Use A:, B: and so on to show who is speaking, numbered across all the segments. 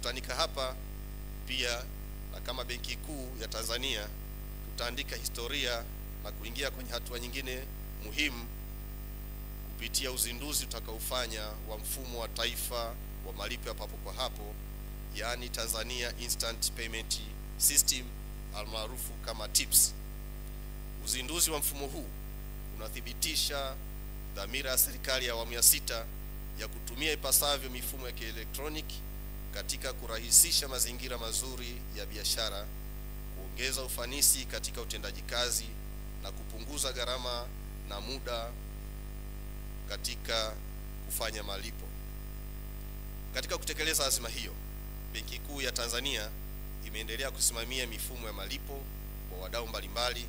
A: tumekutanika hapa pia na kama Benki Kuu ya Tanzania tutaandika historia na kuingia kwenye hatua nyingine muhimu kupitia uzinduzi utakaofanya wa mfumo wa taifa wa malipo ya papo kwa hapo, yani Tanzania Instant Payment System almaarufu kama TIPS. Uzinduzi wa mfumo huu unathibitisha dhamira ya serikali ya awamu ya 6 ya kutumia ipasavyo mifumo ya kielektroniki katika kurahisisha mazingira mazuri ya biashara, kuongeza ufanisi katika utendaji kazi na kupunguza gharama na muda katika kufanya malipo. Katika kutekeleza azma hiyo, Benki Kuu ya Tanzania imeendelea kusimamia mifumo ya malipo kwa wadau mbalimbali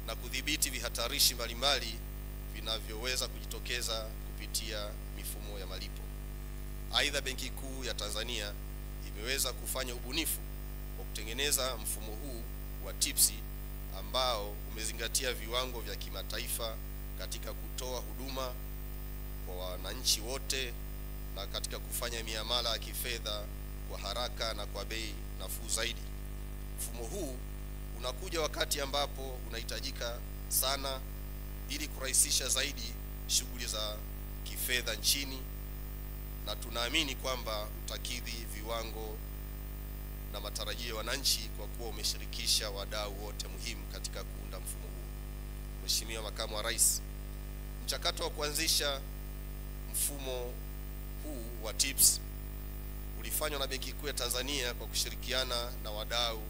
A: na kudhibiti vihatarishi mbalimbali vinavyoweza kujitokeza kupitia mifumo ya malipo. Aidha, Benki Kuu ya Tanzania imeweza kufanya ubunifu wa kutengeneza mfumo huu wa TIPS ambao umezingatia viwango vya kimataifa katika kutoa huduma kwa wananchi wote na katika kufanya miamala ya kifedha kwa haraka na kwa bei nafuu zaidi. Mfumo huu unakuja wakati ambapo unahitajika sana ili kurahisisha zaidi shughuli za kifedha nchini, na tunaamini kwamba utakidhi viwango na matarajio ya wananchi kwa kuwa umeshirikisha wadau wote muhimu katika kuunda mfumo huu. Mheshimiwa Makamu wa Rais, mchakato wa kuanzisha mfumo huu wa TIPS ulifanywa na Benki Kuu ya Tanzania kwa kushirikiana na wadau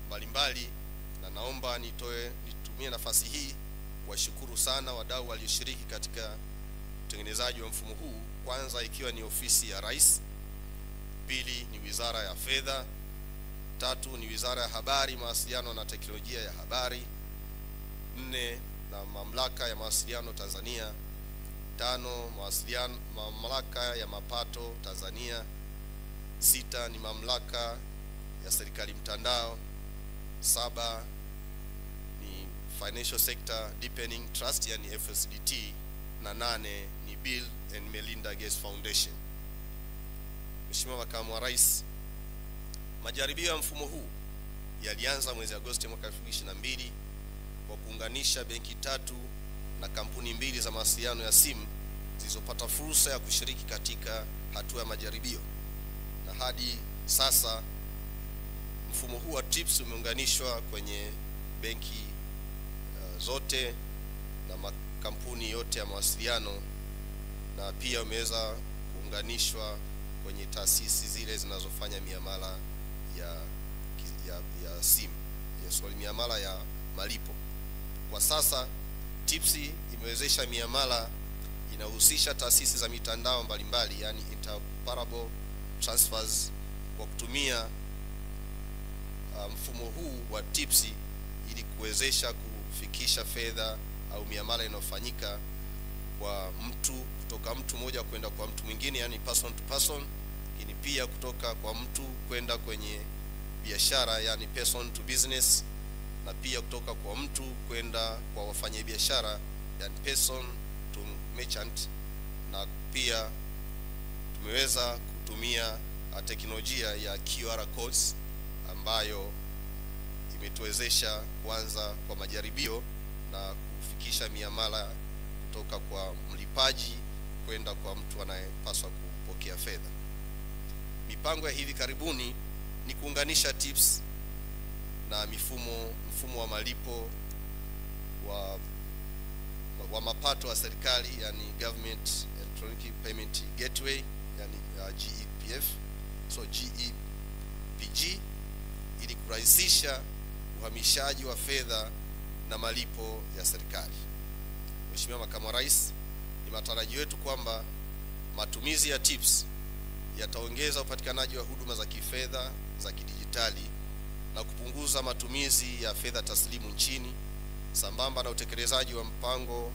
A: mbalimbali, na naomba nitumie nafasi hii kuwashukuru sana wadau walioshiriki katika utengenezaji wa mfumo huu, kwanza ikiwa ni Ofisi ya Rais, pili ni Wizara ya Fedha, tatu ni Wizara ya Habari, Mawasiliano na Teknolojia ya Habari, nne na Mamlaka ya Mawasiliano Tanzania, tano Mamlaka ya Mapato Tanzania, sita ni Mamlaka ya Serikali Mtandao, saba ni Financial Sector Deepening Trust yani FSDT, na nane ni Bill and Melinda Gates Foundation. Mheshimiwa Makamu wa Rais, majaribio ya mfumo huu yalianza mwezi Agosti mwaka 2022 kwa kuunganisha benki 3 na kampuni 2 za mawasiliano ya simu zilizopata fursa ya kushiriki katika hatua ya majaribio, na hadi sasa mfumo huu wa TIPS umeunganishwa kwenye benki zote na makampuni yote ya mawasiliano, na pia umeweza kuunganishwa kwenye taasisi zile zinazofanya miamala ya simu, miamala ya malipo. Kwa sasa TIPS imewezesha miamala inahusisha taasisi za mitandao mbalimbali yani interoperable transfers kwa kutumia mfumo huu wa TIPS ili kuwezesha kufikisha fedha au miamala inayofanyika kwa mtu kutoka mtu mmoja kwenda kwa mtu mwingine yani person to person, lakini pia kutoka kwa mtu kwenda kwenye biashara yani person to business, na pia kutoka kwa mtu kwenda kwa wafanyabiashara yani person to merchant, na pia tumeweza kutumia teknolojia ya QR codes ambayo imetuwezesha kuanza kwa majaribio na kufikisha miamala kutoka kwa mlipaji kwenda kwa mtu anayepaswa kupokea fedha. Mipango ya hivi karibuni ni kuunganisha TIPS na mfumo wa malipo wa mapato wa serikali yani Government Electronic Payment Gateway yani GEPF, GEPG, ili kurahisisha uhamishaji wa fedha na malipo ya serikali. Mheshimiwa Makamu wa Rais, ni matarajio yetu kwamba matumizi ya TIPS yataongeza upatikanaji wa huduma za kifedha za kidijitali na kupunguza matumizi ya fedha taslimu nchini, sambamba na utekelezaji wa mpango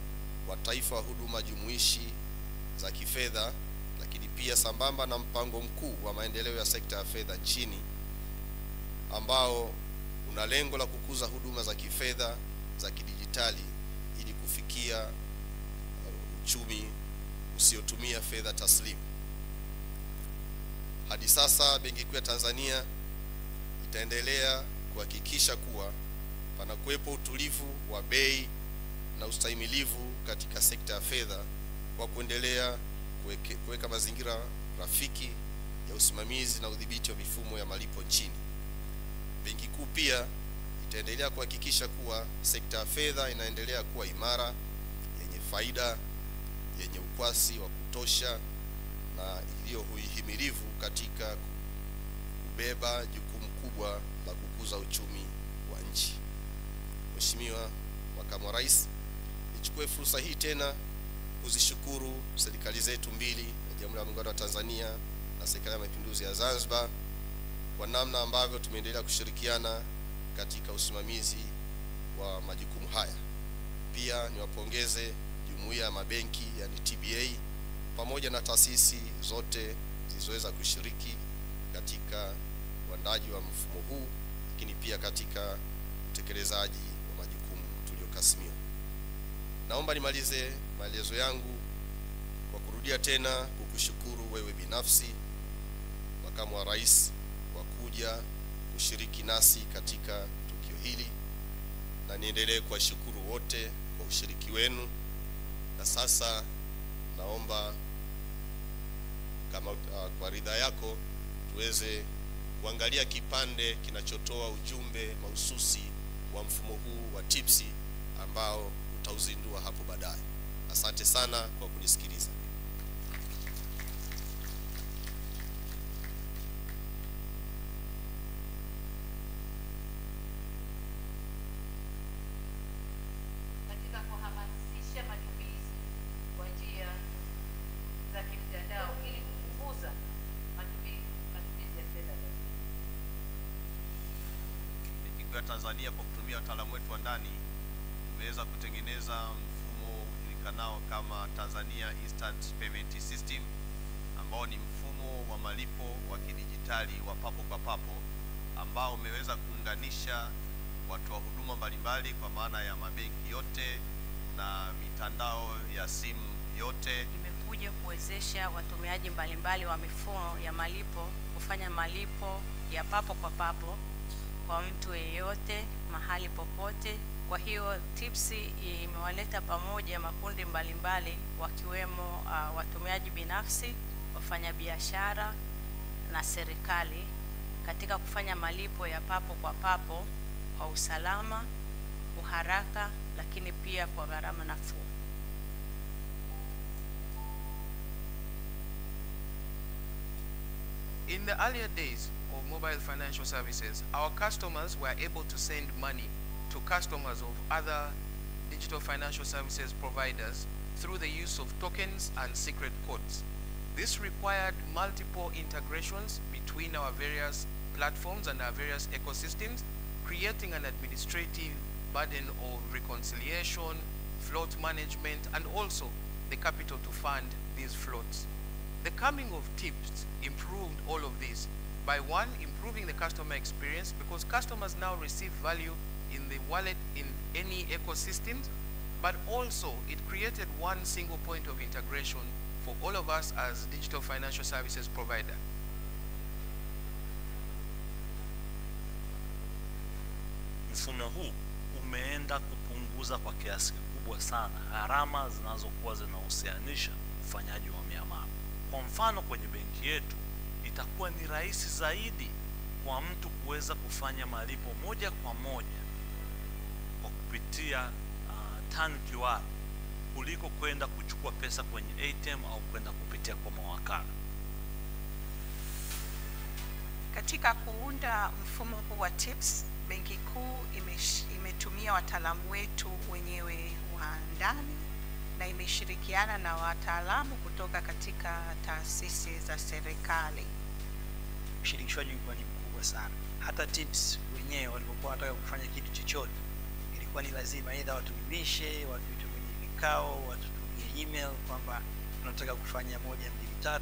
A: wa taifa wa huduma jumuishi za kifedha, lakini pia sambamba na mpango mkuu wa maendeleo ya sekta ya fedha nchini ambao una lengo la kukuza huduma za kifedha za kidijitali ili kufikia uchumi usiotumia fedha taslimu. Hadi sasa Benki Kuu ya Tanzania itaendelea kuhakikisha kuwa panakuwepo utulivu wa bei na ustahimilivu katika sekta ya fedha kwa kuendelea kuweka mazingira rafiki ya usimamizi na udhibiti wa mifumo ya malipo nchini. Benki Kuu pia itaendelea kuhakikisha kuwa sekta ya fedha inaendelea kuwa imara, yenye faida, yenye ukwasi wa kutosha na iliyohimilivu katika kubeba jukumu kubwa la kukuza uchumi wa nchi. Mheshimiwa Makamu wa Rais, nichukue fursa hii tena kuzishukuru serikali zetu mbili ya Jamhuri ya Muungano wa Tanzania na Serikali ya Mapinduzi ya Zanzibar kwa namna ambavyo tumeendelea kushirikiana katika usimamizi wa majukumu haya. Pia niwapongeze Jumuiya ya Mabenki yani TBA pamoja na taasisi zote zilizoweza kushiriki katika uandaji wa mfumo huu, lakini pia katika utekelezaji wa majukumu tuliyokasimiwa. Naomba nimalize maelezo yangu kwa kurudia tena kukushukuru wewe binafsi Makamu wa Rais kwa kuja kushiriki nasi katika tukio hili, na niendelee kuwashukuru wote kwa ushiriki wenu. Na sasa naomba kama kwa ridhaa yako tuweze kuangalia kipande kinachotoa ujumbe mahususi wa mfumo huu wa TIPS ambao utauzindua hapo baadaye. Asante sana kwa kunisikiliza.
B: Katika kuhamasisha matumizi kwa njia za kimtandao ili kupunguza matumizi ya fedha.
A: Benki Kuu ya Tanzania kwa kutumia wataalamu wetu wa ndani tumeweza kutengeneza mfumo ujulikanao kama Tanzania Instant Payment System, ambao ni mfumo wa malipo wa kidijitali wa papo kwa papo ambao umeweza kuunganisha watoa huduma mbalimbali kwa maana ya mabenki yote na mitandao ya simu yote.
C: Imekuja kuwezesha watumiaji mbalimbali wa mifumo ya malipo kufanya malipo ya papo kwa papo kwa mtu yeyote mahali popote. Kwa hiyo TIPS imewaleta pamoja makundi mbalimbali wakiwemo watumiaji binafsi, wafanyabiashara na serikali katika kufanya malipo ya papo kwa papo kwa usalama, uharaka, lakini pia kwa gharama nafuu.
D: In the earlier days of mobile financial services, our customers were able to send money to customers of other digital financial services providers through the use of tokens and secret codes. This required multiple integrations between our various platforms and our various ecosystems, creating an administrative burden of reconciliation, float management, and also the capital to fund these floats. The coming of TIPS improved all of this by one, improving the customer experience, because customers now receive value in the wallet in any ecosystems, but also it created one single point of integration for all of us as digital financial services provider.
E: Mfumo huu umeenda kupunguza kwa kiasi kikubwa sana gharama zinazokuwa zinahusianisha ufanyaji wa miamala. Kwa mfano, kwenye benki yetu itakuwa ni rahisi zaidi kwa mtu kuweza kufanya malipo moja kwa moja kwa kupitia TAN QR kuliko kwenda kuchukua pesa kwenye ATM au kwenda kupitia kwa mawakala.
F: Katika kuunda mfumo huu wa TIPS, Benki Kuu imetumia wataalamu wetu wenyewe wa ndani na imeshirikiana na wataalamu kutoka katika taasisi za serikali.
G: Ushirikishwaji ulikuwa ni mkubwa sana. Hata TIPS wenyewe walipokuwa wanataka kufanya kitu chochote, ilikuwa ni lazima aidha watujulishe, watuite kwenye vikao, watutumie email kwamba tunataka kufanya 1, 2, 3.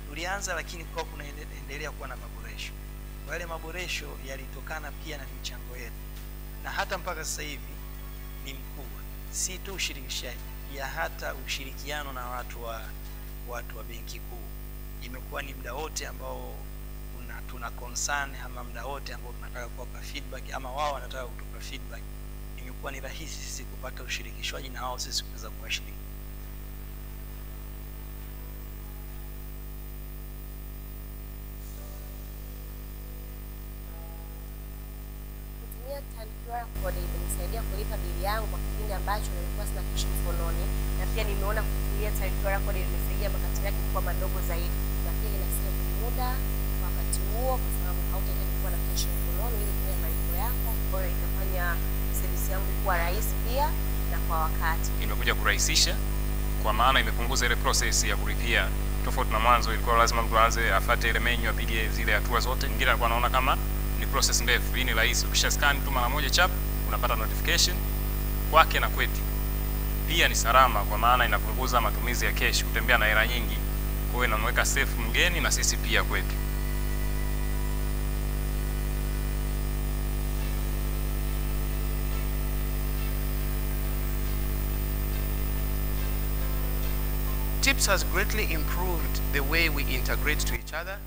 G: Tulianza, lakini kwa kunaendelea kuwa na maboresho. Wale maboresho yalitokana pia na michango yetu, na hata mpaka sasa hivi ni mkubwa. Si tu ushirikishaji, ya hata ushirikiano na watu wa watu wa benki kuu. Imekuwa ni muda wote ambao tuna concern ama muda wote ambao tunataka kuwapa feedback ama wao wanataka kutupa feedback, imekuwa ni rahisi sisi kupata ushirikishwaji na wao sisi kuweza kuwashiriki.
H: Kutumia QR code imenisaidia kulipa bili yangu kwa kipindi ambacho nilikuwa sina cash mkononi, na pia nimeona kutumia QR code imenisaidia makato yake kuwa madogo zaidi, na pia inasave muda wakati huo kwa sababu hautahitaji kuwa na cash mkononi ili kufanya malipo yako. Kwa hiyo ikafanya service yangu kuwa rahisi pia na kwa wakati.
I: Imekuja kurahisisha kwa maana imepunguza ile process ya kulipia. Tofauti na mwanzo ilikuwa lazima mtu aanze afuate ile menu apige zile hatua zote. Mwingine alikuwa anaona kama ni process ndefu. Hii ni rahisi, ukisha scan tu mara moja chap unapata notification kwake na kwetu. Pia ni salama kwa maana inapunguza matumizi ya cash, kutembea na hela nyingi. Kwa hiyo inamweka safe mgeni na sisi pia kwetu.
D: TIPS has greatly improved the way we integrate to each other.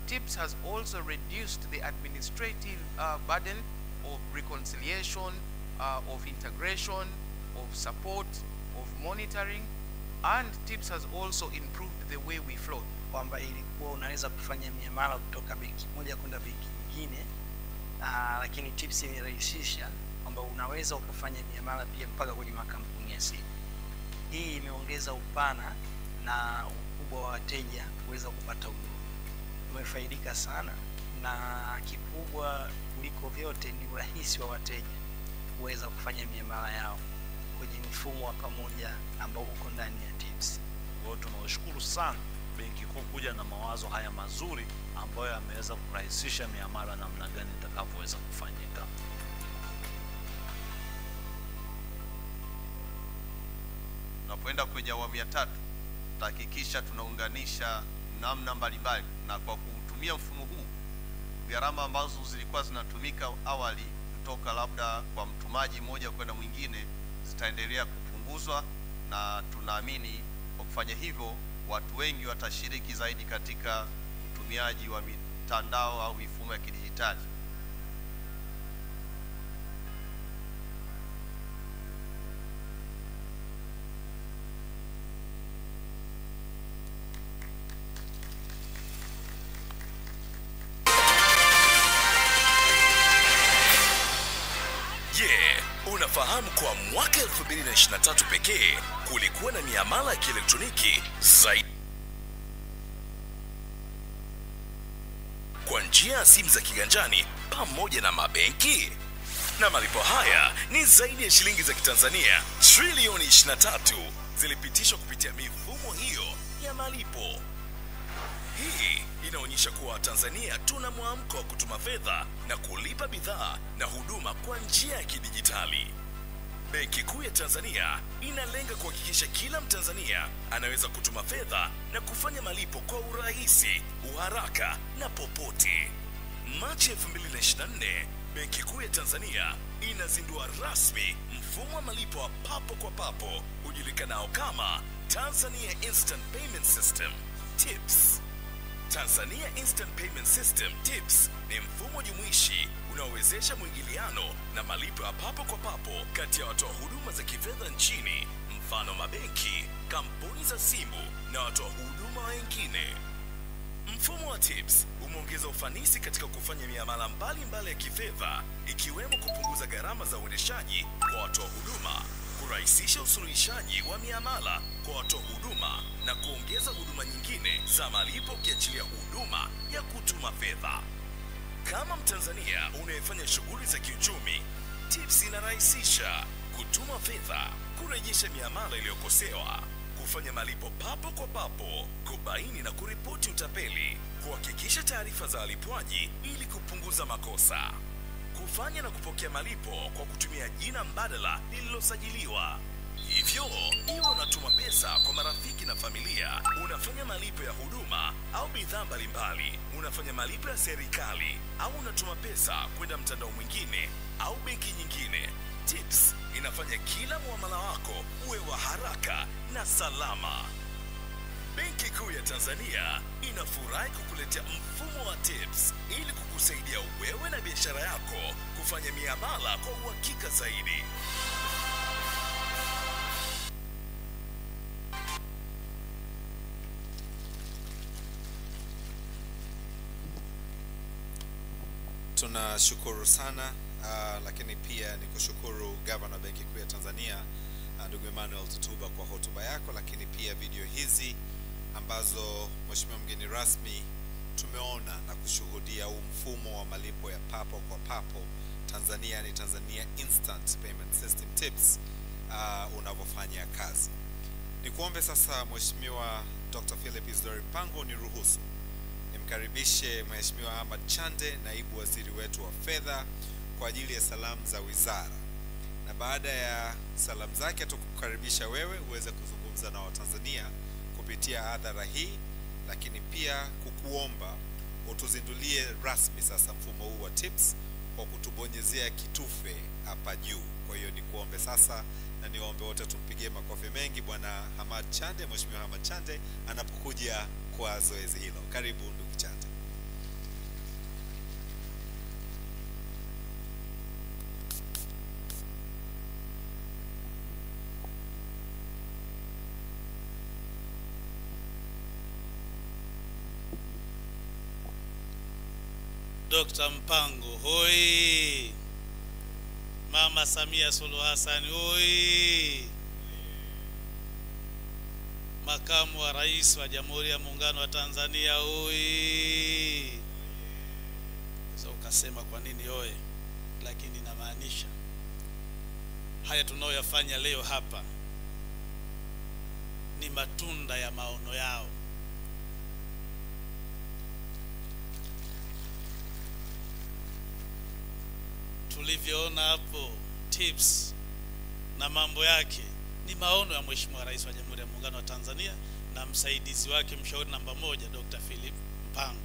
D: TIPS has also reduced the administrative burden of reconciliation, of integration, of support, of monitoring, and TIPS has also improved the way we flow.
G: Kwamba ilikuwa unaweza kufanya miamala kutoka benki moja kwenda benki nyingine, lakini TIPS imerahisisha kwamba unaweza ukafanya miamala pia mpaka kwenye makampuni ya simu. Hii imeongeza upana na ukubwa wa wateja kuweza kupata huduma. Tumefaidika sana, na kikubwa kuliko vyote ni urahisi wa wateja kuweza kufanya miamala yao kwenye mfumo wa pamoja ambao uko ndani ya TIPS.
E: Kwa hiyo tunawashukuru sana benki kuu kuja na mawazo haya mazuri ambayo yameweza kurahisisha miamala namna gani itakavyoweza kufanyika.
A: Tunapoenda kwenye awamu ya 3 tutahakikisha tunaunganisha namna mbalimbali, na kwa kutumia mfumo huu gharama ambazo zilikuwa zinatumika awali kutoka labda kwa mtumaji mmoja kwenda mwingine zitaendelea kupunguzwa, na tunaamini kwa kufanya hivyo watu wengi watashiriki zaidi katika utumiaji wa mitandao au mifumo ya kidijitali.
J: Unafahamu kwa mwaka 2023 pekee kulikuwa na miamala ya kielektroniki zaidi kwa njia ya simu za kiganjani pamoja na mabenki, na malipo haya ni zaidi ya shilingi za Kitanzania trilioni 23 zilipitishwa kupitia mifumo hiyo ya malipo. Hii inaonyesha kuwa Tanzania tuna mwamko wa kutuma fedha na kulipa bidhaa na huduma kwa njia ya kidijitali. Benki Kuu ya Tanzania inalenga kuhakikisha kila Mtanzania anaweza kutuma fedha na kufanya malipo kwa urahisi, uharaka na popote. Machi 2024, Benki Kuu ya Tanzania inazindua rasmi mfumo wa malipo wa papo kwa papo ujulikanao kama Tanzania Instant Payment System, TIPS. Tanzania Instant Payment System TIPS ni mfumo jumuishi unaowezesha mwingiliano na malipo ya papo kwa papo kati ya watoa huduma za kifedha nchini, mfano mabenki, kampuni za simu na watoa huduma wengine. Mfumo wa TIPS umeongeza ufanisi katika kufanya miamala mbalimbali ya kifedha, ikiwemo kupunguza gharama za uendeshaji kwa watoa huduma, kurahisisha usuluhishaji wa miamala kwa watoa huduma na kuongeza huduma nyingine za malipo ukiachilia huduma ya kutuma fedha. Kama Mtanzania unayefanya shughuli za kiuchumi, TIPS inarahisisha kutuma fedha, kurejesha miamala iliyokosewa, kufanya malipo papo kwa papo, kubaini na kuripoti utapeli, kuhakikisha taarifa za walipwaji ili kupunguza makosa, kufanya na kupokea malipo kwa kutumia jina mbadala lililosajiliwa. Hivyo, iwe unatuma pesa kwa marafiki na familia, unafanya malipo ya huduma au bidhaa mbalimbali, unafanya malipo ya serikali au unatuma pesa kwenda mtandao mwingine au benki nyingine, TIPS inafanya kila muamala wako uwe wa haraka na salama. Benki Kuu ya Tanzania inafurahi kukuletea mfumo wa TIPS ili kukusaidia wewe na biashara yako kufanya miamala kwa uhakika zaidi.
K: Tunashukuru sana lakini pia ni kushukuru Governor Benki Kuu ya Tanzania ndugu Emmanuel Tutuba kwa hotuba yako, lakini pia video hizi ambazo mheshimiwa mgeni rasmi tumeona na kushuhudia mfumo wa malipo ya papo kwa papo Tanzania, ni Tanzania Instant Payment System TIPS unavyofanya kazi. Nikuombe sasa mheshimiwa Dr. Philip Isdori Mpango niruhusu nimkaribishe mheshimiwa Ahmad Chande, naibu waziri wetu wa fedha, kwa ajili ya salamu za wizara, na baada ya salamu zake tukukaribisha wewe uweze kuzungumza na Watanzania kupitia hadhara hii, lakini pia kukuomba utuzindulie rasmi sasa mfumo huu wa TIPS kwa kutubonyezea kitufe hapa juu. Kwa hiyo nikuombe sasa na niombe wote tumpigie makofi mengi bwana Ahmad Chande, mheshimiwa Ahmad Chande anapokuja kwa zoezi hilo. Karibu ndugu Chande.
L: Dr. Mpango hoi, Mama Samia Suluhu Hassan hoi, Makamu wa Rais wa Jamhuri ya Muungano wa Tanzania hoi. Sasa ukasema kwa nini hoi, lakini inamaanisha haya tunayoyafanya leo hapa ni matunda ya maono yao. Tulivyoona hapo TIPS na mambo yake ni maono ya Mheshimiwa Rais wa Jamhuri ya Muungano wa Tanzania na msaidizi wake mshauri namba 1 Dr. Philip Mpango.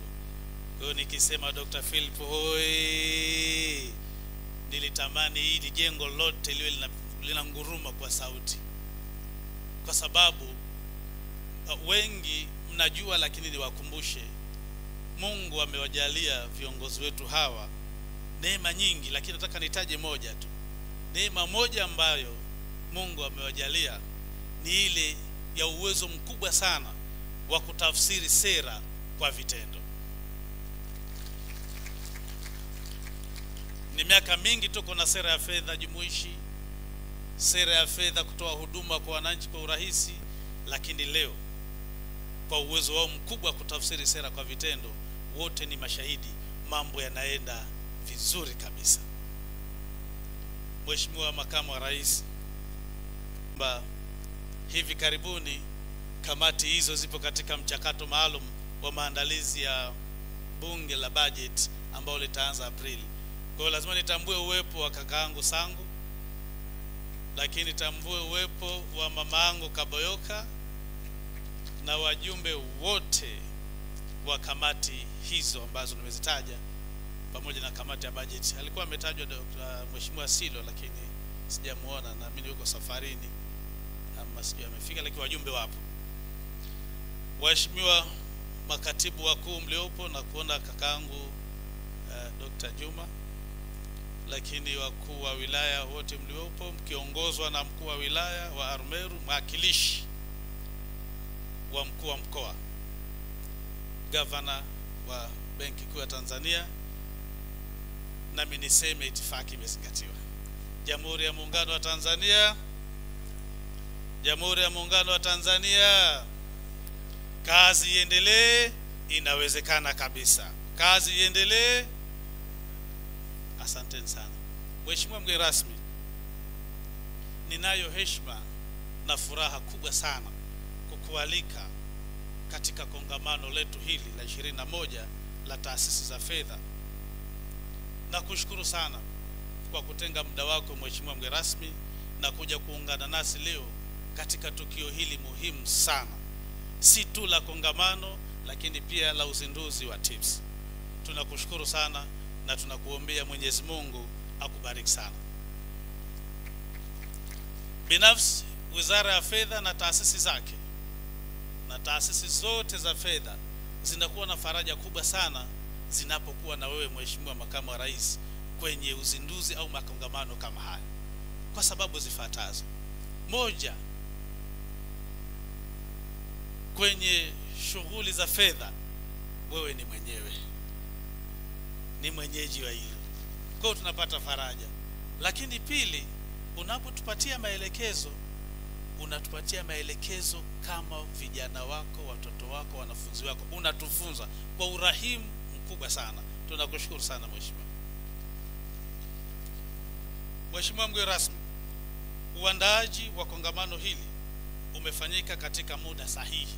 L: Kwa hiyo nikisema Dr. Philip hoi, nilitamani hili jengo lote liwe linanguruma kwa sauti, kwa sababu wengi mnajua, lakini niwakumbushe, Mungu amewajalia viongozi wetu hawa neema nyingi, lakini nataka nitaje moja tu. Neema moja ambayo Mungu amewajalia ni ile ya uwezo mkubwa sana wa kutafsiri sera kwa vitendo. Ni miaka mingi tuko na sera ya fedha jumuishi, sera ya fedha kutoa huduma kwa wananchi kwa urahisi, lakini leo kwa uwezo wao mkubwa wa kutafsiri sera kwa vitendo, wote ni mashahidi, mambo yanaenda vizuri kabisa. Mheshimiwa Makamu wa Rais, hivi karibuni kamati hizo zipo katika mchakato maalum wa maandalizi ya bunge la budget ambao litaanza Aprili. Kwa hiyo lazima nitambue uwepo wa kakaangu Sangu, lakini nitambue uwepo wa mamaangu Kaboyoka na wajumbe wote wa kamati hizo ambazo nimezitaja, pamoja na kamati ya budget. Alikuwa ametajwa Mheshimiwa Silo, lakini sijamuona, na mimi yuko safarini ama sijui amefika, lakini wajumbe wapo. Waheshimiwa makatibu wakuu mliopo, na kuona kakaangu Dr. Juma, lakini wakuu wa wilaya wote mliopo mkiongozwa na mkuu wa wilaya wa Arumeru, mwakilishi wa mkuu wa mkoa, gavana wa Benki Kuu ya Tanzania, nami niseme itifaki imezingatiwa. Jamhuri ya Muungano wa Tanzania, Jamhuri ya Muungano wa Tanzania, kazi iendelee, inawezekana kabisa. Kazi iendelee. Asanteni sana. Mheshimiwa mgeni rasmi, ninayo heshima na furaha kubwa sana kukualika katika kongamano letu hili la 21 la taasisi za fedha, na kushukuru sana kwa kutenga muda wako Mheshimiwa mgeni rasmi na kuja kuungana nasi leo katika tukio hili muhimu sana, si tu la kongamano lakini pia la uzinduzi wa TIPS. Tunakushukuru sana na tunakuombea Mwenyezi Mungu akubariki sana. Binafsi, Wizara ya Fedha na taasisi zake na taasisi zote za fedha zinakuwa na faraja kubwa sana zinapokuwa na wewe Mheshimiwa Makamu wa Rais kwenye uzinduzi au makongamano kama haya, kwa sababu zifuatazo. Moja, kwenye shughuli za fedha wewe ni mwenyewe, ni mwenyeji wa hilo, kwa hiyo tunapata faraja. Lakini pili, unapotupatia maelekezo, unatupatia maelekezo kama vijana wako, watoto wako, wanafunzi wako, unatufunza kwa urahimu mkubwa sana. Tunakushukuru sana Mheshimiwa. Mheshimiwa mgeni rasmi, uandaaji wa kongamano hili umefanyika katika muda sahihi,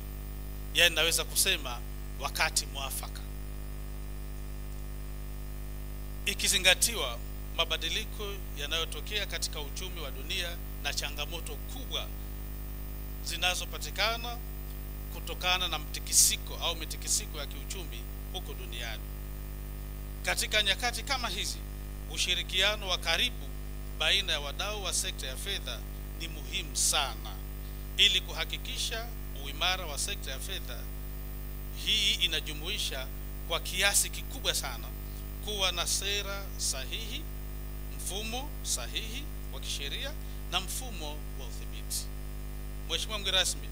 L: yaani naweza kusema wakati mwafaka, ikizingatiwa mabadiliko yanayotokea katika uchumi wa dunia na changamoto kubwa zinazopatikana kutokana na mitikisiko ya kiuchumi huko duniani. Katika nyakati kama hizi, ushirikiano wa karibu baina ya wadau wa sekta ya fedha ni muhimu sana ili kuhakikisha uimara wa sekta ya fedha. Hii inajumuisha kwa kiasi kikubwa sana kuwa na sera sahihi, mfumo sahihi wa kisheria na mfumo wa udhibiti. Mheshimiwa mgeni rasmi,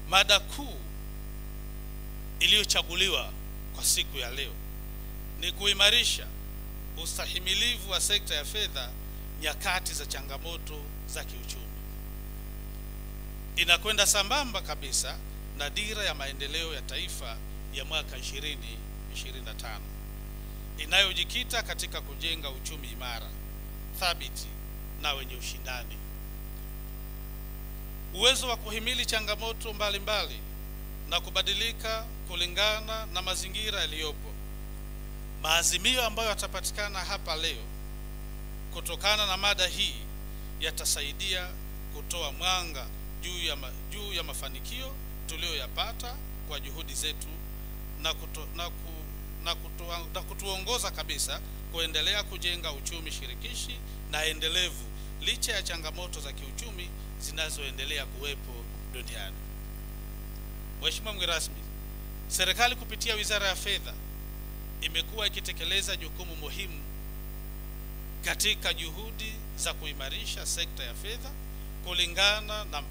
L: mada kuu iliyochaguliwa kwa siku ya leo ni kuimarisha ustahimilivu wa sekta ya fedha nyakati za changamoto za kiuchumi. Inakwenda sambamba kabisa na dira ya maendeleo ya taifa ya mwaka 2025 inayojikita katika kujenga uchumi imara, thabiti na wenye ushindani. Uwezo wa kuhimili changamoto mbalimbali na kubadilika kulingana na mazingira yaliyopo. Maazimio ambayo yatapatikana hapa leo kutokana na mada hii yatasaidia kutoa mwanga juu ya mafanikio tuliyoyapata kwa juhudi zetu na kutuongoza kabisa kuendelea kujenga uchumi shirikishi na endelevu licha ya changamoto za kiuchumi zinazoendelea kuwepo duniani. Mheshimiwa mgeni rasmi, serikali kupitia Wizara ya Fedha imekuwa ikitekeleza jukumu muhimu katika juhudi za kuimarisha sekta ya fedha kulingana na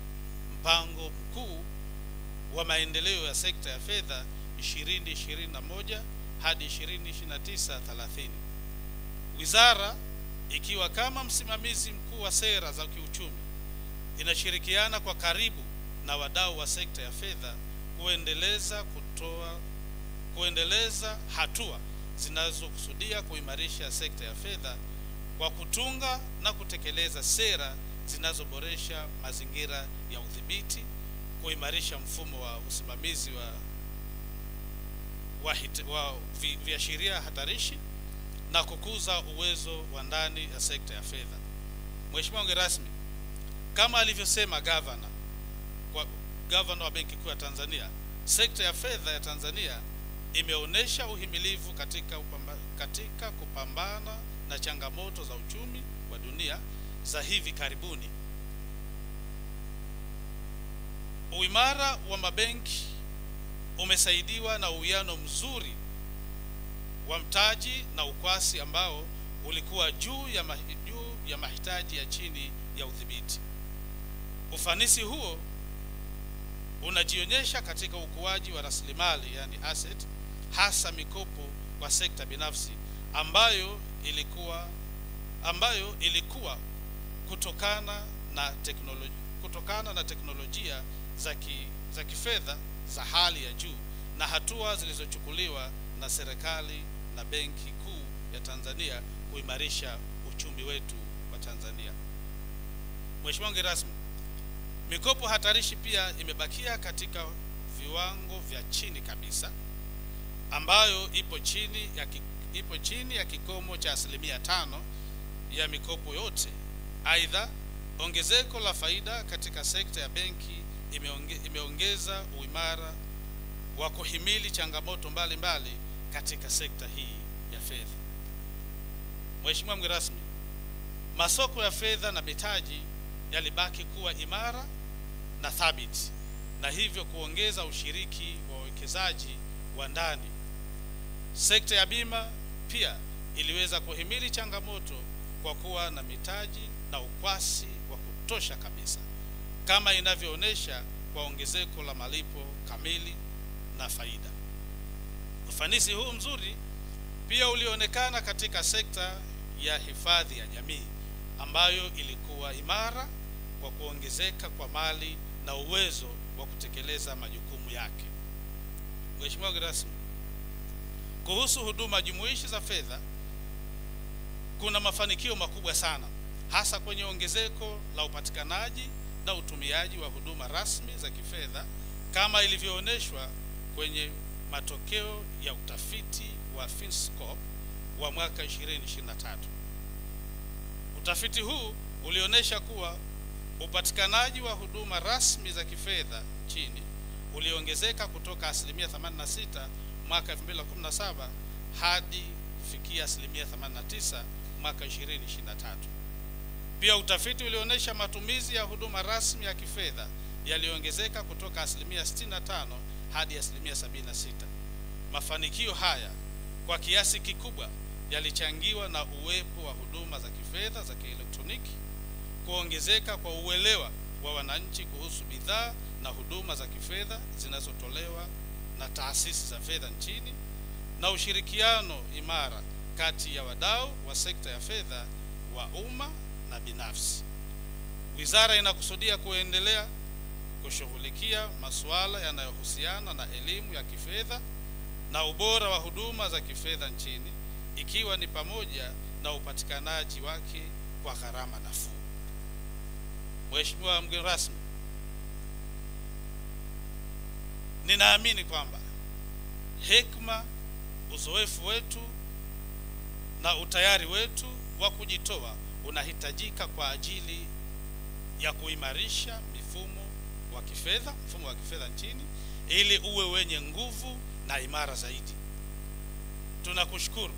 L: mpango mkuu wa maendeleo ya sekta ya fedha 2021 hadi 2029-30. Wizara ikiwa kama msimamizi mkuu wa sera za kiuchumi inashirikiana kwa karibu na wadau wa sekta ya fedha kuendeleza hatua zinazokusudia kuimarisha sekta ya fedha kwa kutunga na kutekeleza sera zinazoboresha mazingira ya udhibiti, kuimarisha mfumo wa usimamizi wa viashiria hatarishi na kukuza uwezo wa ndani ya sekta ya fedha. Mheshimiwa mgeni rasmi, kama alivyosema Gavana wa Benki Kuu ya Tanzania, sekta ya fedha ya Tanzania imeonyesha uhimilivu katika kupambana na changamoto za uchumi wa dunia za hivi karibuni. Uimara wa mabenki umesaidiwa na uwiano mzuri wa mtaji na ukwasi ambao ulikuwa juu ya mahitaji ya chini ya udhibiti. Ufanisi huo unajionyesha katika ukuaji wa rasilimali, yani asset, hasa mikopo kwa sekta binafsi ambayo ilikuwa kutokana na teknolojia za kifedha za hali ya juu na hatua zilizochukuliwa na serikali na Benki Kuu ya Tanzania kuimarisha uchumi wetu wa Tanzania. Mheshimiwa mgeni rasmi, mikopo hatarishi pia imebakia katika viwango vya chini kabisa ambayo ipo chini ya kikomo cha 5% ya mikopo yote. Aidha, ongezeko la faida katika sekta ya benki imeongeza uimara wa kuhimili changamoto mbalimbali katika sekta hii ya fedha. Mheshimiwa mgeni rasmi, masoko ya fedha na mitaji yalibaki kuwa imara na thabiti na hivyo kuongeza ushiriki wa wawekezaji wa ndani. Sekta ya bima pia iliweza kuhimili changamoto kwa kuwa na mitaji na ukwasi wa kutosha kabisa, kama inavyoonyesha kwa ongezeko la malipo kamili na faida. Ufanisi huu mzuri pia ulionekana katika sekta ya hifadhi ya jamii ambayo ilikuwa imara kwa kuongezeka kwa mali na uwezo wa kutekeleza majukumu yake. Mheshimiwa mgeni rasmi, kuhusu huduma jumuishi za fedha, kuna mafanikio makubwa sana, hasa kwenye ongezeko la upatikanaji na utumiaji wa huduma rasmi za kifedha kama ilivyoonyeshwa kwenye matokeo ya utafiti wa Finscope wa mwaka 2023. Utafiti huu ulionyesha kuwa upatikanaji wa huduma rasmi za kifedha nchini uliongezeka kutoka asilimia 86 mwaka 2017 hadi kufikia asilimia 89 mwaka 2023. Pia utafiti ulionyesha matumizi ya huduma rasmi ya kifedha yaliongezeka kutoka asilimia 65 hadi asilimia 76. Mafanikio haya kwa kiasi kikubwa yalichangiwa na uwepo wa huduma za kifedha za kielektroniki, kuongezeka kwa uelewa wa wananchi kuhusu bidhaa na huduma za kifedha zinazotolewa na taasisi za fedha nchini, na ushirikiano imara kati ya wadau wa sekta ya fedha wa umma na binafsi. Wizara inakusudia kuendelea kushughulikia masuala yanayohusiana na elimu ya kifedha na ubora wa huduma za kifedha nchini, ikiwa ni pamoja na upatikanaji wake kwa gharama nafuu. Mheshimiwa mgeni rasmi, ninaamini kwamba hekima, uzoefu wetu na utayari wetu wa kujitoa unahitajika kwa ajili ya kuimarisha mfumo wa kifedha nchini ili uwe wenye nguvu na imara zaidi. Tunakushukuru.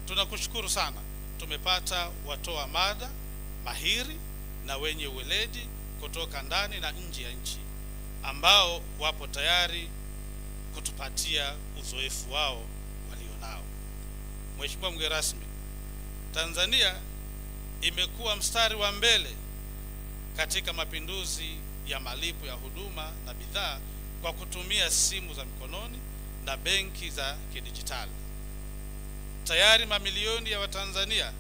L: Tunakushukuru sana. Tumepata watoa mada mahiri na wenye uweledi kutoka ndani na nje ya nchi ambao wapo tayari kutupatia uzoefu wao walionao. Mheshimiwa mgeni rasmi, Tanzania imekuwa mstari wa mbele katika mapinduzi ya malipo ya huduma na bidhaa kwa kutumia simu za mikononi na benki za kidijitali. Tayari mamilioni ya Watanzania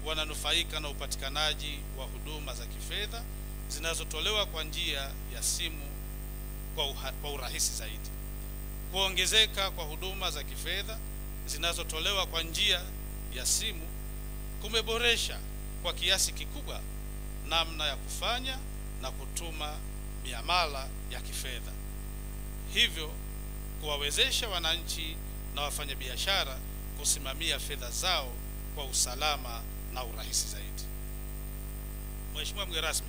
L: wananufaika na upatikanaji wa huduma za kifedha zinazotolewa kwa njia ya simu kwa urahisi zaidi. Kuongezeka kwa huduma za kifedha zinazotolewa kwa njia ya simu kumeboresha kwa kiasi kikubwa namna ya kufanya na kutuma miamala ya kifedha, hivyo kuwawezesha wananchi na wafanyabiashara kusimamia fedha zao kwa usalama na urahisi zaidi. Mheshimiwa mgeni rasmi,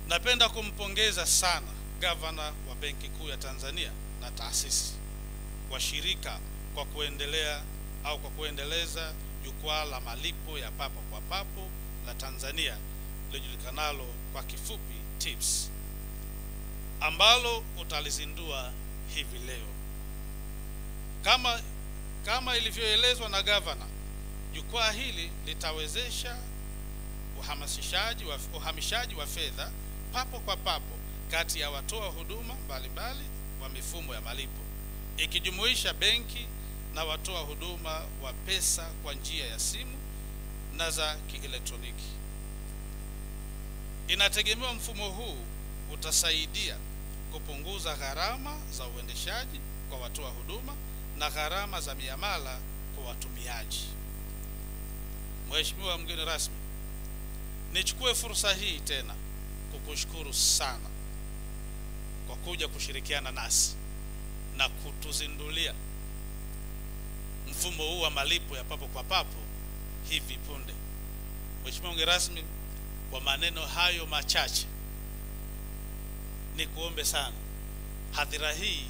L: napenda kumpongeza sana Gavana wa Benki Kuu ya Tanzania na taasisi washirika kwa kuendeleza jukwaa la malipo ya papo kwa papo la Tanzania lijulikanalo kwa kifupi TIPS, ambalo utalizindua hivi leo. Kama ilivyoelezwa na Gavana, jukwaa hili litawezesha uhamishaji wa fedha papo kwa papo kati ya watoa huduma mbalimbali wa mifumo ya malipo, ikijumuisha benki na watoa huduma wa pesa kwa njia ya simu na za kielektroniki. Inategemewa mfumo huu utasaidia kupunguza gharama za uendeshaji kwa watoa huduma na gharama za miamala kwa watumiaji. Mheshimiwa mgeni rasmi, nichukue fursa hii tena kukushukuru sana kwa kuja kushirikiana nasi na kutuzindulia mfumo huu wa malipo ya papo kwa papo hivi punde. Mheshimiwa mgeni rasmi, kwa maneno hayo machache ni kuombe sana, hadhira hii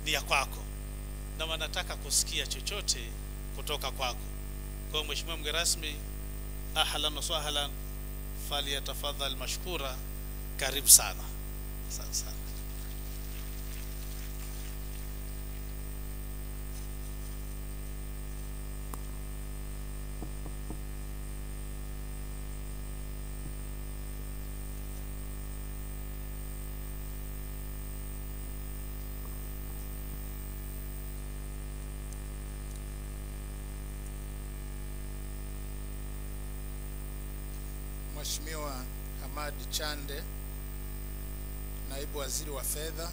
L: ni ya kwako na wanataka kusikia chochote kutoka kwako. Kwa Mheshimiwa mgeni rasmi, ahlan wa sahlan, falyatafadhal mashkura. Karibu sana. Asante sana.
M: Mheshimiwa Hamad Chande, Naibu Waziri wa Fedha,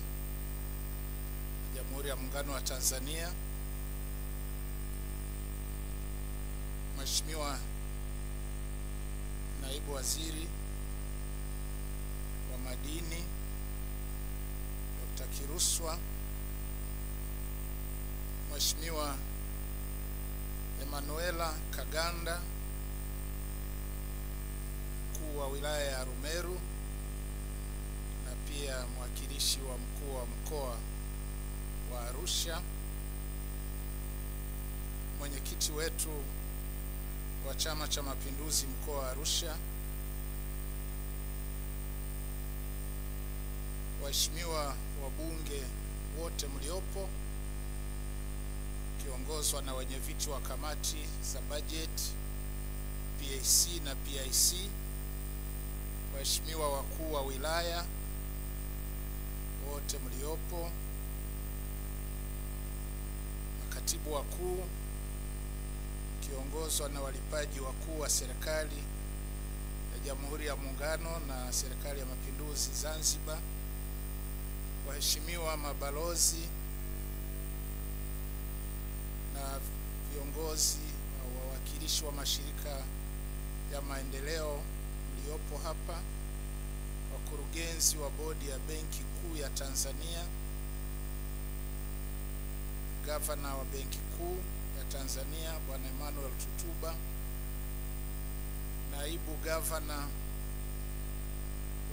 M: Jamhuri ya Muungano wa Tanzania. Mheshimiwa Naibu Waziri wa Madini, Dr. Kiruswa. Mheshimiwa Emanuela Kaganda, mkuu wa wilaya ya Rumeru na pia mwakilishi wa mkuu wa mkoa wa Arusha. Mwenyekiti wetu wa Chama cha Mapinduzi mkoa wa Arusha. Waheshimiwa wabunge wote mliopo, kiongozwa na wenyeviti wa kamati za budget, PAC na PIC. Waheshimiwa wakuu wa wilaya wote mliopo, makatibu wakuu kiongozwa na walipaji wakuu wa serikali ya Jamhuri ya Muungano na Serikali ya Mapinduzi Zanzibar, waheshimiwa mabalozi na viongozi au wawakilishi wa mashirika ya maendeleo mliopo hapa, wakurugenzi wa bodi ya Benki Kuu ya Tanzania, gavana wa Benki Kuu ya Tanzania Bwana Emmanuel Tutuba, naibu gavana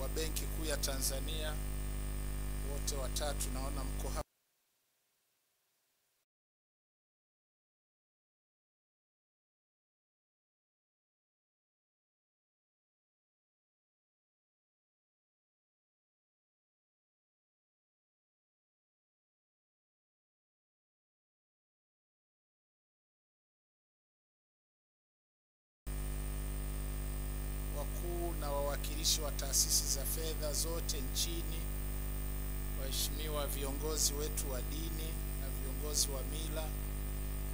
M: wa Benki Kuu ya Tanzania, wote watatu naona mko hapa. Na wawakilishi wa taasisi za fedha zote nchini, waheshimiwa viongozi wetu wa dini na viongozi wa mila,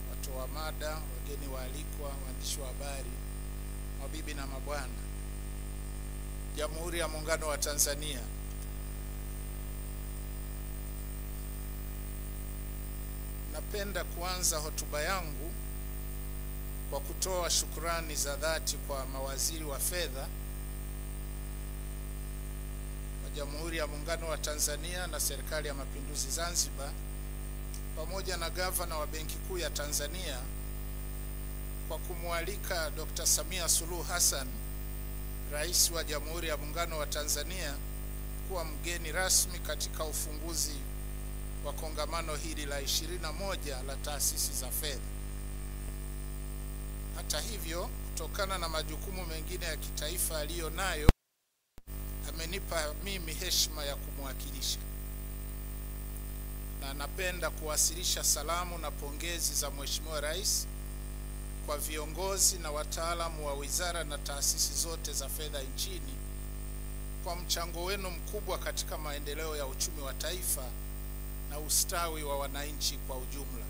M: watoa mada, wageni waalikwa, waandishi wa habari, mabibi na mabwana, Jamhuri ya Muungano wa Tanzania. Napenda kuanza hotuba yangu kwa kutoa shukrani za dhati kwa mawaziri wa fedha Jamhuri ya Muungano wa Tanzania na Serikali ya Mapinduzi Zanzibar, pamoja na gavana wa Benki Kuu ya Tanzania kwa kumwalika Dr. Samia Suluhu Hassan, Rais wa Jamhuri ya Muungano wa Tanzania, kuwa mgeni rasmi katika ufunguzi wa kongamano hili la 21 la taasisi za fedha. Hata hivyo, kutokana na majukumu mengine ya kitaifa aliyo nayo, amenipa mimi heshima ya kumwakilisha, na napenda kuwasilisha salamu na pongezi za Mheshimiwa Rais kwa viongozi na wataalamu wa wizara na taasisi zote za fedha nchini kwa mchango wenu mkubwa katika maendeleo ya uchumi wa taifa na ustawi wa wananchi kwa ujumla.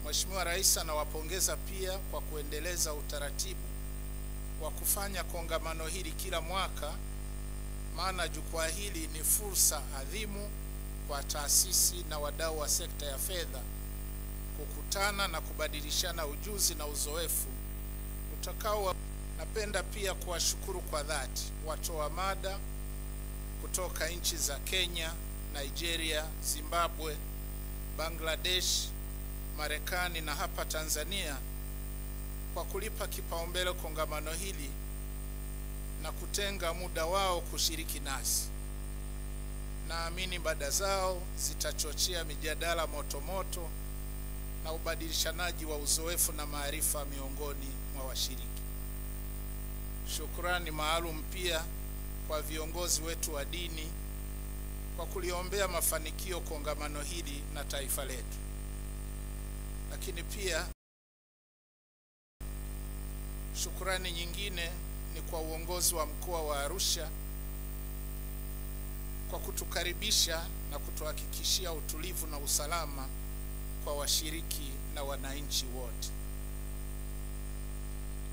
M: Mheshimiwa Rais anawapongeza pia kwa kuendeleza utaratibu wa kufanya kongamano hili kila mwaka, maana jukwaa hili ni fursa adhimu kwa taasisi na wadau wa sekta ya fedha kukutana na kubadilishana ujuzi na uzoefu utakao. Napenda pia kuwashukuru kwa dhati watoa mada kutoka nchi za Kenya, Nigeria, Zimbabwe, Bangladesh, Marekani na hapa Tanzania kwa kulipa kipaumbele kongamano hili na kutenga muda wao kushiriki nasi. Naamini mada zao zitachochea mijadala motomoto na ubadilishanaji wa uzoefu na maarifa miongoni mwa washiriki. Shukrani maalum pia kwa viongozi wetu wa dini kwa kuliombea mafanikio kongamano hili na taifa letu. Lakini pia shukrani nyingine ni kwa uongozi wa mkoa wa Arusha kwa kutukaribisha na kutuhakikishia utulivu na usalama kwa washiriki na wananchi wote.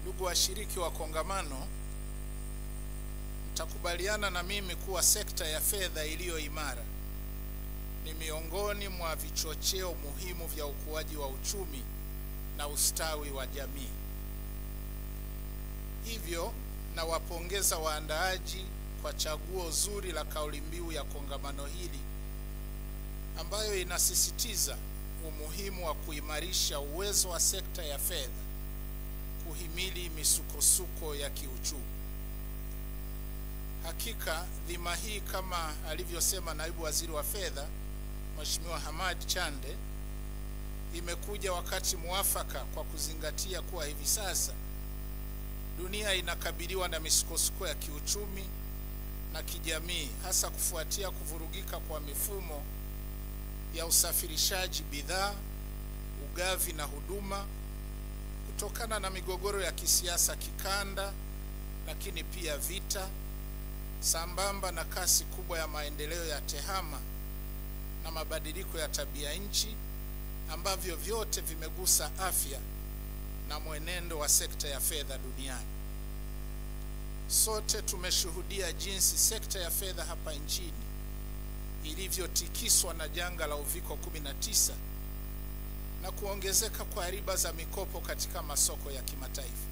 M: Ndugu washiriki wa kongamano, mtakubaliana na mimi kuwa sekta ya fedha iliyo imara ni miongoni mwa vichocheo muhimu vya ukuaji wa uchumi na ustawi wa jamii. Hivyo nawapongeza waandaaji kwa chaguo zuri la kauli mbiu ya kongamano hili ambayo inasisitiza umuhimu wa kuimarisha uwezo wa sekta ya fedha kuhimili misukosuko ya kiuchumi. Hakika dhima hii, kama alivyosema naibu waziri wa fedha Mheshimiwa Hamad Chande, imekuja wakati muafaka kwa kuzingatia kuwa hivi sasa dunia inakabiliwa na misukosuko ya kiuchumi na kijamii, hasa kufuatia kuvurugika kwa mifumo ya usafirishaji bidhaa, ugavi na huduma kutokana na migogoro ya kisiasa kikanda, lakini pia vita, sambamba na kasi kubwa ya maendeleo ya tehama na mabadiliko ya tabia nchi ambavyo vyote vimegusa afya na mwenendo wa sekta ya fedha duniani. Sote tumeshuhudia jinsi sekta ya fedha hapa nchini ilivyotikiswa na janga la uviko 19 na kuongezeka kwa riba za mikopo katika masoko ya kimataifa.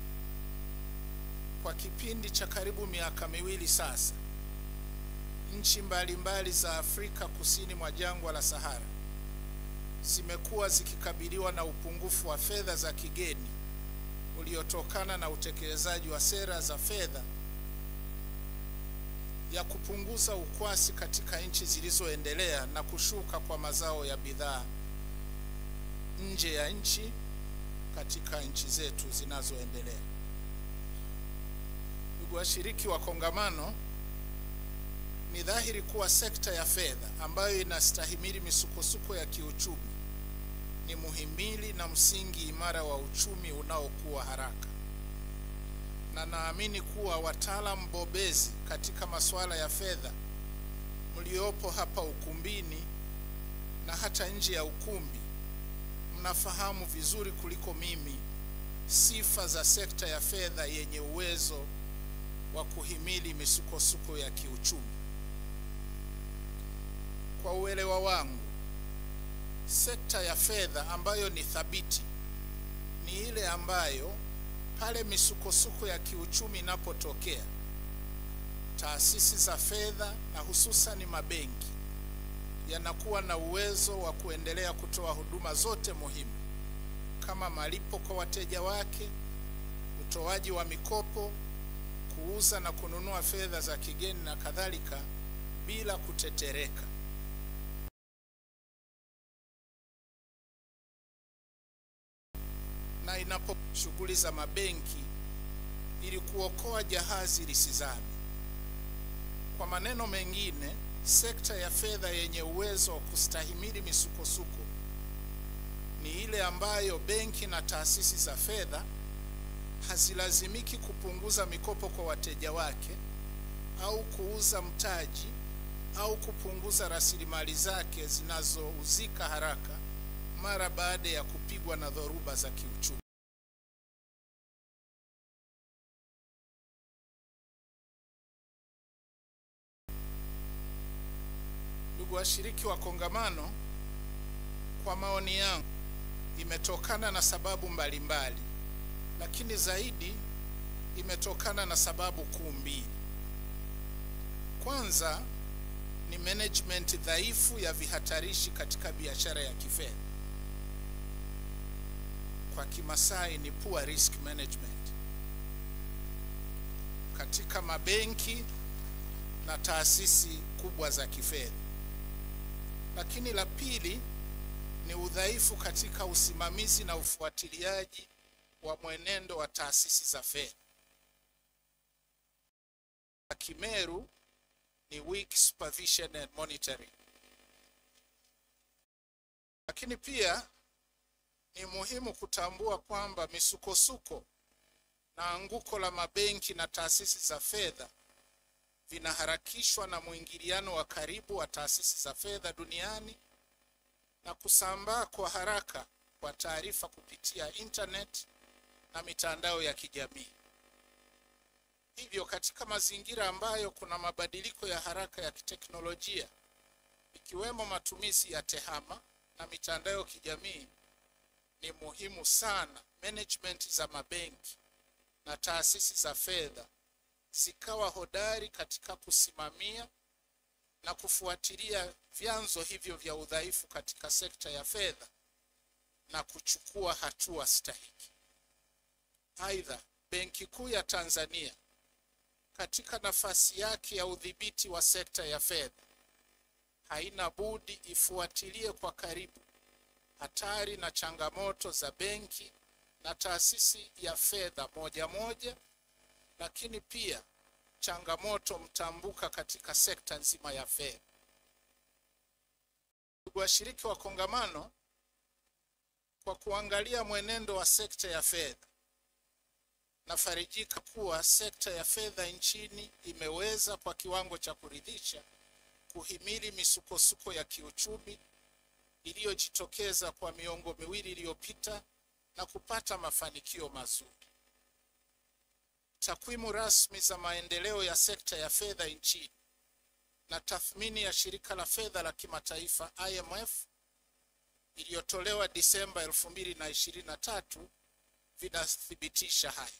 M: Kwa kipindi cha karibu miaka miwili sasa, nchi mbalimbali za Afrika kusini mwa jangwa la Sahara zimekuwa zikikabiliwa na upungufu wa fedha za kigeni uliotokana na utekelezaji wa sera za fedha ya kupunguza ukwasi katika nchi zilizoendelea na kushuka kwa mazao ya bidhaa nje ya nchi katika nchi zetu zinazoendelea. Ndugu washiriki wa kongamano, ni dhahiri kuwa sekta ya fedha ambayo inastahimili misukosuko ya kiuchumi ni muhimili na msingi imara wa uchumi unaokuwa haraka. Na naamini kuwa wataalamu bobezi katika masuala ya fedha mliopo hapa ukumbini na hata nje ya ukumbi mnafahamu vizuri kuliko mimi sifa za sekta ya fedha yenye uwezo wa kuhimili misukosuko ya kiuchumi. Kwa uelewa wangu, sekta ya fedha ambayo ni thabiti ni ile ambayo pale misukosuko ya kiuchumi inapotokea, taasisi za fedha na hususan mabenki yanakuwa na uwezo wa kuendelea kutoa huduma zote muhimu kama malipo kwa wateja wake, utoaji wa mikopo, kuuza na kununua fedha za kigeni na kadhalika bila kutetereka. Na inapo shughuli za mabenki ili kuokoa jahazi lisizame. Kwa maneno mengine, sekta ya fedha yenye uwezo wa kustahimili misukosuko ni ile ambayo benki na taasisi za fedha hazilazimiki kupunguza mikopo kwa wateja wake au kuuza mtaji au kupunguza rasilimali zake zinazouzika haraka mara baada ya kupigwa na dhoruba za kiuchumi. Ndugu washiriki wa kongamano, kwa maoni yangu imetokana na sababu mbalimbali, lakini zaidi imetokana na sababu kuu mbili. Kwanza ni management dhaifu ya vihatarishi katika biashara ya kifedha. Kwa Kimasai ni poor risk management katika mabenki na taasisi kubwa za kifedha. Lakini la pili ni udhaifu katika usimamizi na ufuatiliaji wa mwenendo wa taasisi za fedha. Kimeru ni weak supervision and monitoring. Lakini pia ni muhimu kutambua kwamba misukosuko na anguko la mabenki na taasisi za fedha vinaharakishwa na mwingiliano wa karibu wa taasisi za fedha duniani na kusambaa kwa haraka kwa taarifa kupitia internet na mitandao ya kijamii. Hivyo katika mazingira ambayo kuna mabadiliko ya haraka ya kiteknolojia, ikiwemo matumizi ya tehama na mitandao ya kijamii, ni muhimu sana management za mabenki na taasisi za fedha zikawa hodari katika kusimamia na kufuatilia vyanzo hivyo vya udhaifu katika sekta ya fedha na kuchukua hatua stahiki. Aidha, Benki Kuu ya Tanzania katika nafasi yake ya udhibiti wa sekta ya fedha haina budi ifuatilie kwa karibu hatari na changamoto za benki na taasisi ya fedha moja moja, lakini pia changamoto mtambuka katika sekta nzima ya fedha. Ndugu washiriki wa kongamano, kwa kuangalia mwenendo wa sekta ya fedha, nafarijika kuwa sekta ya fedha nchini imeweza kwa kiwango cha kuridhisha kuhimili misukosuko ya kiuchumi iliyojitokeza kwa miongo miwili iliyopita na kupata mafanikio mazuri. Takwimu rasmi za maendeleo ya sekta ya fedha nchini na tathmini ya shirika la fedha la kimataifa IMF iliyotolewa Disemba 2023 vinathibitisha haya.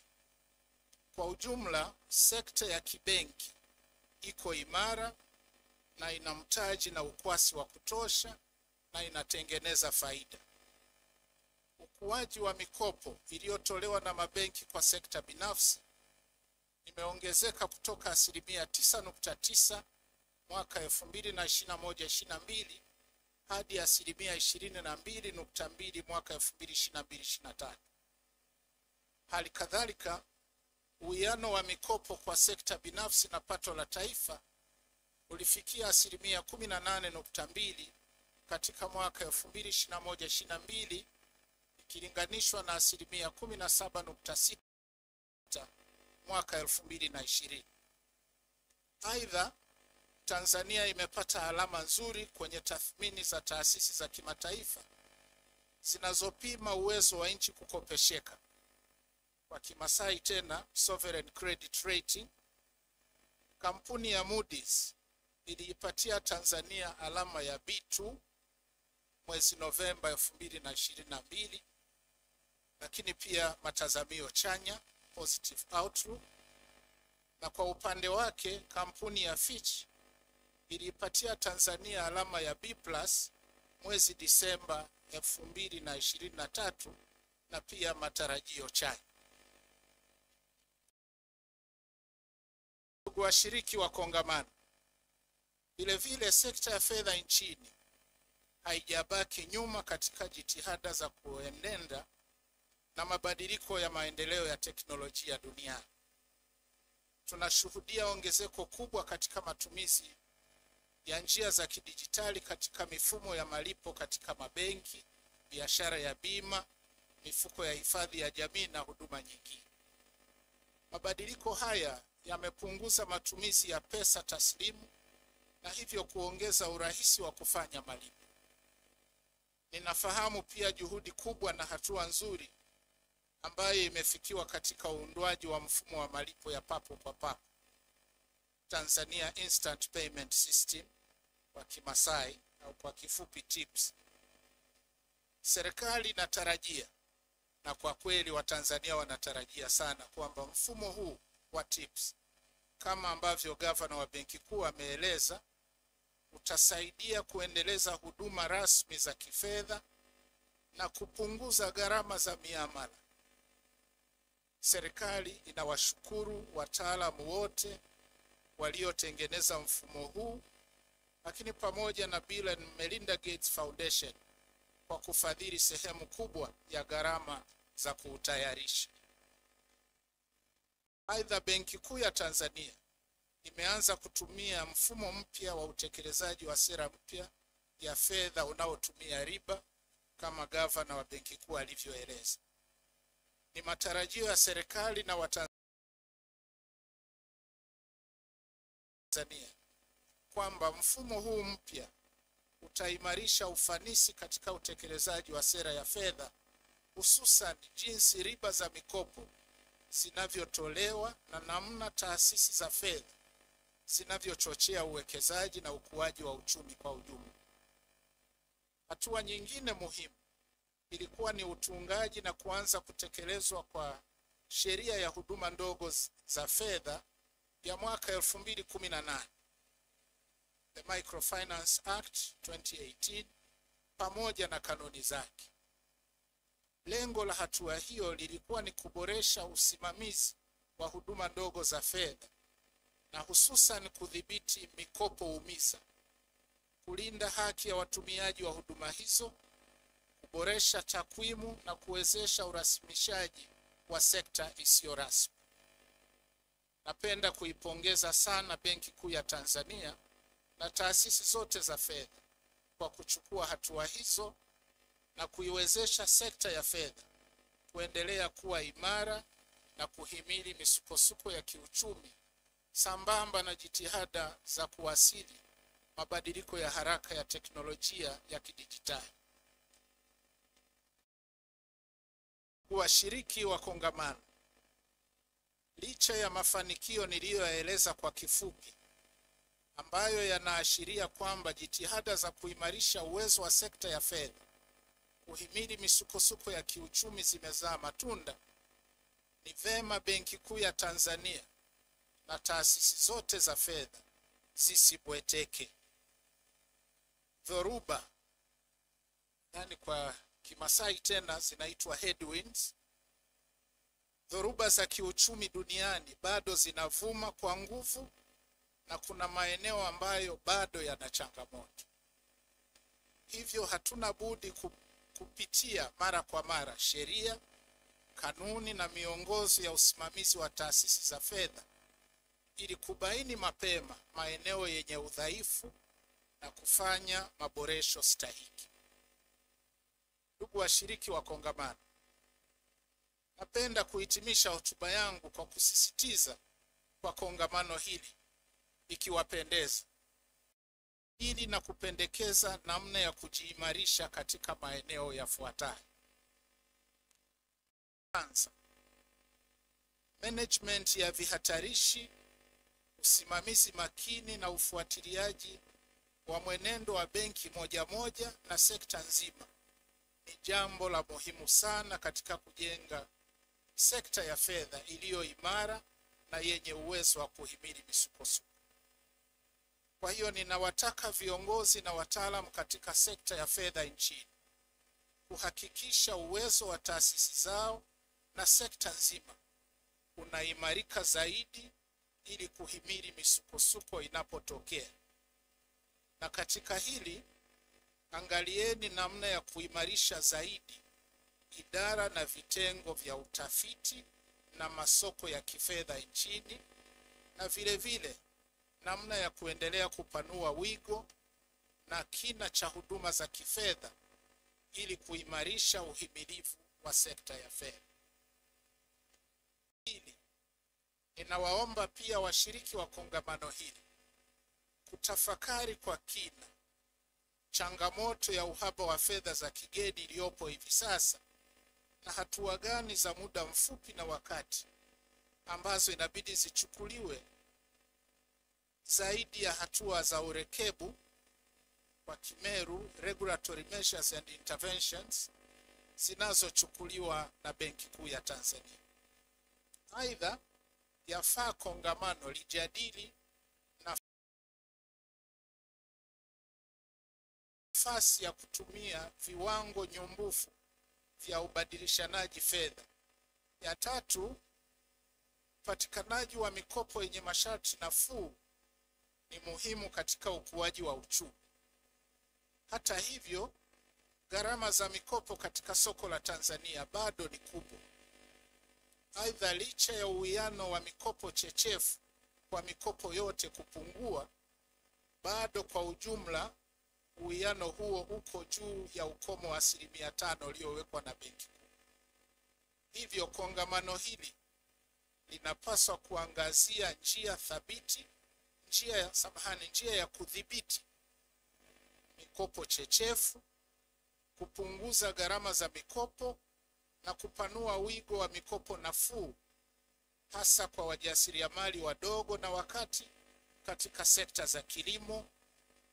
M: Kwa ujumla, sekta ya kibenki iko imara na ina mtaji na ukwasi wa kutosha na inatengeneza faida. Ukuaji wa mikopo iliyotolewa na mabenki kwa sekta binafsi imeongezeka kutoka 9.9% mwaka 2021-22 hadi 22.2% mwaka 2022-23. Hali kadhalika, uwiano wa mikopo kwa sekta binafsi na pato la taifa ulifikia 18.2% katika mwaka 2021-22 ikilinganishwa na 17.6% mwaka 2020. Aidha, Tanzania imepata alama nzuri kwenye tathmini za taasisi za kimataifa zinazopima uwezo wa nchi kukopesheka. Kwa Kimasai tena, Sovereign Credit Rating. Kampuni ya Moody's iliipatia Tanzania alama ya B2 mwezi Novemba 2022, lakini pia matazamio chanya, positive outlook. Na kwa upande wake, kampuni ya Fitch iliipatia Tanzania alama ya B+ mwezi Disemba 2023 na pia matarajio chanya. Ndugu washiriki wa kongamano, vile vile sekta ya fedha nchini haijabaki nyuma katika jitihada za kuendana na mabadiliko ya maendeleo ya teknolojia duniani. Tunashuhudia ongezeko kubwa katika matumizi ya njia za kidijitali katika mifumo ya malipo katika mabenki, biashara ya bima, mifuko ya hifadhi ya jamii na huduma nyingine. Mabadiliko haya yamepunguza matumizi ya pesa taslimu na hivyo kuongeza urahisi wa kufanya malipo. Ninafahamu pia juhudi kubwa na hatua nzuri ambayo imefikiwa katika uundwaji wa mfumo wa malipo ya papo kwa papo, Tanzania Instant Payment System kwa Kimasai au kwa kifupi TIPS. Serikali inatarajia, na kwa kweli Watanzania wanatarajia sana, kwamba mfumo huu wa TIPS, kama ambavyo gavana wa Benki Kuu ameeleza, utasaidia kuendeleza huduma rasmi za kifedha na kupunguza gharama za miamala. Serikali inawashukuru wataalamu wote waliotengeneza mfumo huu, lakini pamoja na Bill and Melinda Gates Foundation kwa kufadhili sehemu kubwa ya gharama za kuutayarisha. Aidha, Benki Kuu ya Tanzania imeanza kutumia mfumo mpya wa utekelezaji wa sera mpya ya fedha unaotumia riba kama gavana wa Benki Kuu alivyoeleza. Ni matarajio ya serikali na Watanzania kwamba mfumo huu mpya utaimarisha ufanisi katika utekelezaji wa sera ya fedha, hususan jinsi riba za mikopo zinavyotolewa na namna taasisi za fedha zinavyochochea uwekezaji na ukuaji wa uchumi kwa ujumla. Hatua nyingine muhimu ilikuwa ni utungaji na kuanza kutekelezwa kwa sheria ya huduma ndogo za fedha ya mwaka 2018, the Microfinance Act 2018, pamoja na kanuni zake. Lengo la hatua hiyo lilikuwa ni kuboresha usimamizi wa huduma ndogo za fedha na hususan kudhibiti mikopo umiza, kulinda haki ya watumiaji wa huduma hizo, kuboresha takwimu na kuwezesha urasimishaji wa sekta isiyo rasmi. Napenda kuipongeza sana Benki Kuu ya Tanzania na taasisi zote za fedha kwa kuchukua hatua hizo na kuiwezesha sekta ya fedha kuendelea kuwa imara na kuhimili misukosuko ya kiuchumi sambamba na jitihada za kuwasili mabadiliko ya haraka ya teknolojia ya kidijitali. Washiriki wa kongamano, licha ya mafanikio niliyoyaeleza kwa kifupi ambayo yanaashiria kwamba jitihada za kuimarisha uwezo wa sekta ya fedha kuhimili misukosuko ya kiuchumi zimezaa matunda, ni vema Benki Kuu ya Tanzania na taasisi zote za fedha zisibweteke. Dhoruba, yani kwa Kimasai tena zinaitwa headwinds, dhoruba za kiuchumi duniani bado zinavuma kwa nguvu na kuna maeneo ambayo bado yana changamoto. Hivyo hatuna budi kupitia mara kwa mara sheria, kanuni na miongozo ya usimamizi wa taasisi za fedha ili kubaini mapema maeneo yenye udhaifu na kufanya maboresho stahiki. Ndugu washiriki wa kongamano, napenda kuhitimisha hotuba yangu kwa kusisitiza kwa kongamano hili, ikiwapendeza, ili na kupendekeza namna ya kujiimarisha katika maeneo yafuatayo. Kwanza, management ya vihatarishi, usimamizi makini na ufuatiliaji wa mwenendo wa benki moja moja na sekta nzima ni jambo la muhimu sana katika kujenga sekta ya fedha iliyo imara na yenye uwezo wa kuhimili misukosuko. Kwa hiyo ninawataka viongozi na wataalamu katika sekta ya fedha nchini kuhakikisha uwezo wa taasisi zao na sekta nzima unaimarika zaidi ili kuhimili misukosuko inapotokea. Na katika hili, angalieni namna ya kuimarisha zaidi idara na vitengo vya utafiti na masoko ya kifedha nchini, na vile vile namna ya kuendelea kupanua wigo na kina cha huduma za kifedha ili kuimarisha uhimilivu wa sekta ya fedha. Hili, ninawaomba pia washiriki wa kongamano hili kutafakari kwa kina changamoto ya uhaba wa fedha za kigeni iliyopo hivi sasa na hatua gani za muda mfupi na wakati ambazo inabidi zichukuliwe zaidi ya hatua za urekebu kwa Kimeru, regulatory measures and interventions, zinazochukuliwa na Benki Kuu ya Tanzania. Aidha, yafaa kongamano lijadili nafasi ya kutumia viwango nyumbufu vya ubadilishanaji fedha. Ya tatu, upatikanaji wa mikopo yenye masharti nafuu ni muhimu katika ukuaji wa uchumi. Hata hivyo, gharama za mikopo katika soko la Tanzania bado ni kubwa. Aidha, licha ya uwiano wa mikopo chechefu kwa mikopo yote kupungua, bado kwa ujumla uwiano huo uko juu ya ukomo wa 5% uliowekwa na Benki Kuu. Hivyo kongamano hili linapaswa kuangazia njia thabiti, njia ya kudhibiti mikopo chechefu, kupunguza gharama za mikopo na kupanua wigo wa mikopo nafuu, hasa kwa wajasiriamali wadogo na wakati katika sekta za kilimo,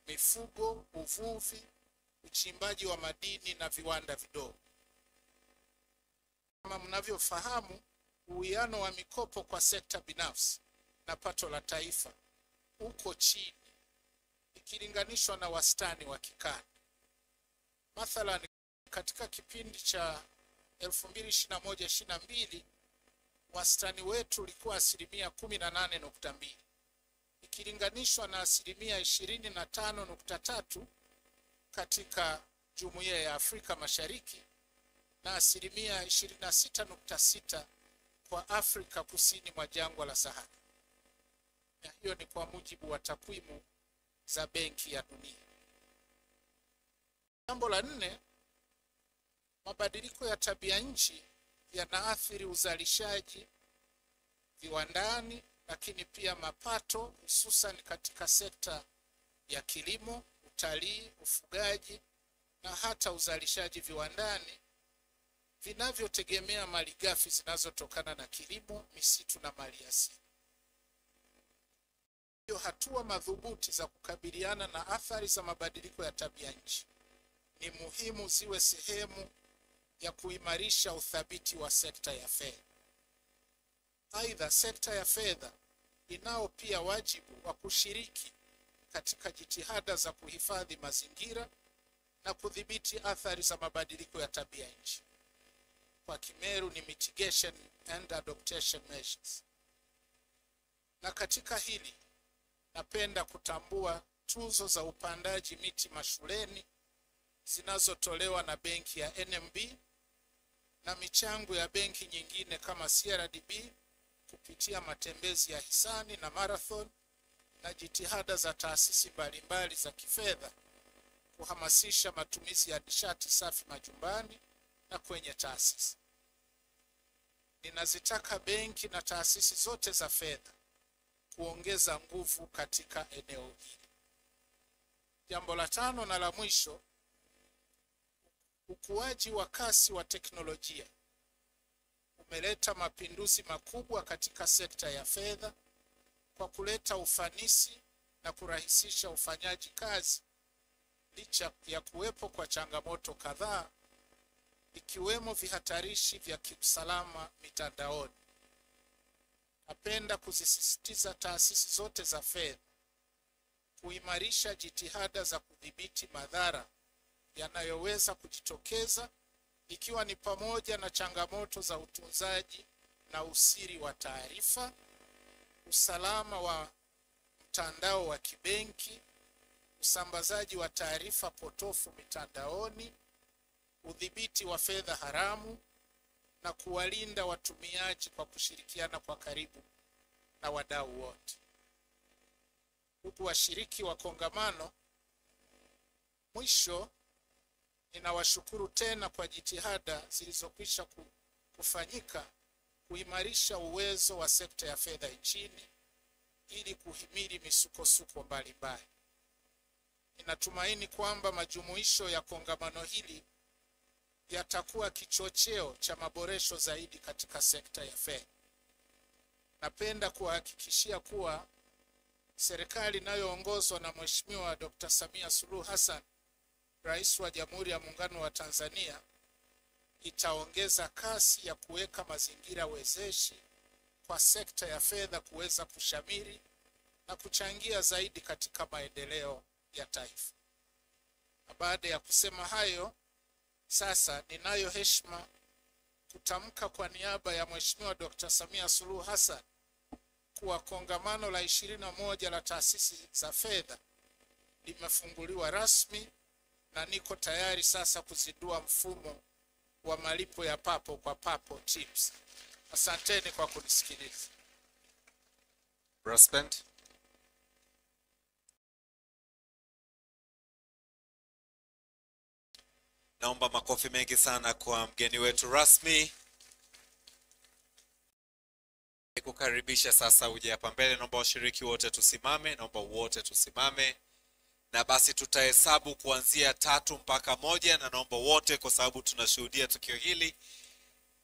M: mifugo, uvuvi, uchimbaji wa madini na viwanda vidogo. Kama mnavyofahamu, uwiano wa mikopo kwa sekta binafsi na pato la taifa uko chini ikilinganishwa na wastani wa kikanda. Mathalan, katika kipindi cha 2021-22 wastani wetu ulikuwa 18.2 ikilinganishwa na 25.3 katika Jumuiya ya Afrika Mashariki na 26.6 kwa Afrika kusini mwa jangwa la Sahara. Na hiyo ni kwa mujibu wa takwimu za Benki ya Dunia. Jambo la 4, mabadiliko ya tabia nchi yanaathiri uzalishaji viwandani, lakini pia mapato, hususan katika sekta ya kilimo, utalii, ufugaji na hata uzalishaji viwandani vinavyotegemea malighafi zinazotokana na kilimo, misitu na maliasili. Hiyo hatua madhubuti za kukabiliana na athari za mabadiliko ya tabia nchi ni muhimu ziwe sehemu ya kuimarisha uthabiti wa sekta ya fedha. Aidha, sekta ya fedha inao pia wajibu wa kushiriki katika jitihada za kuhifadhi mazingira na kudhibiti athari za mabadiliko ya tabia nchi. Kwa Kimeru ni mitigation and adaptation measures. Na katika hili napenda kutambua tuzo za upandaji miti mashuleni zinazotolewa na benki ya NMB na michango ya benki nyingine kama CRDB kupitia matembezi ya hisani na marathon na jitihada za taasisi mbalimbali za kifedha kuhamasisha matumizi ya nishati safi majumbani na kwenye taasisi. Ninazitaka benki na taasisi zote za fedha kuongeza nguvu katika eneo hili. Jambo la 5 na la mwisho, ukuaji wa kasi wa teknolojia umeleta mapinduzi makubwa katika sekta ya fedha kwa kuleta ufanisi na kurahisisha ufanyaji kazi, licha ya kuwepo kwa changamoto kadhaa ikiwemo vihatarishi vya kiusalama mitandaoni. Napenda kuzisisitiza taasisi zote za fedha kuimarisha jitihada za kudhibiti madhara yanayoweza kujitokeza, ikiwa ni pamoja na changamoto za utunzaji na usiri wa taarifa, usalama wa mtandao wa kibenki, usambazaji wa taarifa potofu mitandaoni, udhibiti wa fedha haramu na kuwalinda watumiaji kwa kushirikiana kwa karibu na wadau wote. Ndugu washiriki wa kongamano, mwisho ninawashukuru tena kwa jitihada zilizokwisha kufanyika kuimarisha uwezo wa sekta ya fedha nchini ili kuhimili misukosuko mbalimbali. Ninatumaini kwamba majumuisho ya kongamano hili yatakuwa kichocheo cha maboresho zaidi katika sekta ya fedha. Napenda kuhakikishia kuwa serikali inayoongozwa na Mheshimiwa Dr. Samia Suluhu Hassan, Rais wa Jamhuri ya Muungano wa Tanzania, itaongeza kasi ya kuweka mazingira wezeshi kwa sekta ya fedha kuweza kushamiri na kuchangia zaidi katika maendeleo ya taifa. Na baada ya kusema hayo, sasa ninayo heshima kutamka kwa niaba ya Mheshimiwa Dr. Samia Suluhu Hassan kuwa kongamano la 21 la taasisi za fedha limefunguliwa rasmi na niko tayari sasa kuzindua mfumo wa malipo ya papo kwa papo TIPS. Asanteni kwa kunisikiliza.
K: Brassband. Naomba makofi mengi sana kwa mgeni wetu rasmi. Kukaribisha sasa uje hapa mbele. Naomba washiriki wote tusimame, naomba wote tusimame. Na basi tutahesabu kuanzia 3 mpaka 1, na naomba wote, kwa sababu tunashuhudia tukio hili,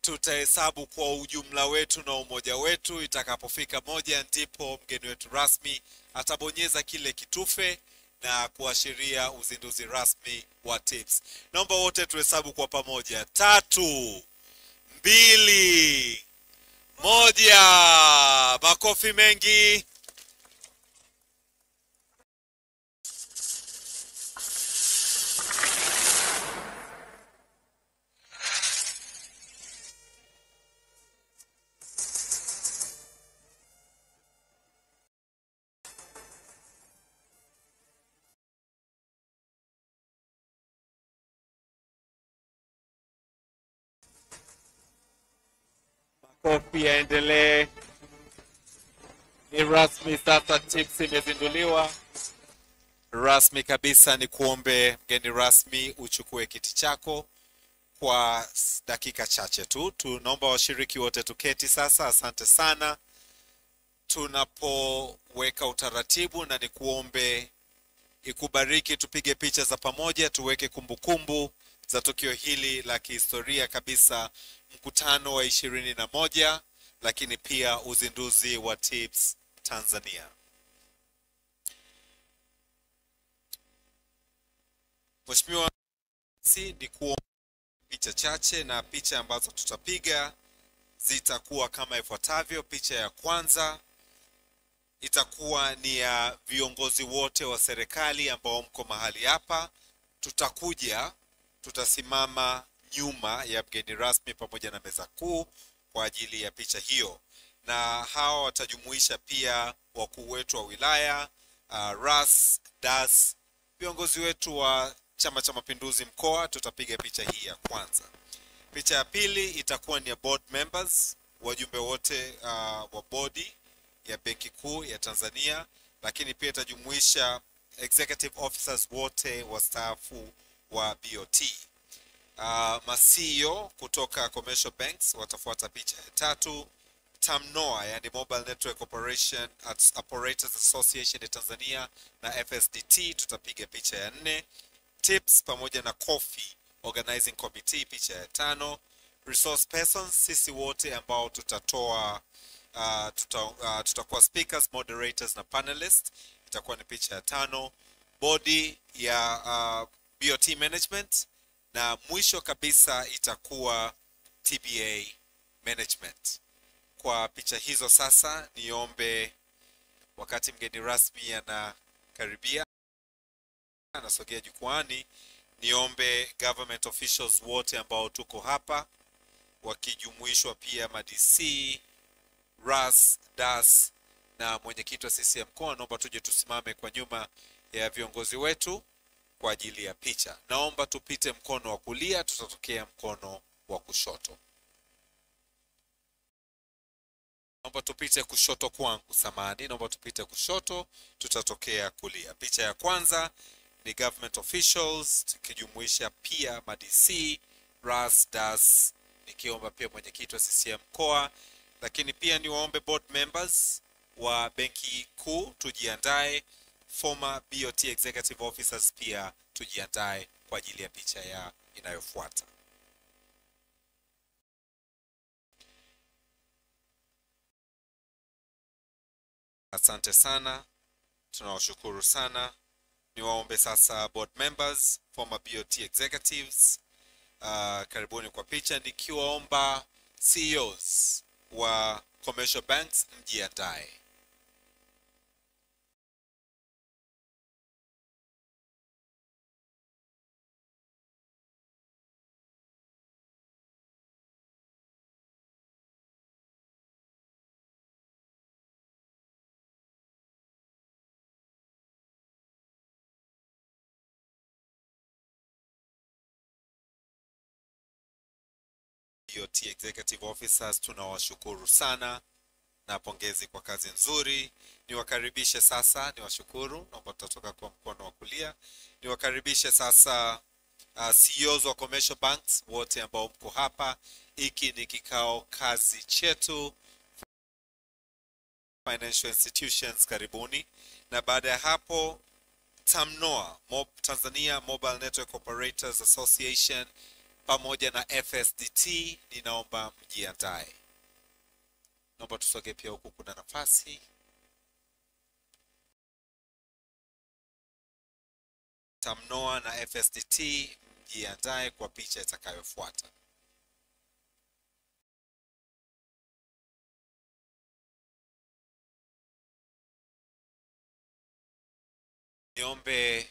K: tutahesabu kwa ujumla wetu na umoja wetu. Itakapofika 1 ndipo mgeni wetu rasmi atabonyeza kile kitufe na kuashiria uzinduzi rasmi wa TIPS. Naomba wote tuhesabu kwa pamoja. 3, 2, 1. Makofi mengi. Makofi yaendelee. Ni rasmi sasa, TIPS imezinduliwa. Rasmi kabisa, ni kuombe mgeni rasmi uchukue kiti chako kwa dakika chache tu. Tunaomba washiriki wote tuketi sasa. Asante sana. Tunapoweka utaratibu, na ni kuombe ikubariki, tupige picha za pamoja, tuweke kumbukumbu za tukio hili la kihistoria kabisa, mkutano wa 21, lakini pia uzinduzi wa TIPS Tanzania. Mheshimiwa, ni kuomba picha chache, na picha ambazo tutapiga zitakuwa kama ifuatavyo. Picha ya kwanza itakuwa ni ya viongozi wote wa serikali ambao mko mahali hapa. Tutasimama nyuma ya mgeni rasmi pamoja na meza kuu kwa ajili ya picha hiyo, na hawa watajumuisha pia wakuu wetu wa wilaya, RAS, DAS, viongozi wetu wa Chama cha Mapinduzi mkoa. Tutapiga picha hii ya kwanza. Picha ya pili itakuwa ni ya board members, wajumbe wote wa bodi ya Benki Kuu ya Tanzania, lakini pia itajumuisha executive officers wote wastaafu wa BOT. Ma-CEO kutoka commercial banks watafuata picha ya tatu. TAMNOA, yani Mobile Network Operators Association ya Tanzania, na FSDT tutapiga picha ya 4. TIPS pamoja na COFI Organizing Committee picha ya 5. Resource persons, sisi wote ambao tutakuwa speakers, moderators na panelists, itakuwa ni picha ya 5. Body ya BOT management, na mwisho kabisa itakuwa TBA management. Kwa picha hizo sasa, niombe wakati mgeni rasmi anakaribia, anasogea jukwani, niombe government officials wote ambao tuko hapa, wakijumuishwa pia ma-DC, RAS, DAS na mwenyekiti wa CCM mkoa, naomba tuje tusimame kwa nyuma ya viongozi wetu kwa ajili ya picha. Naomba tupite mkono wa kulia, tutatokea mkono wa kushoto. Naomba tupite kushoto kwangu, samahani, naomba tupite kushoto, tutatokea kulia. Picha ya kwanza ni government officials, tukijumuisha pia ma-DC, RAS, DAS, nikiomba pia mwenyekiti wa CCM mkoa, lakini pia niwaombe board members wa Benki Kuu tujiandae, former BOT executive officers pia tujiandae kwa ajili ya picha ya inayofuata. Asante sana, tunawashukuru sana. Niwaombe sasa board members, former BOT executives, karibuni kwa picha, nikiwaomba CEOs wa commercial banks mjiandae. BOT executive officers tunawashukuru sana, na pongezi kwa kazi nzuri. Niwakaribishe sasa, niwashukuru, naomba tutatoka kwa mkono wa kulia. Niwakaribishe sasa CEOs wa commercial banks wote ambao mko hapa. Hiki ni kikao kazi chetu financial institutions, karibuni. Na baada ya hapo TAMNOA, Tanzania Mobile Network Operators Association pamoja na FSDT, ninaomba mjiandae. Naomba tusoge pia huku, kuna nafasi. TAMNOA na FSDT, mjiandae kwa picha itakayofuata. Niombe,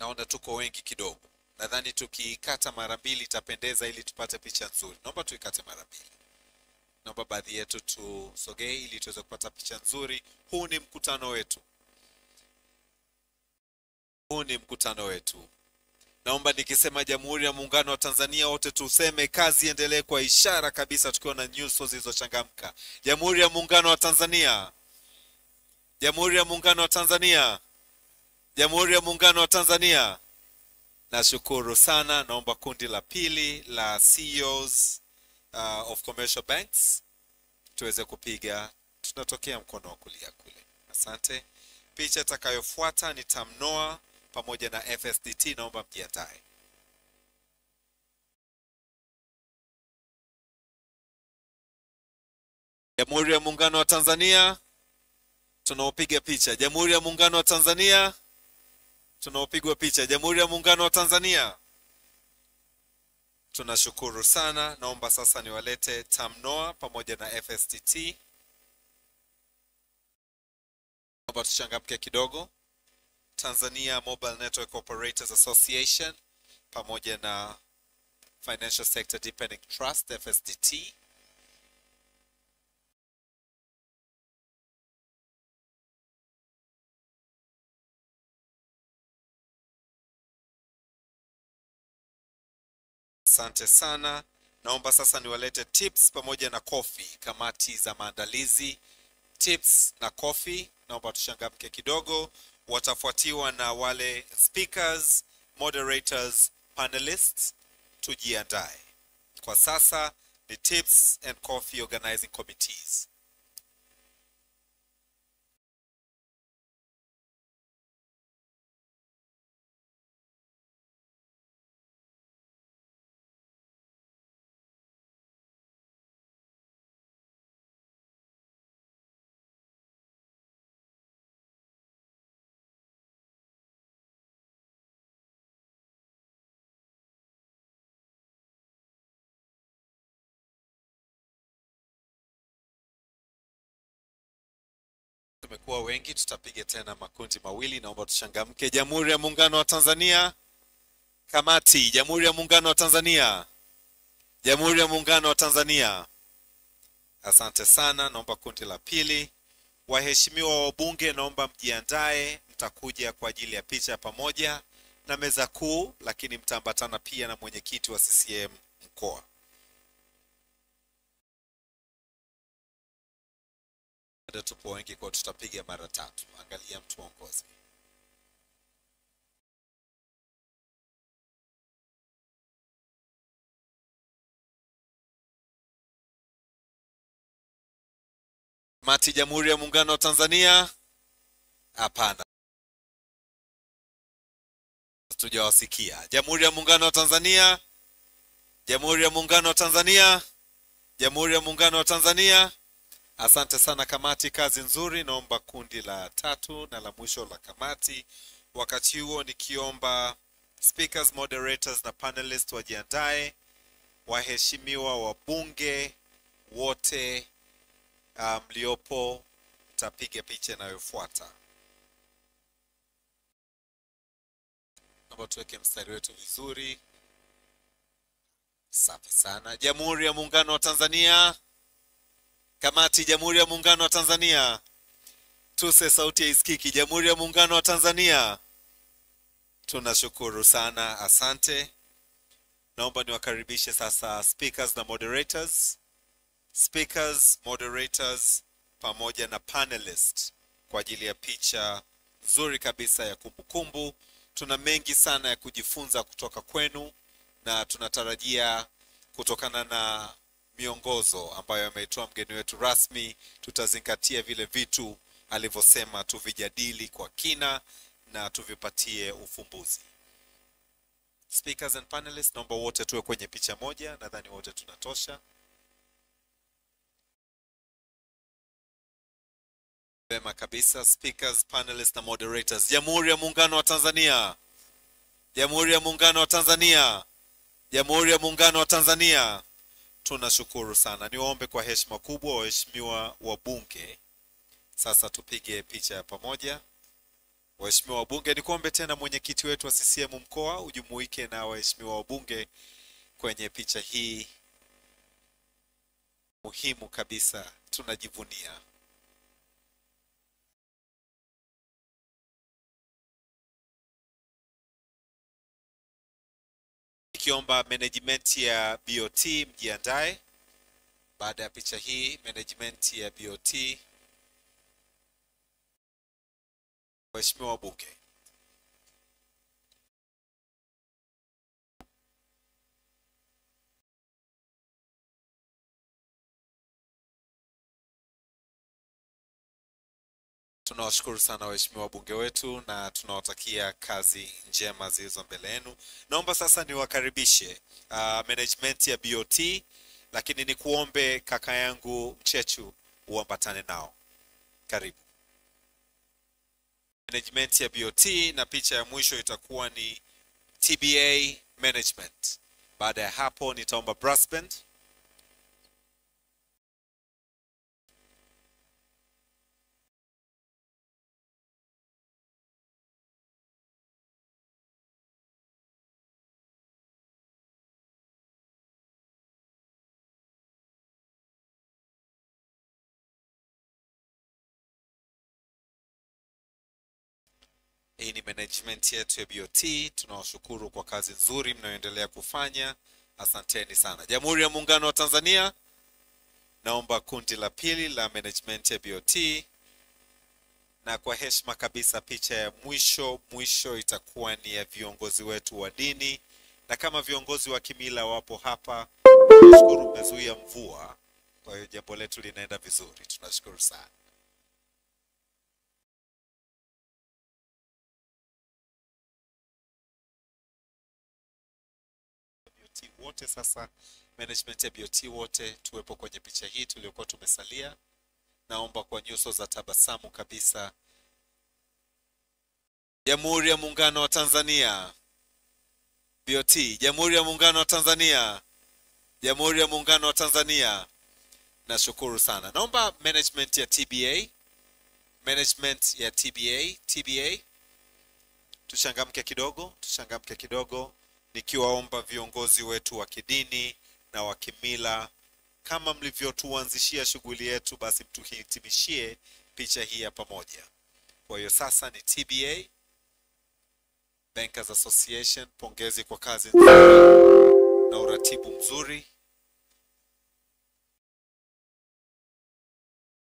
K: naona tuko wengi kidogo. Nadhani tukikata mara mbili itapendeza ili tupate picha nzuri. Naomba tuikate mara mbili. Naomba baadhi yetu tusogee ili tuweze kupata picha nzuri. Huu ni mkutano wetu. Huu ni mkutano wetu. Naomba nikisema Jamhuri ya Muungano wa Tanzania wote tuseme kazi endelee kwa ishara kabisa, tukiwa na nyuso zilizochangamka. Jamhuri ya Muungano wa Tanzania. Jamhuri ya Muungano wa Tanzania. Jamhuri ya Muungano wa Tanzania. Nashukuru sana. Naomba kundi la pili la CEOs of commercial banks tuweze kupiga. Tunatokea mkono wa kulia kule. Asante. Picha itakayofuata ni TAMNOA pamoja na FSDT, naomba mjiandae. Jamhuri ya Muungano wa Tanzania, tunaopiga picha. Jamhuri ya Muungano wa Tanzania, tunaopigwa picha. Jamhuri ya Muungano wa Tanzania. Tunashukuru sana. Naomba sasa niwalete TAMNOA pamoja na FSDT. Naomba tuchangamke kidogo. Tanzania Mobile Network Operators Association pamoja na Financial Sector Deepening Trust, FSDT. Asante sana. Naomba sasa niwalete TIPS pamoja na COFI, kamati za maandalizi. TIPS na COFI, naomba tushangamke kidogo. Watafuatiwa na wale speakers, moderators, panelists. Tujiandae. Kwa sasa ni TIPS and COFI organizing committees. Tumekuwa wengi, tutapiga tena makundi mawili. Naomba tushangamke. Jamhuri ya Muungano wa Tanzania. Kamati, Jamhuri ya Muungano wa Tanzania. Jamhuri ya Muungano wa Tanzania. Asante sana. Naomba kundi la pili. Waheshimiwa wabunge, naomba mjiandae, mtakuja kwa ajili ya picha pamoja na meza kuu, lakini mtaambatana pia na mwenyekiti wa CCM mkoa. Tupo wengi kwa tutapiga mara tatu. Angalia mtu ongozi. Kamati, Jamhuri ya Muungano wa Tanzania. Hapana, tujawasikia. Jamhuri ya Muungano wa Tanzania. Jamhuri ya Muungano wa Tanzania. Jamhuri ya Muungano wa Tanzania. Asante sana kamati, kazi nzuri. Naomba kundi la tatu na la mwisho la kamati. Wakati huo nikiomba speakers, moderators na panelists wajiandae. Waheshimiwa wabunge wote mliopo, tapiga picha inayofuata. Naomba tuweke mstari wetu vizuri. Safi sana. Jamhuri ya Muungano wa Tanzania. Kamati, Jamhuri ya Muungano wa Tanzania. Tuse sauti ya isikiki. Jamhuri ya Muungano wa Tanzania. Tunashukuru sana, asante. Naomba niwakaribishe sasa speakers na moderators. speakers, moderators pamoja na panelists kwa ajili ya picha nzuri kabisa ya kumbukumbu. Tuna mengi sana ya kujifunza kutoka kwenu na tunatarajia kutokana na miongozo ambayo ameitoa mgeni wetu rasmi, tutazingatia vile vitu alivyosema, tuvijadili kwa kina na tuvipatie ufumbuzi. Speakers and panelists, naomba wote tuwe kwenye picha moja, nadhani wote tunatosha. Vema kabisa, speakers, panelists na moderators. Jamhuri ya Muungano wa Tanzania. Jamhuri ya Muungano wa Tanzania. Jamhuri ya Muungano wa Tanzania. Tunashukuru sana. Niwaombe kwa heshima kubwa waheshimiwa wabunge, sasa tupige picha ya pamoja. Waheshimiwa wabunge, nikuombe tena mwenyekiti wetu wa CCM mkoa ujumuike na waheshimiwa wabunge kwenye picha hii muhimu kabisa, tunajivunia. Nikiomba management ya BOT mjiandae. Baada ya picha hii, management ya BOT, waheshimiwa wabunge. Tunawashukuru sana waheshimiwa wabunge wetu na tunawatakia kazi njema zilizo mbele yenu. Naomba sasa niwakaribishe management ya BOT, lakini nikuombe kaka yangu Mchechu uambatane nao. Karibu. Management ya BOT, na picha ya mwisho itakuwa ni TBA management. Baada ya hapo nitaomba brass band. Hii ni management yetu ya BOT. Tunawashukuru kwa kazi nzuri mnayoendelea kufanya. Asanteni sana. Jamhuri ya Muungano wa Tanzania. Naomba kundi la pili la management ya BOT. Na kwa heshima kabisa picha ya mwisho itakuwa ni ya viongozi wetu wa dini. Na kama viongozi wa kimila wapo hapa, tunashukuru mmezuia mvua. Kwa hiyo jambo letu linaenda vizuri. Tunashukuru sana. Wote sasa, management ya BOT wote tuwepo kwenye picha hii tuliokuwa tumesalia. Naomba kwa nyuso za tabasamu kabisa. Jamhuri ya Muungano wa Tanzania. BOT, Jamhuri ya Muungano wa Tanzania. Jamhuri ya Muungano wa Tanzania. Nashukuru sana. Naomba management ya TBA. Management ya TBA. Tushangamke kidogo. Nikiwaomba viongozi wetu wa kidini na wa kimila, kama mlivyotuanzishia shughuli yetu, basi mtuhitimishie picha hii ya pamoja. Kwa hiyo sasa ni TBA Bankers Association. Pongezi kwa kazi nzuri na uratibu mzuri.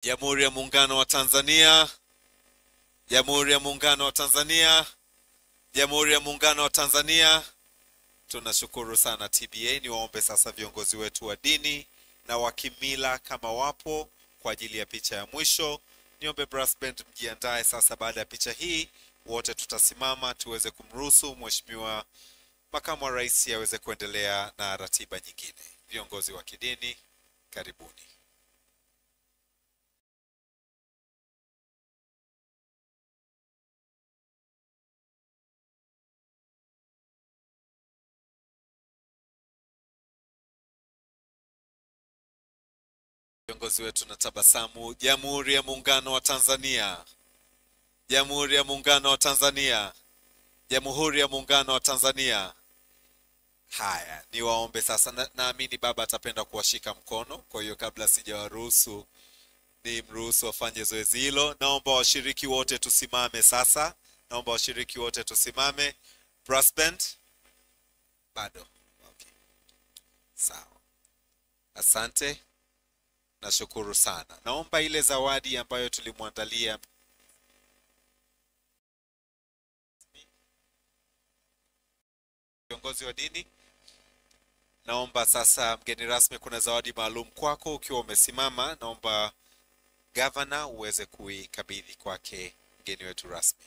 K: Jamhuri ya Muungano wa Tanzania. Jamhuri ya Muungano wa Tanzania. Jamhuri ya Muungano wa Tanzania. Tunashukuru sana TBA. Niwaombe sasa viongozi wetu wa dini na wa kimila kama wapo kwa ajili ya picha ya mwisho. Niombe brass band mjiandae sasa. Baada ya picha hii wote tutasimama tuweze kumruhusu Mheshimiwa Makamu wa Rais aweze kuendelea na ratiba nyingine. Viongozi wa kidini, karibuni. Viongozi wetu na tabasamu. Jamhuri ya Muungano wa Tanzania. Jamhuri ya Muungano wa Tanzania. Jamhuri ya Muungano wa Tanzania. Haya, niwaombe sasa, naamini baba atapenda kuwashika mkono. Kwa hiyo kabla sijawaruhusu, ni mruhusu wafanye zoezi hilo. Naomba washiriki wote tusimame sasa. Naomba washiriki wote tusimame. Brass band. Bado. Okay. Sawa. Asante. Nashukuru sana. Naomba ile zawadi ambayo tulimwandalia viongozi wa dini. Naomba sasa mgeni rasmi, kuna zawadi maalum kwako ukiwa umesimama. Naomba gavana uweze kuikabidhi kwake mgeni wetu rasmi.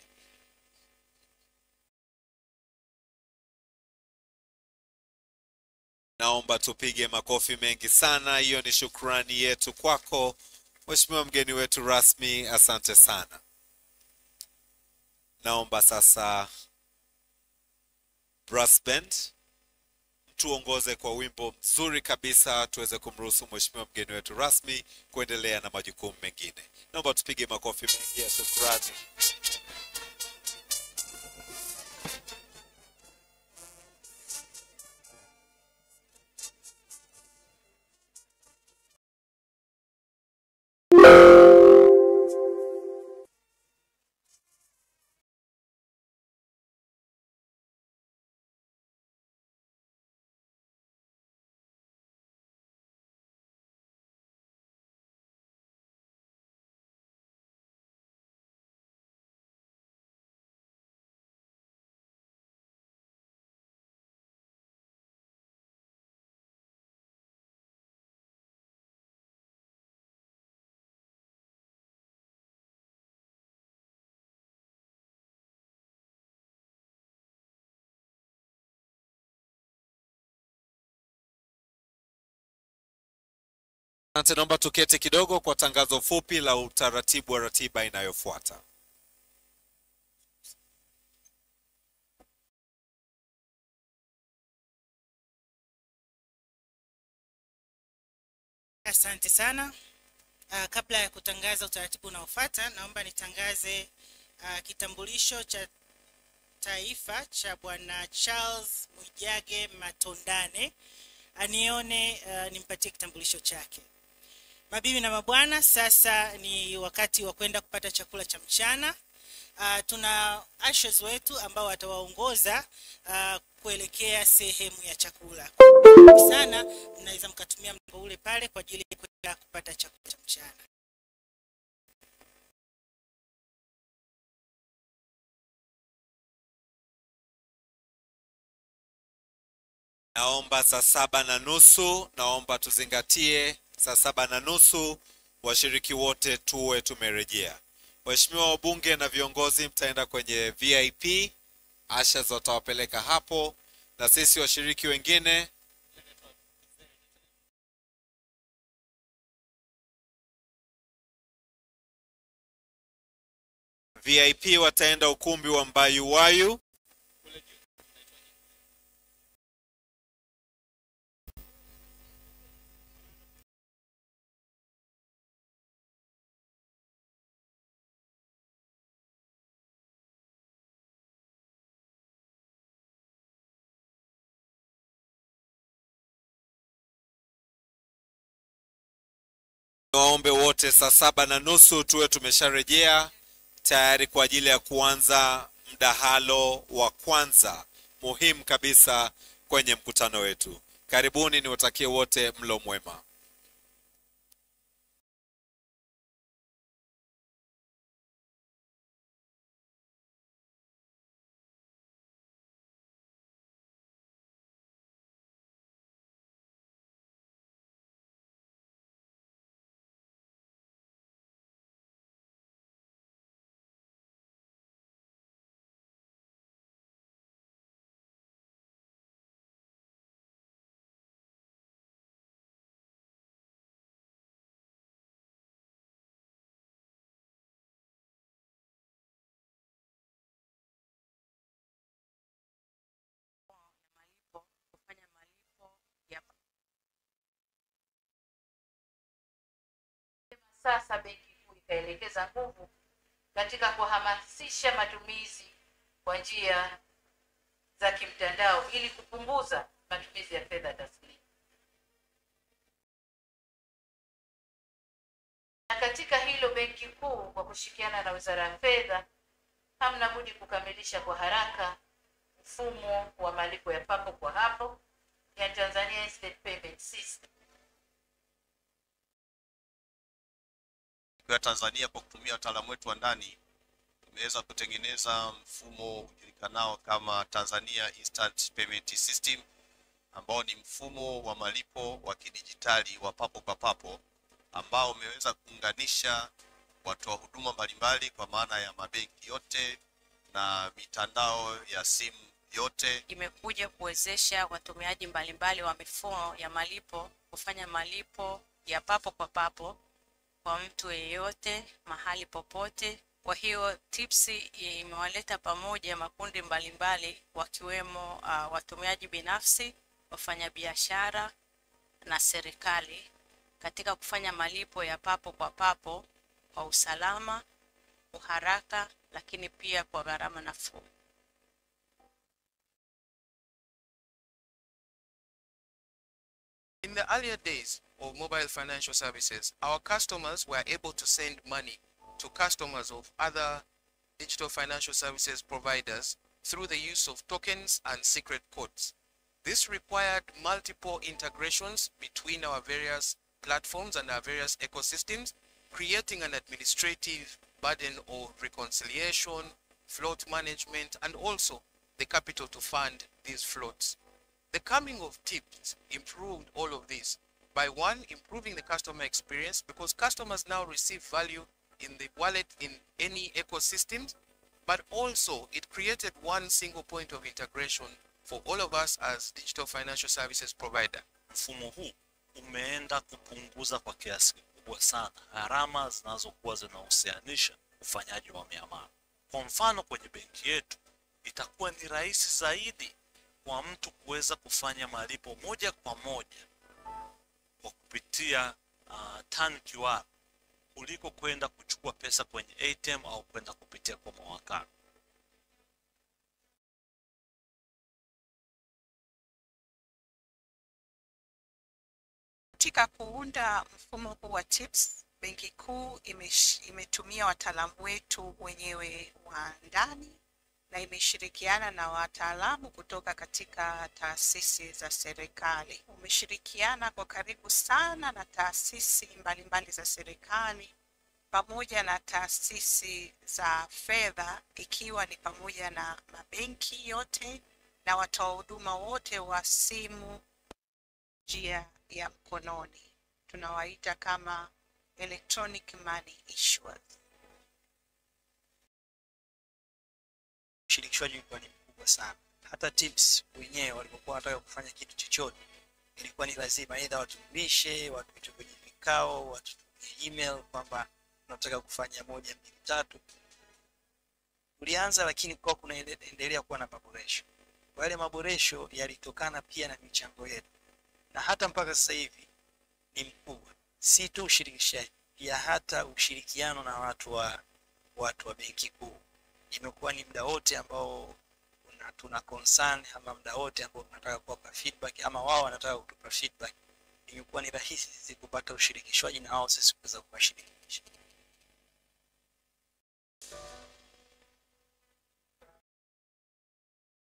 K: Naomba tupige makofi mengi sana. Hiyo ni shukrani yetu kwako Mheshimiwa mgeni wetu rasmi, asante sana. Naomba sasa brass band tuongoze kwa wimbo mzuri kabisa tuweze kumruhusu Mheshimiwa mgeni wetu rasmi kuendelea na majukumu mengine. Naomba tupige makofi mengi ya shukrani. Asante, naomba tuketi kidogo kwa tangazo fupi la utaratibu wa ratiba inayofuata.
N: Asante sana. Kabla ya kutangaza utaratibu unaofuata, naomba nitangaze kitambulisho cha taifa cha Bwana Charles Mwijage Matondane. Anione nimpatie kitambulisho chake. Mabibi na mabwana, sasa ni wakati wa kwenda kupata chakula cha mchana. Tuna ushers wetu ambao watawaongoza kuelekea sehemu ya chakula. Sana mnaweza mkatumia mlango ule pale kwa ajili ya kwenda kupata chakula cha mchana.
K: Naomba saa 7:30, naomba tuzingatie saa 7:30 washiriki wote tuwe tumerejea. Waheshimiwa wabunge na viongozi mtaenda kwenye VIP, ushers watawapeleka hapo, na sisi washiriki wengine VIP wataenda ukumbi wa Mbayu Wayu. Waombe wote saa 7:30 tuwe tumesharejea tayari kwa ajili ya kuanza mdahalo wa kwanza muhimu kabisa kwenye mkutano wetu. Karibuni, niwatakie wote mlo mwema.
B: Sasa Benki Kuu ikaelekeza nguvu katika kuhamasisha matumizi kwa njia za kimtandao ili kupunguza matumizi ya fedha taslimu. Na katika hilo Benki Kuu kwa kushirikiana na Wizara ya Fedha hamna budi kukamilisha kwa haraka mfumo wa malipo ya papo kwa hapo ya Tanzania Instant Payment System
A: Kuu ya Tanzania kwa kutumia wataalamu wetu wa ndani tumeweza kutengeneza mfumo ujulikanao kama Tanzania Instant Payment System, ambao ni mfumo wa malipo wa kidijitali wa papo kwa papo, ambao umeweza kuunganisha watoa huduma mbalimbali kwa maana ya mabenki yote na mitandao ya simu yote.
C: Imekuja kuwezesha watumiaji mbalimbali wa mifumo ya malipo kufanya malipo ya papo kwa papo kwa mtu yeyote mahali popote. Kwa hiyo TIPS imewaleta pamoja makundi mbalimbali wakiwemo watumiaji binafsi, wafanyabiashara na serikali katika kufanya malipo ya papo kwa papo kwa usalama, uharaka, lakini pia kwa gharama nafuu.
D: In the earlier days of mobile financial services, our customers were able to send money to customers of other digital financial services providers through the use of tokens and secret codes. This required multiple integrations between our various platforms and our various ecosystems, creating an administrative burden of reconciliation, float management, and also the capital to fund these floats. The coming of TIPS improved all of this by, one, improving the customer experience, because customers now receive value in the wallet in any ecosystems, but also it created one single point of integration for all of us as digital financial services provider.
E: Mfumo huu umeenda kupunguza kwa kiasi kikubwa sana gharama zinazokuwa zinahusianisha ufanyaji wa miamala. Kwa mfano, kwenye benki yetu itakuwa ni rahisi zaidi kwa mtu kuweza kufanya malipo moja kwa moja kwa kupitia TAN QR kuliko kwenda kuchukua pesa kwenye ATM au kwenda kupitia kwa mawakala.
F: Katika kuunda mfumo huu wa TIPS, Benki Kuu imetumia wataalamu wetu wenyewe wa ndani na imeshirikiana na wataalamu kutoka katika taasisi za serikali. Umeshirikiana kwa karibu sana na taasisi mbalimbali za serikali pamoja na taasisi za fedha, ikiwa ni pamoja na mabenki yote na watoa huduma wote wa simu njia ya mkononi. Tunawaita kama electronic money issuers.
G: Ushirikishwaji ulikuwa ni mkubwa sana. Hata TIPS wenyewe walipokuwa wanataka kufanya kitu chochote, ilikuwa ni lazima aidha watumishe, watu kwenye vikao, watu email kwamba tunataka kufanya 1, 2, 3. Ulianza, lakini kwa kunaendelea kuwa na maboresho. Wale maboresho yalitokana pia na michango yetu. Na hata mpaka sasa hivi ni mkubwa. Si tu ushirikishaji, pia hata ushirikiano na watu wa Benki Kuu. Imekuwa ni muda wote ambao tuna concern, ama muda wote ambao tunataka kuwapa feedback ama wao wanataka kutupa feedback, imekuwa ni rahisi sisi kupata ushirikishwaji na wao sisi kuweza kuwashirikisha.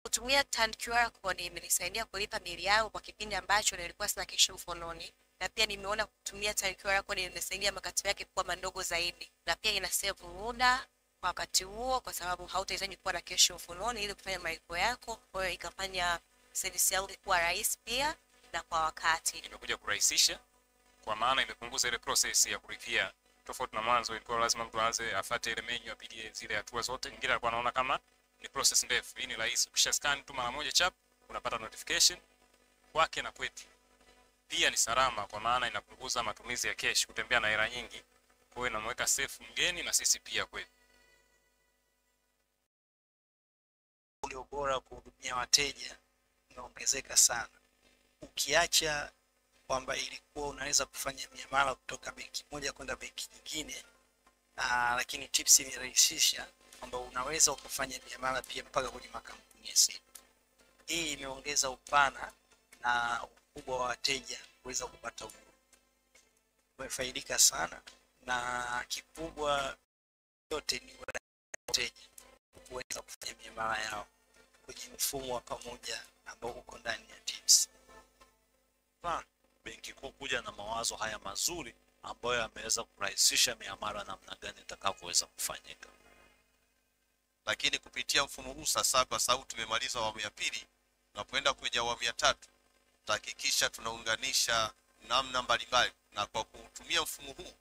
H: Kutumia TAN QR code imenisaidia kulipa bili yangu kwa kipindi ambacho nilikuwa sina cash mkononi, na pia nimeona kutumia TAN QR code imenisaidia makato yake kuwa madogo zaidi, na pia ina save muda kwa wakati huo, kwa sababu hautahitaji kuwa na cash mkononi ili kufanya malipo yako. Kwa hiyo ikafanya service yangu kuwa rahisi pia na kwa wakati.
I: Imekuja kurahisisha kwa maana imepunguza ile process ya kulipia. Tofauti na mwanzo ilikuwa lazima mtu aanze afuate ile menu apige zile hatua zote. Nyingine alikuwa anaona kama ni process ndefu. Hii ni rahisi. Ukisha scan tu mara moja chap unapata notification kwake na kwetu. Pia ni salama kwa maana inapunguza matumizi ya cash, kutembea na hela nyingi. Kwa hiyo inamweka safe mgeni na sisi pia kwetu.
G: Ule ubora kuhudumia wateja unaongezeka sana. Ukiacha kwamba ilikuwa unaweza kufanya miamala kutoka benki moja kwenda benki nyingine, lakini TIPS imerahisisha kwamba unaweza kufanya miamala pia mpaka kwenye makampuni ya simu. Hii imeongeza upana na ukubwa wa wateja kuweza kupata huduma. Umefaidika sana, na kikubwa yote ni wateja kuweza kufanya miamala yao kwenye mfumo wa pamoja ambao uko ndani ya TIPS.
E: Benki Kuu kuja na mawazo haya mazuri ambayo yameweza kurahisisha miamala namna gani itakavyoweza kufanyika.
A: Lakini kupitia mfumo huu sasa, kwa sababu tumemaliza awamu ya pili, tunapoenda kwenye awamu ya tatu tutahakikisha tunaunganisha namna mbalimbali, na kwa kutumia mfumo huu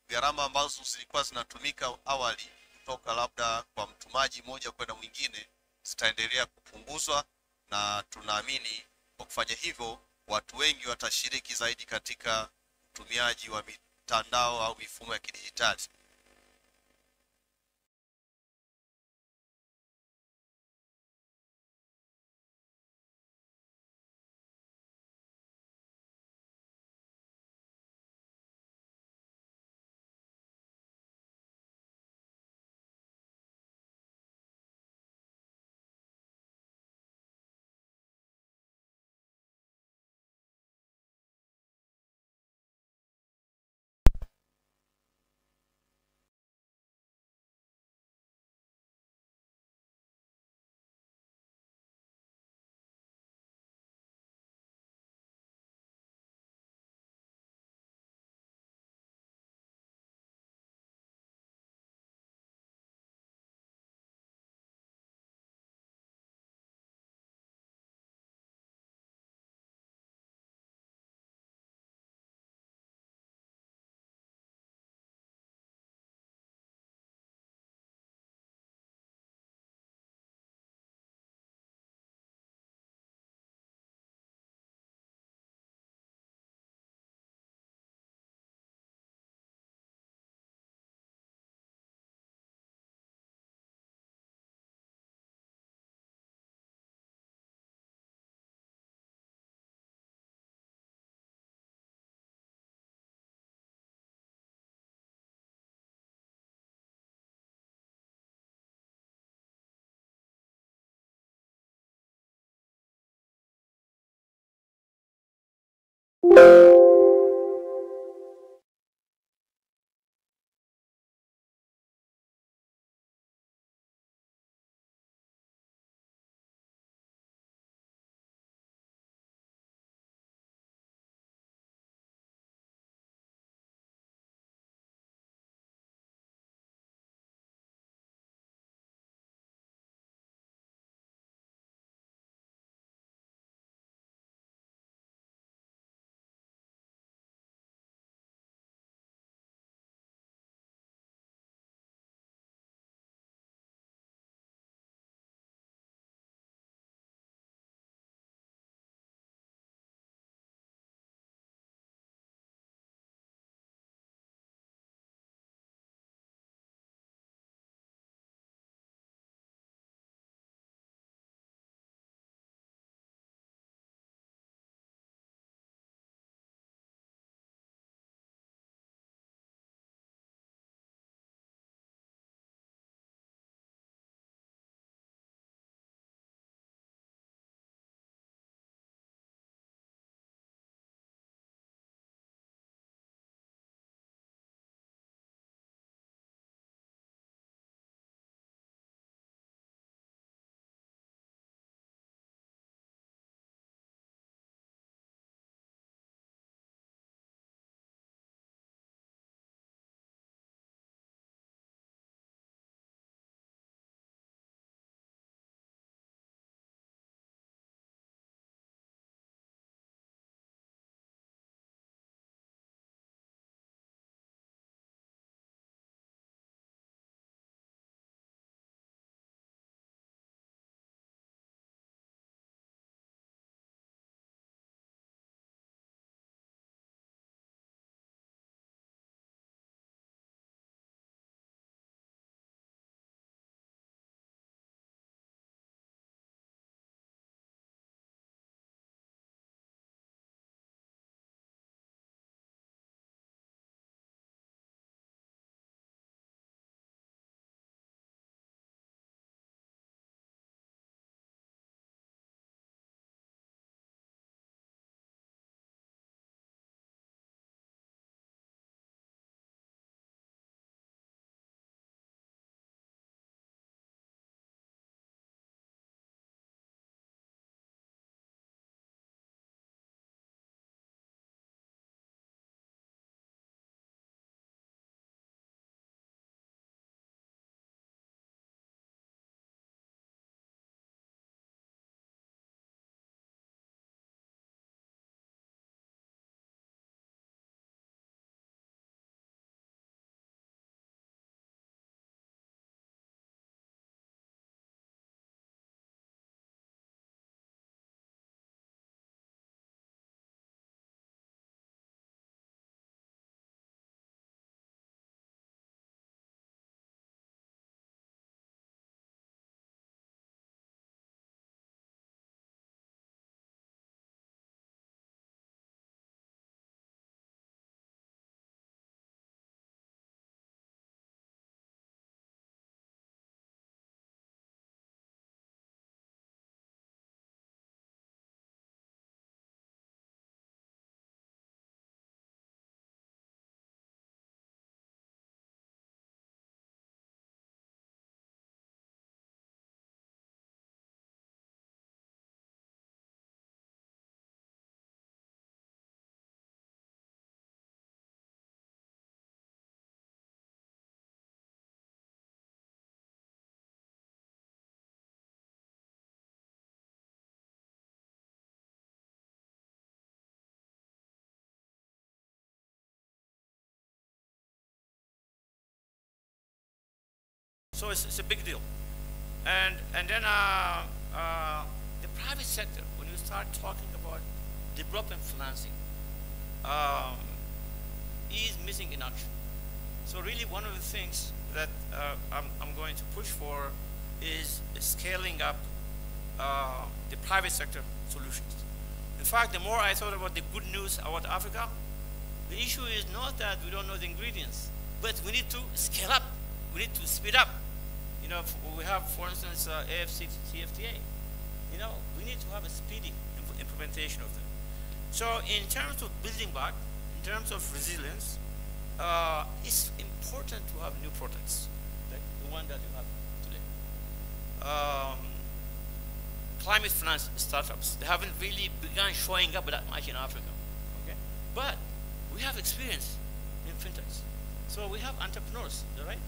A: gharama ambazo zilikuwa zinatumika awali kutoka labda kwa mtumaji mmoja kwenda mwingine zitaendelea kupunguzwa, na tunaamini kwa kufanya hivyo watu wengi watashiriki zaidi katika utumiaji wa mitandao au mifumo ya kidijitali.
O: So it's a big deal. And then the private sector, when you start talking about development financing, is missing in action. So really one of the things that I'm going to push for is scaling up the private sector solutions. In fact, the more I thought about the good news about Africa, the issue is not that we don't know the ingredients, but we need to scale up. We need to speed up. You know, we have, for instance, AFC, CFTA. You know, we need to have a speedy implementation of them. So in terms of building back, in terms of resilience, it's important to have new products, like the one that you have today. Climate finance startups, they haven't really begun showing up that much in Africa, okay? But we have experience in fintechs. So we have entrepreneurs, right?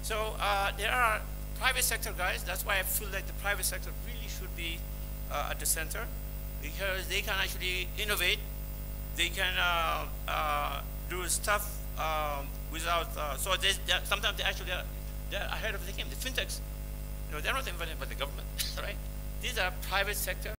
O: So there are private sector guys. That's why I feel like the private sector really should be at the center, because they can actually innovate. They can do stuff without, so sometimes they're ahead of the game. The fintechs, you know, they're not invented by the government, right? These are private sector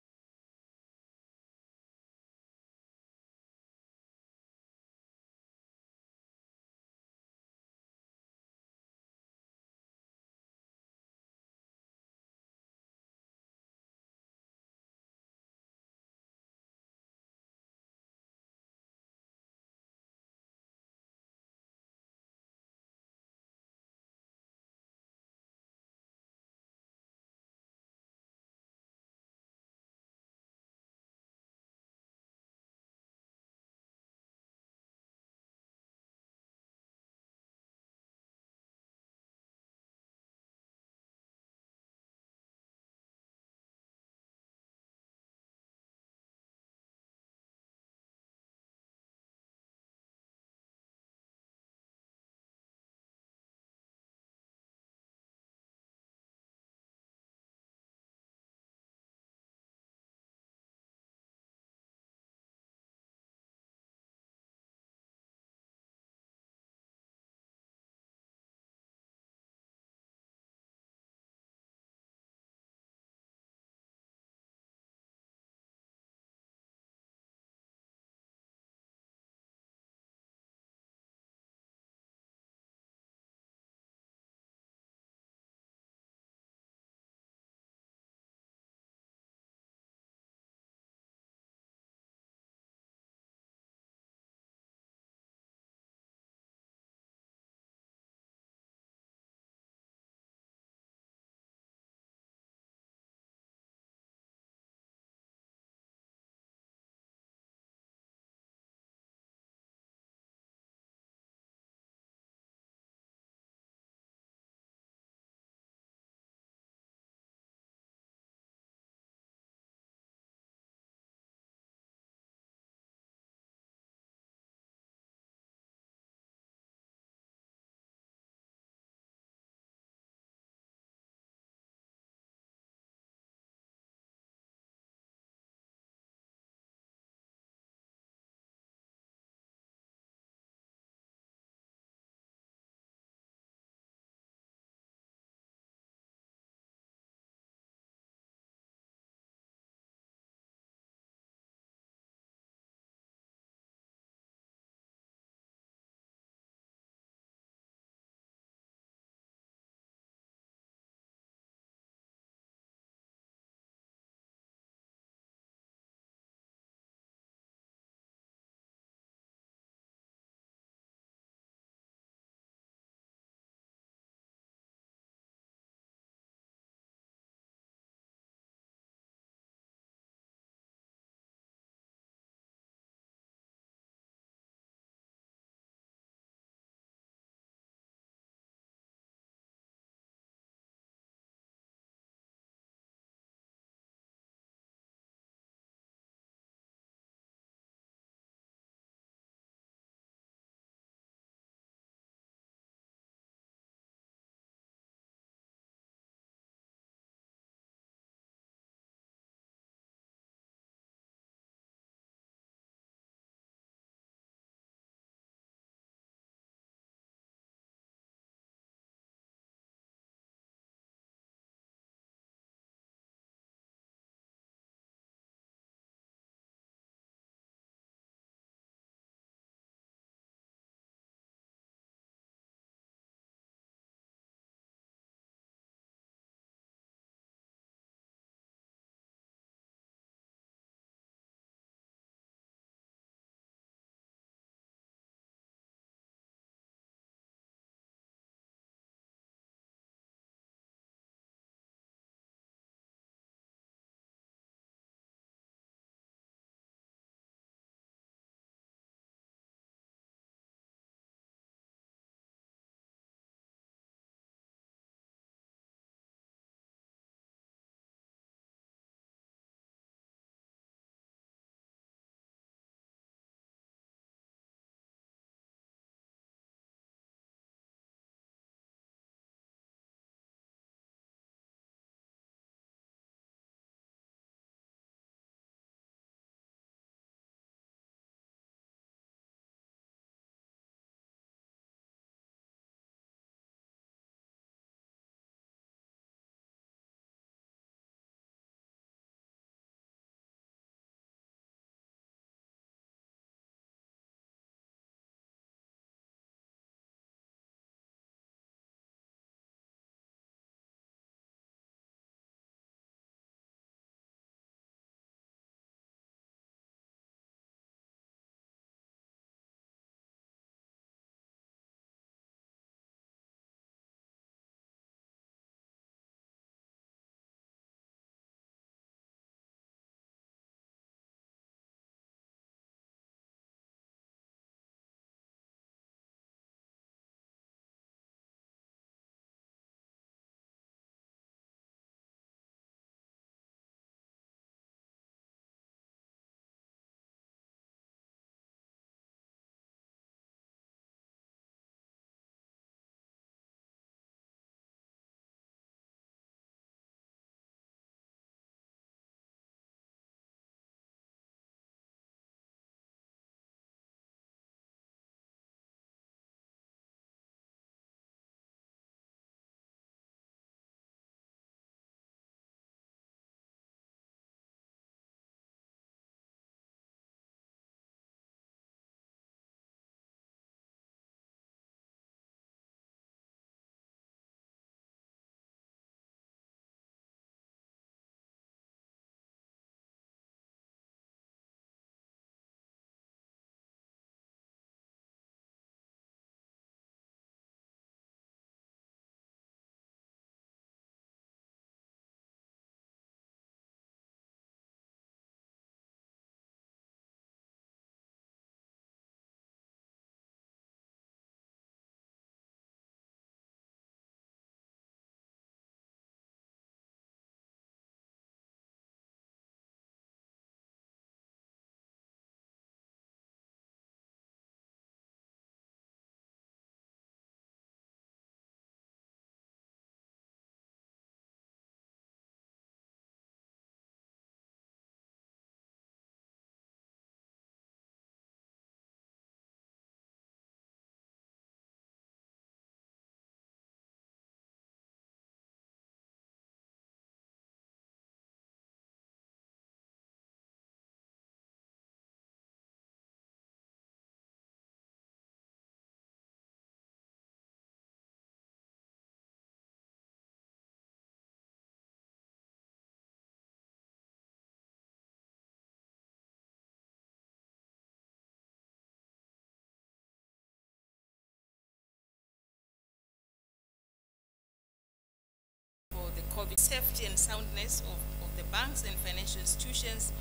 P: of the safety and soundness of the banks and financial institutions,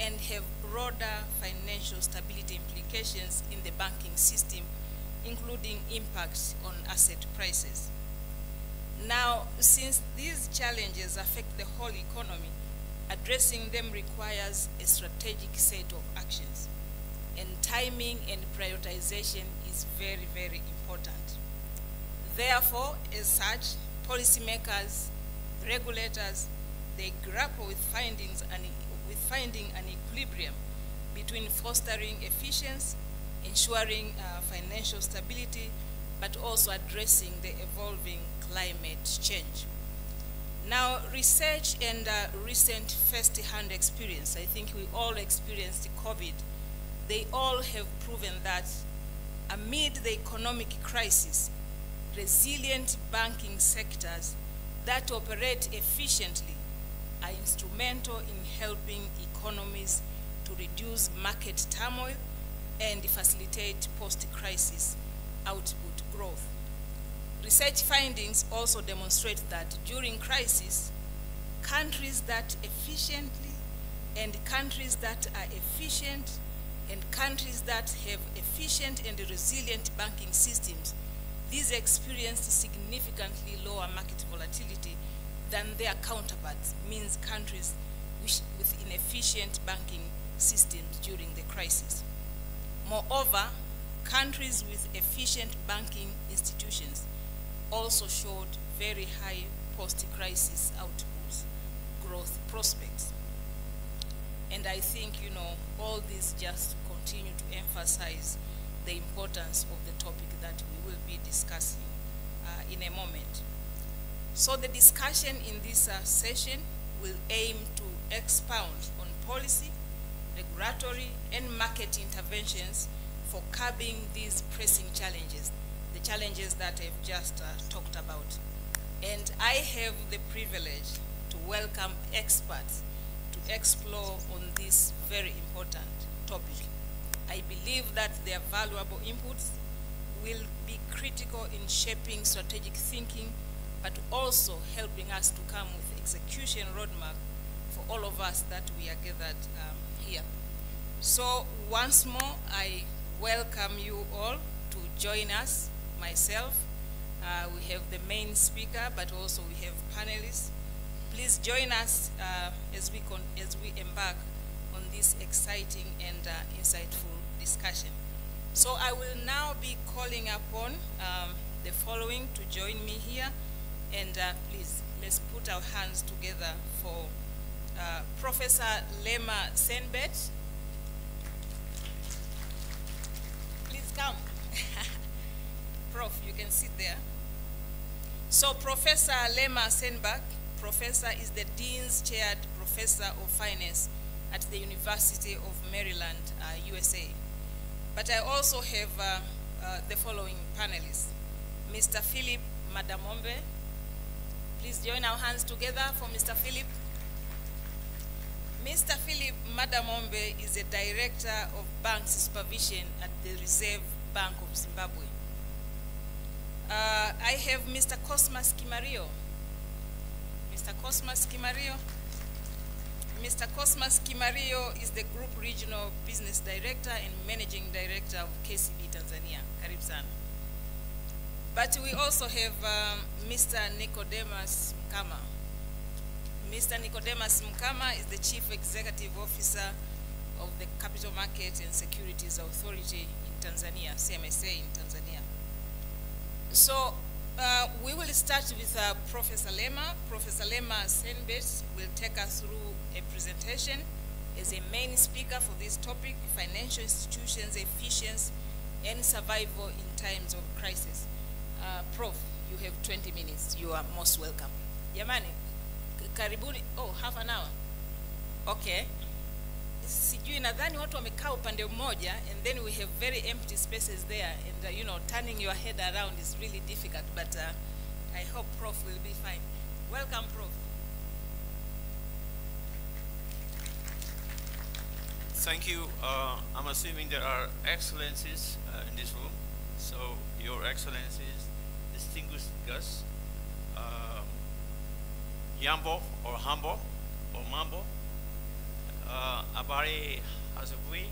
P: and have broader financial stability implications in the banking system, including impacts on asset prices. Now, since these challenges affect the whole economy, addressing them requires a strategic set of actions, and timing and prioritization is very, very important. Therefore, as such, policymakers, regulators, they grapple with finding an equilibrium between fostering efficiency, ensuring financial stability, but also addressing the evolving climate change. Now, research and recent first-hand experience, I think we all experienced COVID, they all have proven that amid the economic crisis, resilient banking sectors that operate efficiently are instrumental in helping economies to reduce market turmoil and facilitate post-crisis output growth. Research findings also demonstrate that during crisis, countries that are efficient and countries that have efficient and resilient banking systems, these experience significantly lower market volatility than their counterparts, means countries with inefficient banking systems during the crisis. Moreover, countries with efficient banking institutions also showed very high post-crisis outputs, growth prospects. And I think, all these just continue to emphasize the importance of the topic that we will be discussing in a moment. So the discussion in this session will aim to expound on policy, regulatory, and market interventions for curbing these pressing challenges, the challenges that I've just talked about. And I have the privilege to welcome experts to explore on this very important topic. I believe that their valuable inputs will be critical in shaping strategic thinking, but also helping us to come with execution roadmap for all of us that we are gathered here. So once more, I welcome you all to join us, myself. We have the main speaker, but also we have panelists. Please join us as we embark on this exciting and insightful discussion. So I will now be calling upon the following to join me here, and please, let's put our hands together for Professor Lema Senbet. Please come. Prof, you can sit there. So Professor Lema Senbet, Professor is the Dean's Chaired Professor of Finance at the University of Maryland, USA. But I also have the following panelists. Mr. Philip Madamombe. Please join our hands together for Mr. Philip. Mr. Philip Madamombe is a Director of Bank Supervision at the Reserve Bank of Zimbabwe. I have Mr. Cosmas Kimario. Mr. Cosmas Kimario. Mr. Cosmas Kimario is the Group Regional Business Director and Managing Director of KCB Tanzania. Karibu sana. But we also have Mr. Nicodemus Mkama. Mr. Nicodemus Mkama is the Chief Executive Officer of the Capital Market and Securities Authority in Tanzania, CMSA in Tanzania. So we will start with Professor Lema. Professor Lema Senbet will take us through a presentation as a main speaker for this topic, financial institutions, efficiency, and survival in times of crisis. Prof, you have 20 minutes. You are most welcome. Yamani, karibuni. Oh, half an hour. Okay. Sijui nadhani watu wamekaa upande mmoja, and then we have very empty spaces there, and turning your head around is really difficult, but I hope Prof will be fine. Welcome, Prof.
O: Thank you. I'm assuming there are excellencies in this room. So, Your Excellencies, distinguished guests, Yambo or Hambo or Mambo. Abari Hazabui.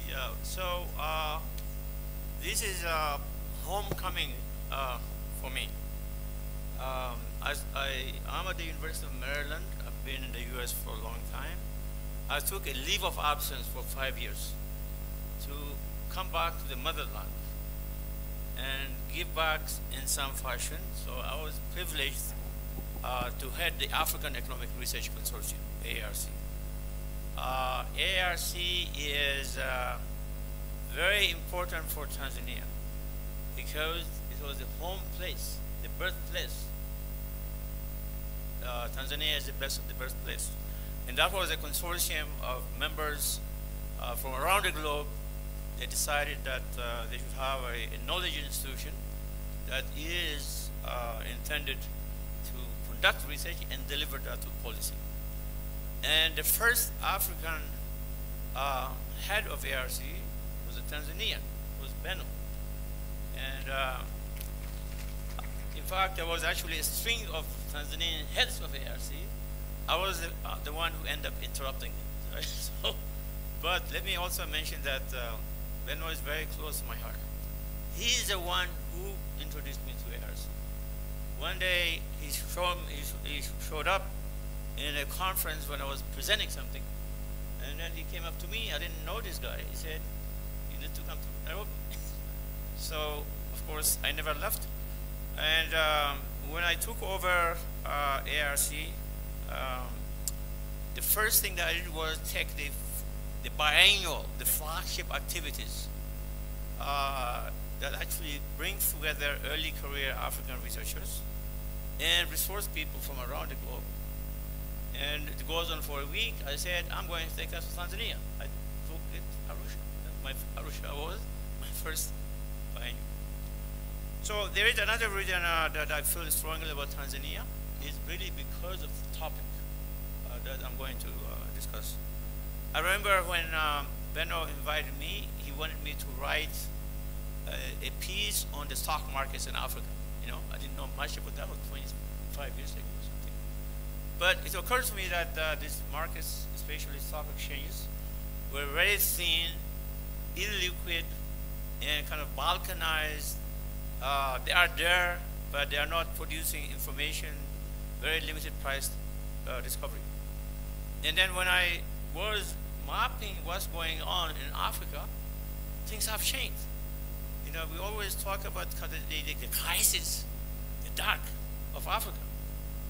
O: Yeah, so this is homecoming for me. As I'm at the University of Maryland. I've been in the US for a long time. I took a leave of absence for 5 years to come back to the motherland and give back in some fashion. So I was privileged to head the African Economic Research Consortium, ARC. ARC is very important for Tanzania because it was the home place, the birthplace. Tanzania is the best of the birthplace. And that was a consortium of members from around the globe. They decided that they should have a knowledge institution that is intended to conduct research and deliver that to policy. And the first African head of ARC was a Tanzanian, was Benno. And in fact, there was actually a string of Tanzanian heads of ARC. I was the one who ended up interrupting him. Right? So, but let me also mention that Benno is very close to my heart. He is the one who introduced me to ARC. One day he showed up in a conference when I was presenting something, and then he came up to me. I didn't know this guy. He said, "You need to come to Nairobi." So of course I never left. And when I took over ARC, the first thing that I did was take the biennial, the flagship activities that actually bring together early career African researchers and resource people from around the globe. And it goes on for a week. I said, I'm going to take us to Tanzania. I took it Arusha. Arusha was my first biennial. So there is another reason that I feel strongly about Tanzania. Is really because of the topic that I'm going to discuss. I remember when Benno invited me, he wanted me to write a piece on the stock markets in Africa. You know, I didn't know much about that. 25 years ago or something. But it occurred to me that these markets, especially stock exchanges, were very thin, illiquid, and kind of balkanized. They are there, but they are not producing information, very limited price discovery. And then when I was mapping what's going on in Africa, things have changed. You know, we always talk about the crisis, the dark of Africa.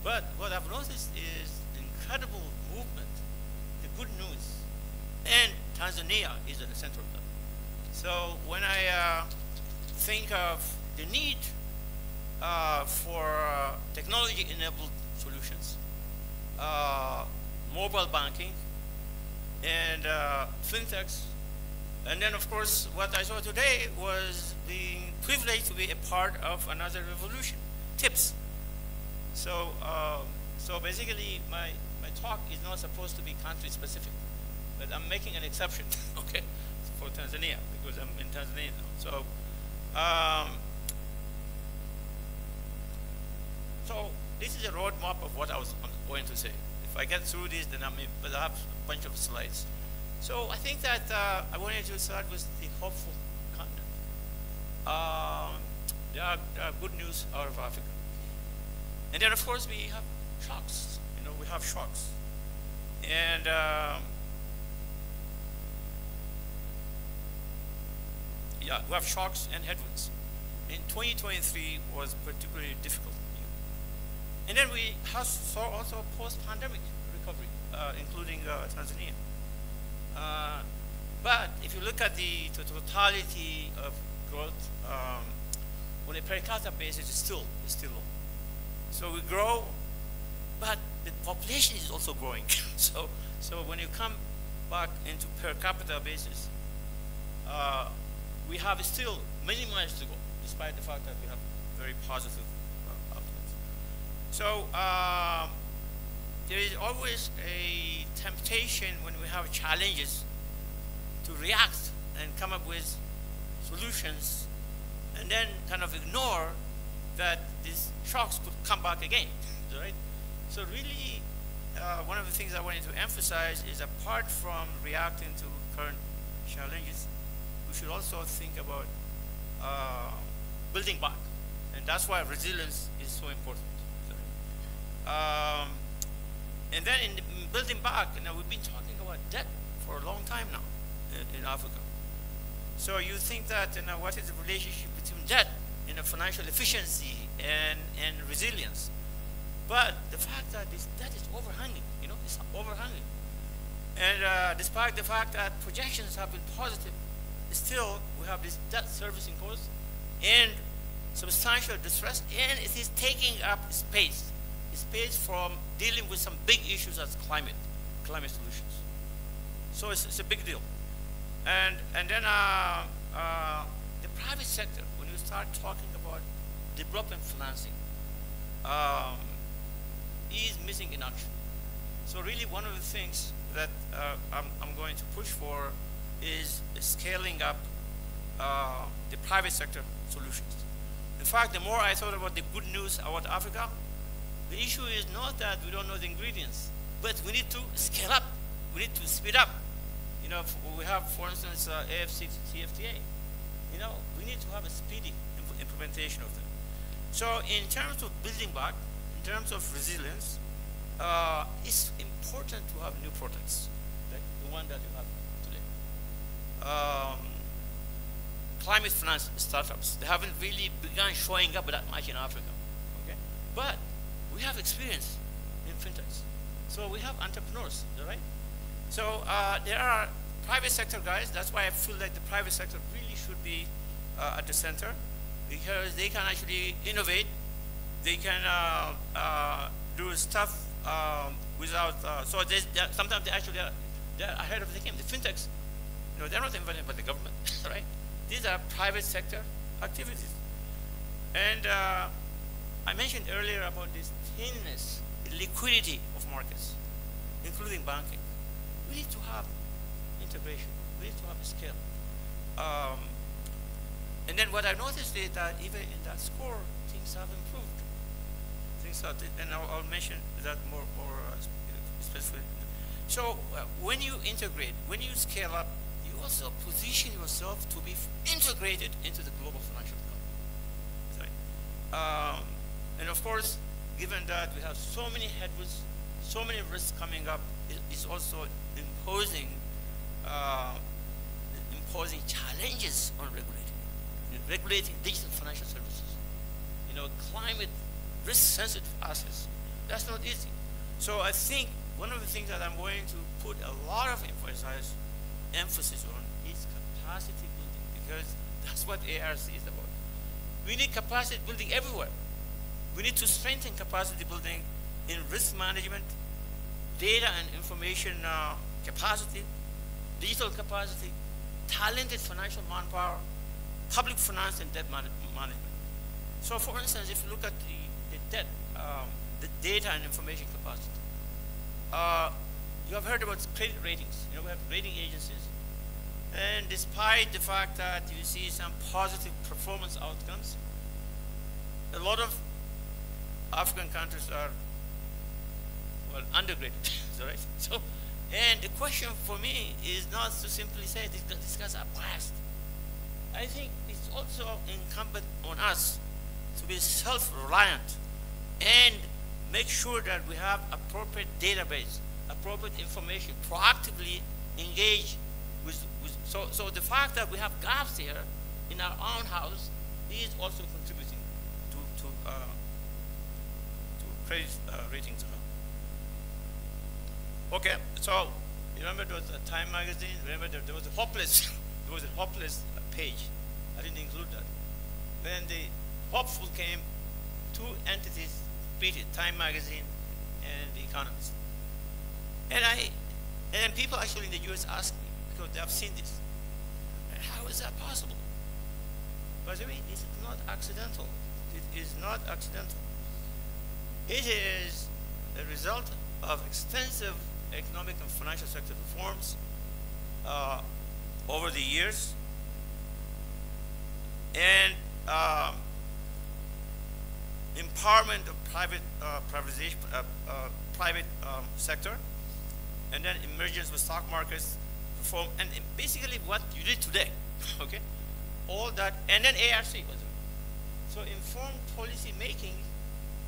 O: But what I've noticed is the incredible movement, the good news. And Tanzania is at the center of that. So when I think of the need for technology-enabled solutions, mobile banking, and fintechs, and then of course what I saw today was being privileged to be a part of another revolution, TIPS. So, so basically my talk is not supposed to be country specific, but I'm making an exception, okay, for Tanzania, because I'm in Tanzania now. So, so this is a roadmap of what I'm going to say. If I get through this, then I'll have a bunch of slides. So I think that I wanted to start with the hopeful content. There are good news out of Africa. And then of course we have shocks. You know, we have shocks. And yeah, we have shocks and headwinds. In 2023 was particularly difficult. And then we saw also post-pandemic recovery, including Tanzania. But if you look at the totality of growth, on a per capita basis, it's still low. So we grow, but the population is also growing. so when you come back into per capita basis, we have still many miles to go, despite the fact that we have very positive outcomes. So there is always a temptation when we have challenges to react and come up with solutions and then kind of ignore that these shocks could come back again. right? So really, one of the things I wanted to emphasize is apart from reacting to current challenges, we should also think about building back. And that's why resilience is so important. And then in building back, we've been talking about debt for a long time now in Africa. So you think that, what is the relationship between debt and financial efficiency and resilience? But the fact that this debt is overhanging, it's overhanging. And despite the fact that projections have been positive, still we have this debt servicing cost and substantial distress, and it is taking up space from dealing with some big issues as climate solutions. So it's a big deal. And then the private sector, when you start talking about development financing, is missing in action. So really one of the things that I'm going to push for is scaling up the private sector solutions. In fact, the more I thought about the good news about Africa, the issue is not that we don't know the ingredients, but we need to scale up. We need to speed up. We have, for instance, AFCFTA. We need to have a speedy implementation of them. So in terms of building back, in terms of resilience, it's important to have new products, like the one that you have today. Climate finance startups, they haven't really begun showing up that much in Africa, okay? But we have experience in fintechs. So we have entrepreneurs, right? So there are private sector guys. That's why I feel like the private sector really should be at the center, because they can actually innovate. They can do stuff without, so sometimes they're ahead of the game. The fintechs, they're not invented by the government, right? These are private sector activities. And I mentioned earlier about this thinness, the liquidity of markets, including banking. We need to have integration. We need to have a scale. And then what I noticed is that even in that score, things have improved. And I'll mention that more specifically. So when you integrate, when you scale up, you also position yourself to be integrated into the global financial economy. And of course, given that we have so many headwinds, so many risks coming up, it's also imposing challenges on regulating digital financial services. Climate risk-sensitive assets. That's not easy. So I think one of the things that I'm going to put a lot of emphasis on is capacity building, because that's what ARC is about. We need capacity building everywhere. We need to strengthen capacity building in risk management, data and information capacity, digital capacity, talented financial manpower, public finance, and debt management. So for instance, if you look at the debt, the data and information capacity, you have heard about credit ratings. We have rating agencies. And despite the fact that you see some positive performance outcomes, a lot of African countries are, well, undergraded, right? So, and the question for me is not to simply say these guys are biased. I think it's also incumbent on us to be self-reliant and make sure that we have appropriate database, appropriate information, proactively engage with so the fact that we have gaps here in our own house is also contributing to credit ratings. Okay, so you remember there was a Time magazine. Remember there was a hopeless page. I didn't include that. When the hopeful came, two entities beat Time magazine and The Economist. And people actually in the US asked me, because they have seen this, how is that possible? By the way, it's not accidental. It is not accidental. It is a result of extensive economic and financial sector reforms over the years. empowerment of private sector, and then emergence of stock markets, perform, and basically what you did today, okay? All that, and then ARC. So informed policy making,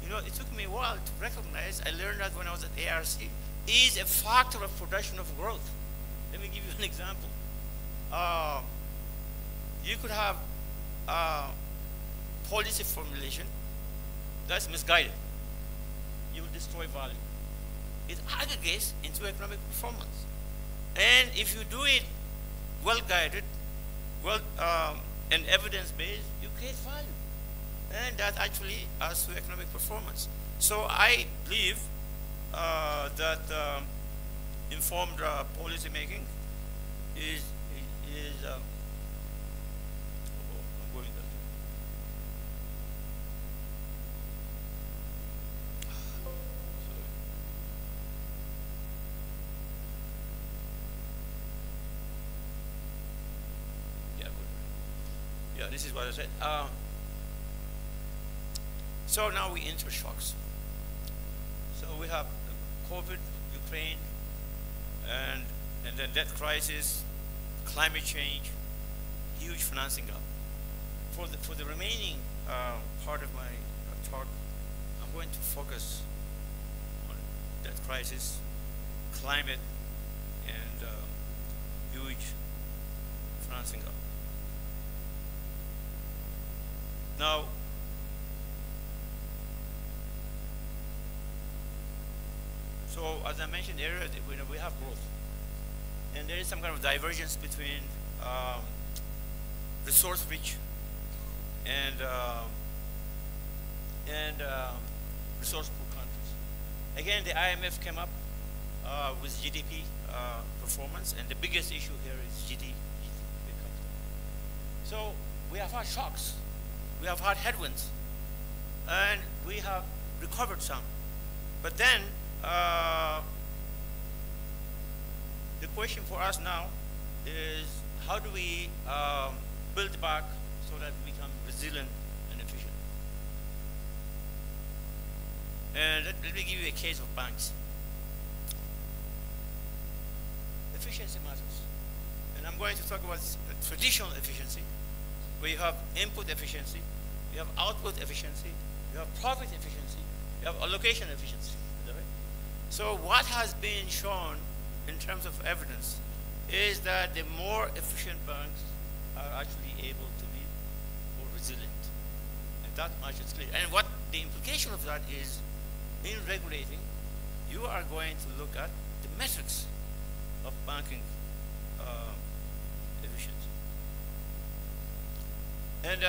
O: you know, it took me a while to recognize, I learned that when I was at ARC, is a factor of production of growth. Let me give you an example. You could have policy formulation that's misguided. You will destroy value. It aggregates into economic performance. And if you do it well-guided, and evidence-based, you create value. And that actually adds to economic performance. So I believe that informed policy making is I'm going that way. Yeah, good. Yeah, this is what I said. So now we enter shocks. So we have COVID, Ukraine, and then debt crisis, climate change, huge financing gap. For the remaining part of my talk, I'm going to focus on debt crisis, climate, and huge financing gap. Now, so as I mentioned earlier, we have growth. And there is some kind of divergence between resource-rich and resource-poor countries. Again, the IMF came up with GDP performance, and the biggest issue here is GDP per capita. So we have had shocks, we have had headwinds, and we have recovered some. But then the question for us now is how do we build back so that we become resilient and efficient? And let me give you a case of banks. Efficiency matters. And I'm going to talk about traditional efficiency, where you have input efficiency, you have output efficiency, you have profit efficiency, you have allocation efficiency. So what has been shown in terms of evidence is that the more efficient banks are actually able to be more resilient. And that much is clear. And what the implication of that is, in regulating, you are going to look at the metrics of banking efficiency. And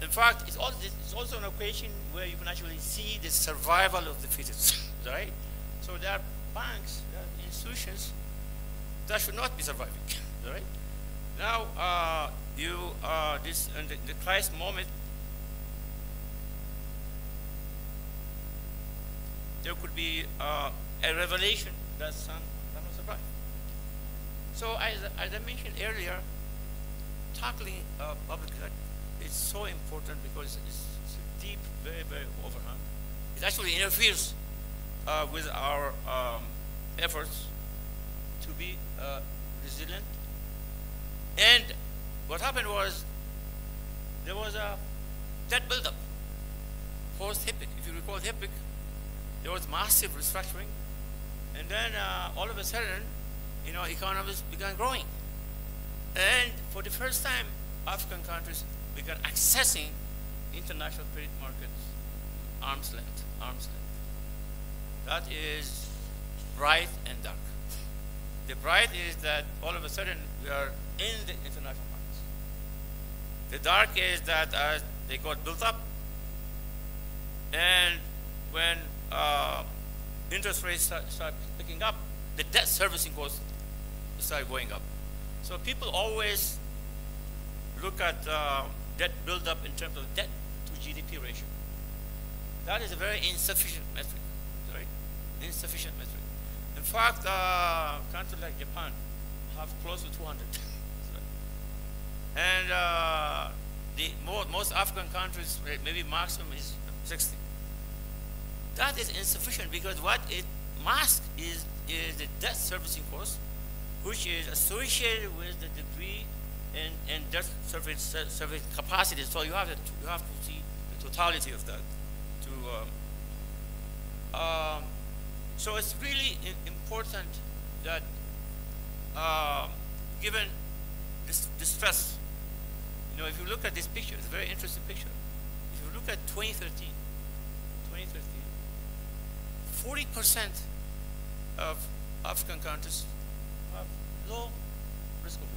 O: in fact, it's also an equation where you can actually see the survival of the fittest, right? So there are banks, there are institutions that should not be surviving, right? Now, in the crisis moment, there could be a revelation that some cannot survive. So as I mentioned earlier, tackling public debt is so important because it's a deep, very, very overhang. It actually interferes with our efforts to be resilient. And what happened was there was a debt buildup post-HIPC. If you recall HIPC, there was massive restructuring, and then all of a sudden, you know, economies began growing. And for the first time, African countries began accessing international credit markets, arm's length. That is bright and dark. The bright is that all of a sudden we are in the international markets. The dark is that they got built up, and when interest rates start picking up, the debt servicing costs start going up. So people always look at debt buildup in terms of debt to GDP ratio. That is a very insufficient metric, right? Insufficient metric. In fact, countries like Japan have close to 200. And most African countries, maybe maximum is 60. that is insufficient because what it masks is the debt servicing cost, which is associated with the degree and debt servicing capacity. So you have to see the totality of that. So it's really important that given this stress, if you look at this picture, it's a very interesting picture. If you look at 2013, 40% of African countries have low risk of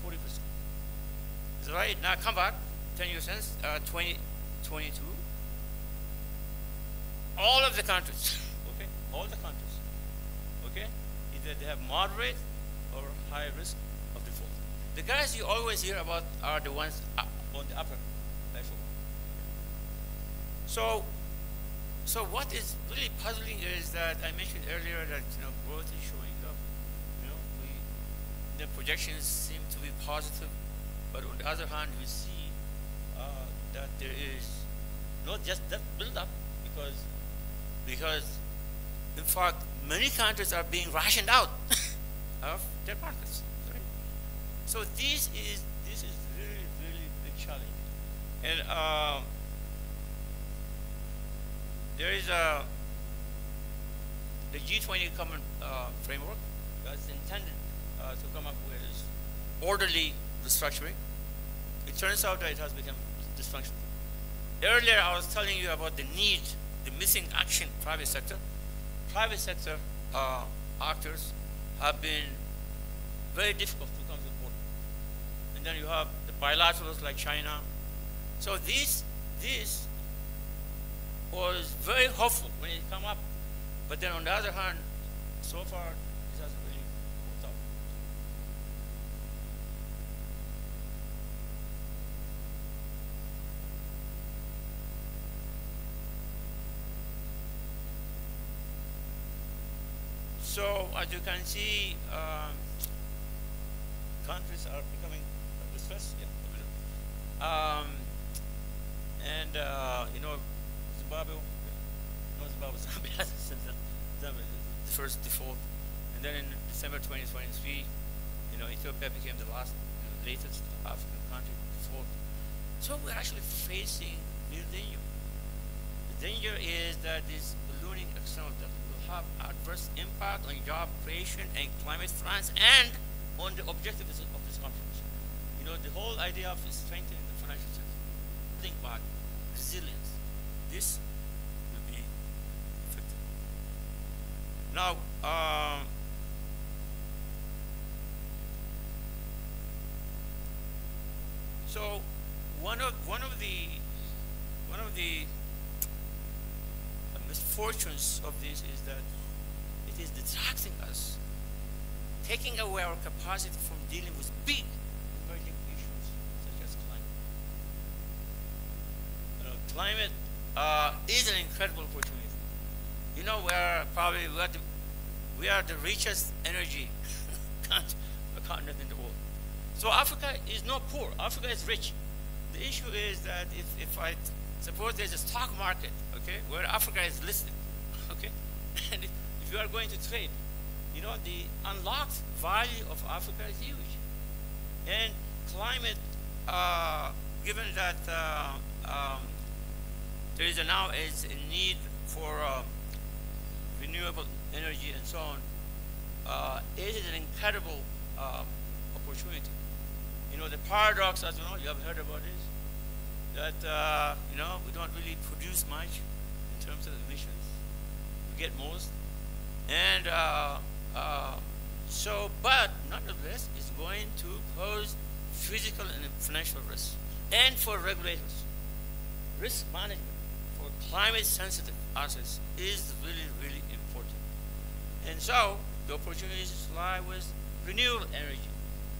O: risk. 40%. Is that right? Now come back 10 years since 2022. All of the countries, okay, all the countries, okay, either they have moderate or high risk of default. The guys you always hear about are the ones on the upper echelon. So what is really puzzling is that I mentioned earlier that growth is showing up. The projections seem to be positive, but on the other hand, we see that there is not just that build-up because in fact many countries are being rationed out of their markets. Right? So this is really really big challenge, and there is the G20 common framework that's intended to come up with orderly restructuring. It turns out that it has become dysfunctional. Earlier I was telling you about the missing action private sector. Private sector actors have been very difficult to come to the board. And then you have the bilaterals like China. So this was very hopeful when it came up. But then on the other hand, so far, this hasn't really worked out. So as you can see, countries are becoming distressed. Yeah. Zimbabwe, Zambia has the first default, and then in December 2023, Ethiopia became the latest African country to default. So we're actually facing real danger. The danger is that this ballooning external debt will have adverse impact on job creation and climate finance and on the objectives of this conference. The whole idea of strengthening the financial sector, think back, resilience. This will be effective. Now, so one of the misfortunes of this is that it is distracting us, taking away our capacity from dealing with big emerging issues such as climate. Climate is an incredible opportunity. We are the richest energy continent in the world. So Africa is not poor. Africa is rich. The issue is that if I suppose there's a stock market, okay, where Africa is listed, okay, and if you are going to trade, the unlocked value of Africa is huge. And climate, given that there is now a need for renewable energy and so on, it is an incredible opportunity. The paradox, as you have heard about this, that we don't really produce much in terms of emissions. We get most, and but nonetheless, it's going to pose physical and financial risks. And for regulators, risk management for climate-sensitive assets is really, really important. And so the opportunities lie with renewable energy,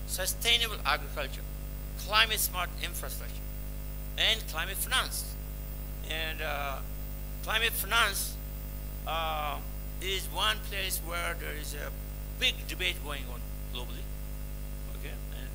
O: sustainable agriculture, climate-smart infrastructure, and climate finance. And climate finance is one place where there is a big debate going on globally. Okay, and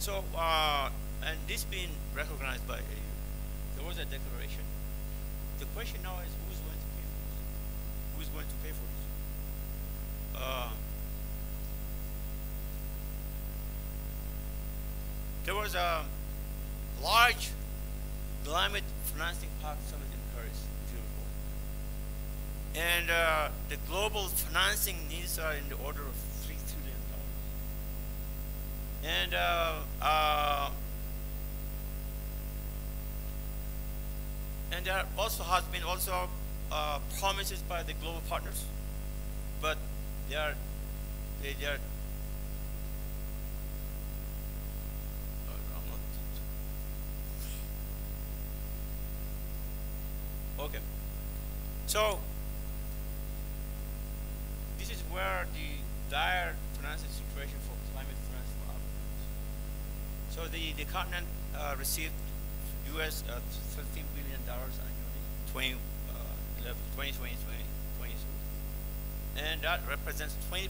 O: So, and this being recognized by AU, there was a declaration. The question now is who's going to pay for this? Who's going to pay for this? There was a large climate financing park summit in Paris, if you recall. And the global financing needs are in the order of $3 trillion. And there also has been promises by the global partners, but they are okay. So this is where the dire financing situation for climate finance for Africa. So the continent received US $13 billion annually, 2020, 2022, and that represents 20%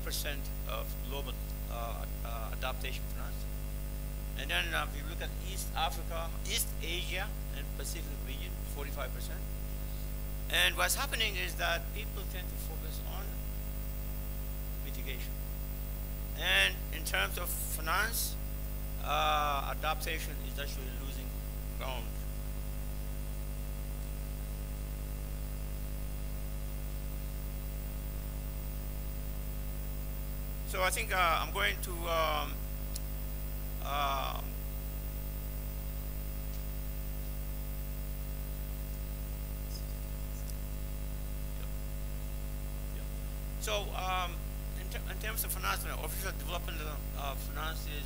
O: of global adaptation finance. And then if you look at East Africa, East Asia, and Pacific region, 45%. And what's happening is that people tend to focus on mitigation. And in terms of finance, adaptation is actually losing ground. So I think I'm going to so in terms of finance, official development finance is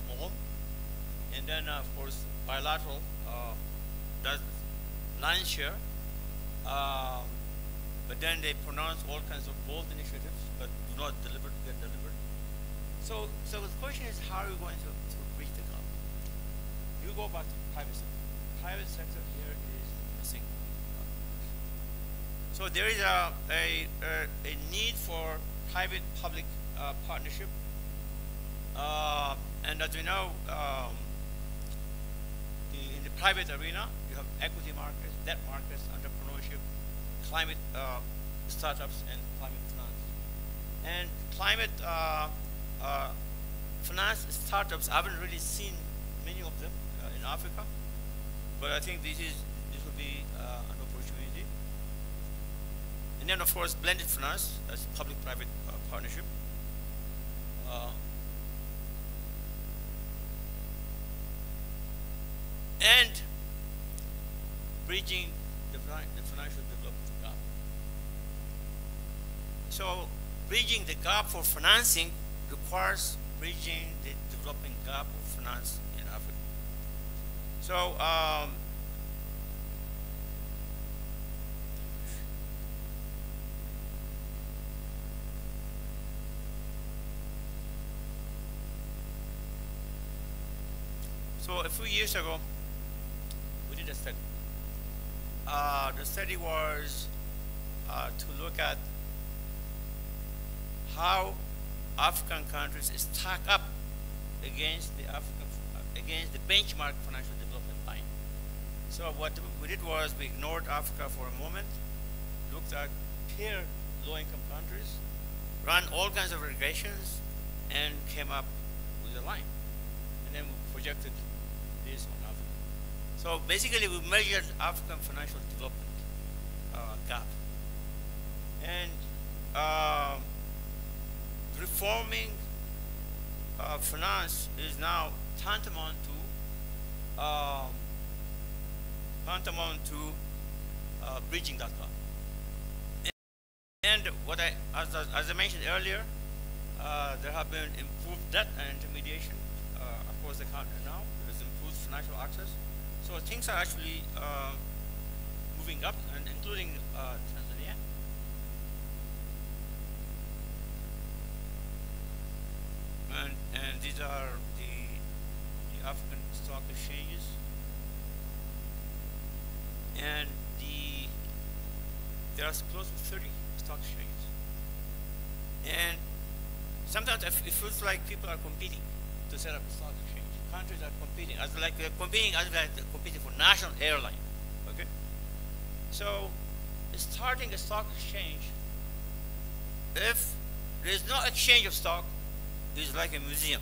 O: small, and then of course bilateral does lion's share, but then they pronounce all kinds of bold initiatives, but do not get delivered. So the question is, how are you going to bridge the gap? You go back to private sector. Private sector here is missing. So there is a need for private-public partnership, and as we know, in the private arena, you have equity markets, debt markets, entrepreneurship, climate startups, and climate finance. And climate finance startups, I haven't really seen many of them in Africa, but I think this will be an opportunity. And then, of course, blended finance, that's public-private partnership. And bridging the financial development gap. So bridging the gap for financing requires bridging the developing gap of finance in Africa. So a few years ago, we did a study. The study was to look at how African countries stack up against the benchmark financial development line. So what we did was we ignored Africa for a moment, looked at peer low-income countries, ran all kinds of regressions, and came up with a line. And then we projected this on Africa. So basically, we measured African financial development gap. And reforming finance is now tantamount to bridging that gap. And what as I mentioned earlier, there have been improved debt and intermediation across the continent now. There's improved financial access. So things are actually moving up, and including Tanzania. And these are the African stock exchanges. And there are close to 30 stock exchanges. And sometimes it feels like people are competing. to set up a stock exchange. Countries are competing, as like they're competing for national airline. Okay? So starting a stock exchange, if there's no exchange of stock, it's like a museum.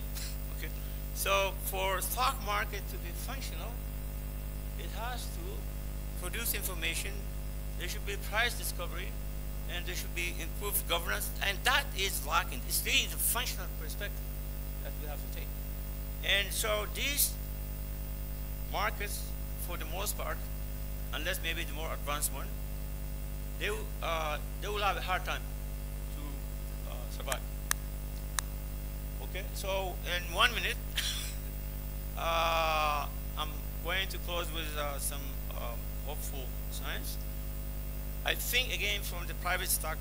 O: Okay? So for stock market to be functional, it has to produce information. There should be price discovery, and there should be improved governance, and that is lacking. It's really the functional perspective that we have to take. And so these markets, for the most part, unless maybe the more advanced one, they will have a hard time to survive. Okay, so in 1 minute, I'm going to close with some hopeful signs. I think again from the private stock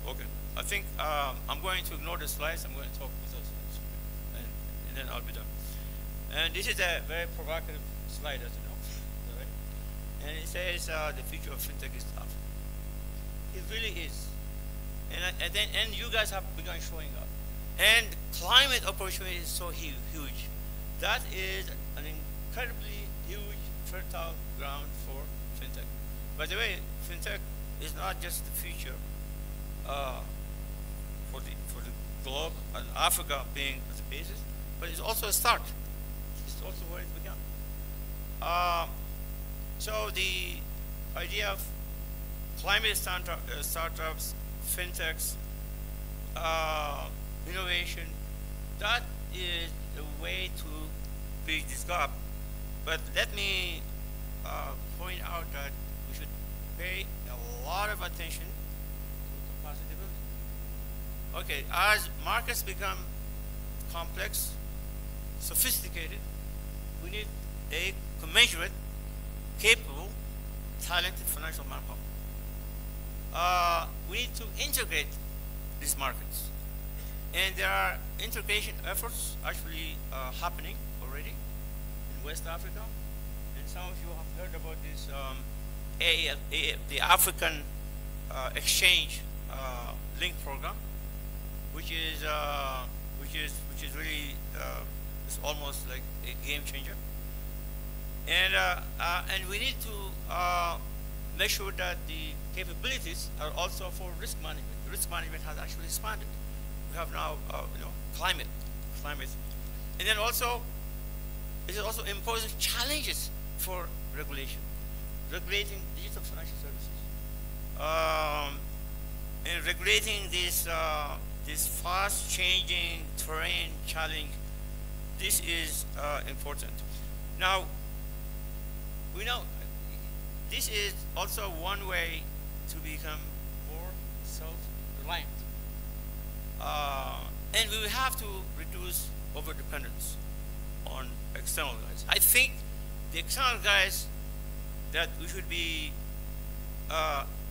O: okay, I think I'm going to ignore the slides. I'm going to talk with those slides, and then I'll be done. And this is a very provocative slide, as you know, right? And it says the future of fintech is tough. It really is. And you guys have begun showing up. And climate opportunity is so huge. That is an incredibly huge fertile ground for fintech. By the way, fintech is not just the future for the globe, and Africa being the basis, but it's also a start. It's also where it began. So the idea of climate startups, fintechs, innovation, that is the way to bridge this gap. But let me point out that we should pay a lot of attention to capacity building. Okay, as markets become complex, sophisticated, we need a commensurate, capable, talented financial manpower. We need to integrate these markets. And there are integration efforts actually happening already in West Africa. And some of you have heard about this the African Exchange Link Program, which is really it's almost like a game changer. And we need to make sure that the capabilities are also for risk management. Risk management has actually expanded. We have now, climate, and then also, it also imposes challenges for regulation, regulating digital financial services, and regulating this fast-changing terrain challenge. This is important. Now, we know this is also one way to become more self-reliant. And we will have to reduce over-dependence on external guys. I think the external guys that we should be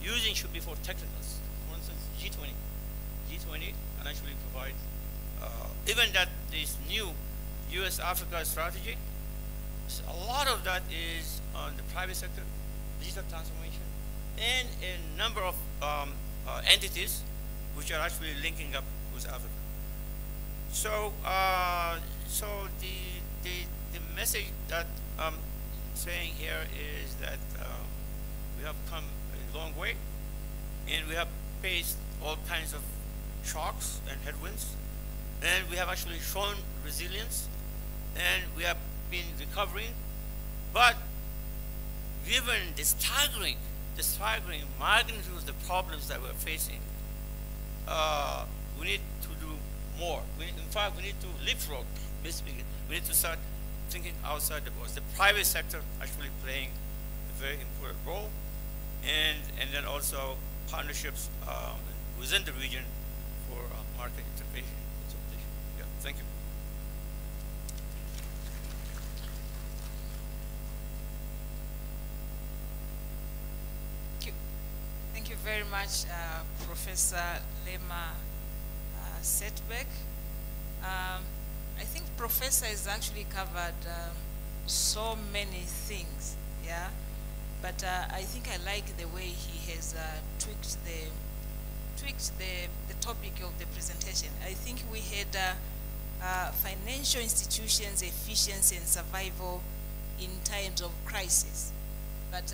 O: using should be for technicals. For instance, G20 can actually provide, even that this new US-Africa strategy, a lot of that is on the private sector, digital transformation, and a number of entities which are actually linking up with Africa. So, so the message that I'm saying here is that we have come a long way, and we have faced all kinds of shocks and headwinds, and we have actually shown resilience, and we have been recovering. But given the staggering magnitude of the problems that we're facing, we need to do more. In fact, we need to leapfrog, basically. We need to start thinking outside the box. The private sector actually playing a very important role, and then also partnerships within the region for market integration and consolidation. Yeah, thank you.
P: Thank you very much, Professor Lema Setbeck. I think Professor has actually covered so many things, yeah? but I think I like the way he has tweaked the topic of the presentation. I think we had financial institutions, efficiency and survival in times of crisis. But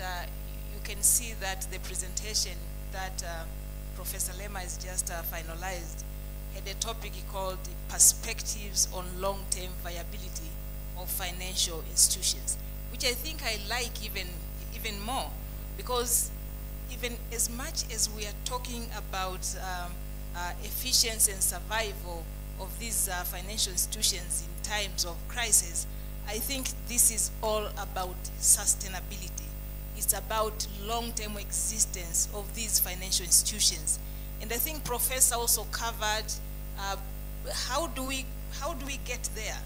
P: you can see that the presentation that Professor Lema has just finalized had a topic called Perspectives on Long-Term Viability of Financial Institutions, which I think I like even more, because even as much as we are talking about efficiency and survival of these financial institutions in times of crisis, I think this is all about sustainability. It's about long-term existence of these financial institutions. And I think Professor also covered how do we get there.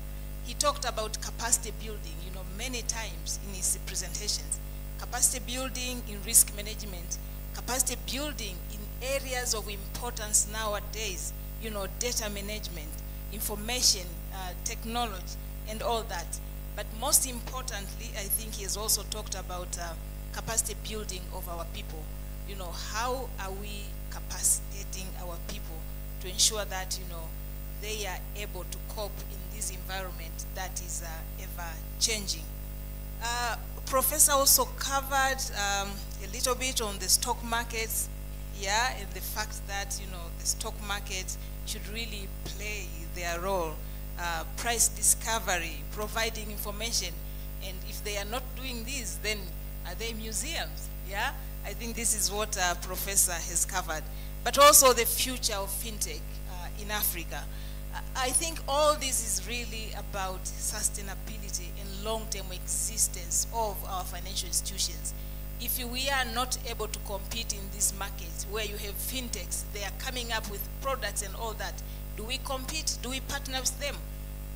P: He talked about capacity building, many times in his presentations. Capacity building in risk management, capacity building in areas of importance nowadays, data management, information, technology, and all that. But most importantly, I think he has also talked about capacity building of our people. How are we capacitating our people to ensure that, they are able to cope in this environment that is ever changing. Professor also covered a little bit on the stock markets, and the fact that, the stock market should really play their role, price discovery, providing information, and if they are not doing this, then are they museums? I think this is what Professor has covered. But also the future of fintech in Africa. I think all this is really about sustainability and long-term existence of our financial institutions. If we are not able to compete in this market where you have fintechs, they are coming up with products and all that, do we compete? Do we partner with them?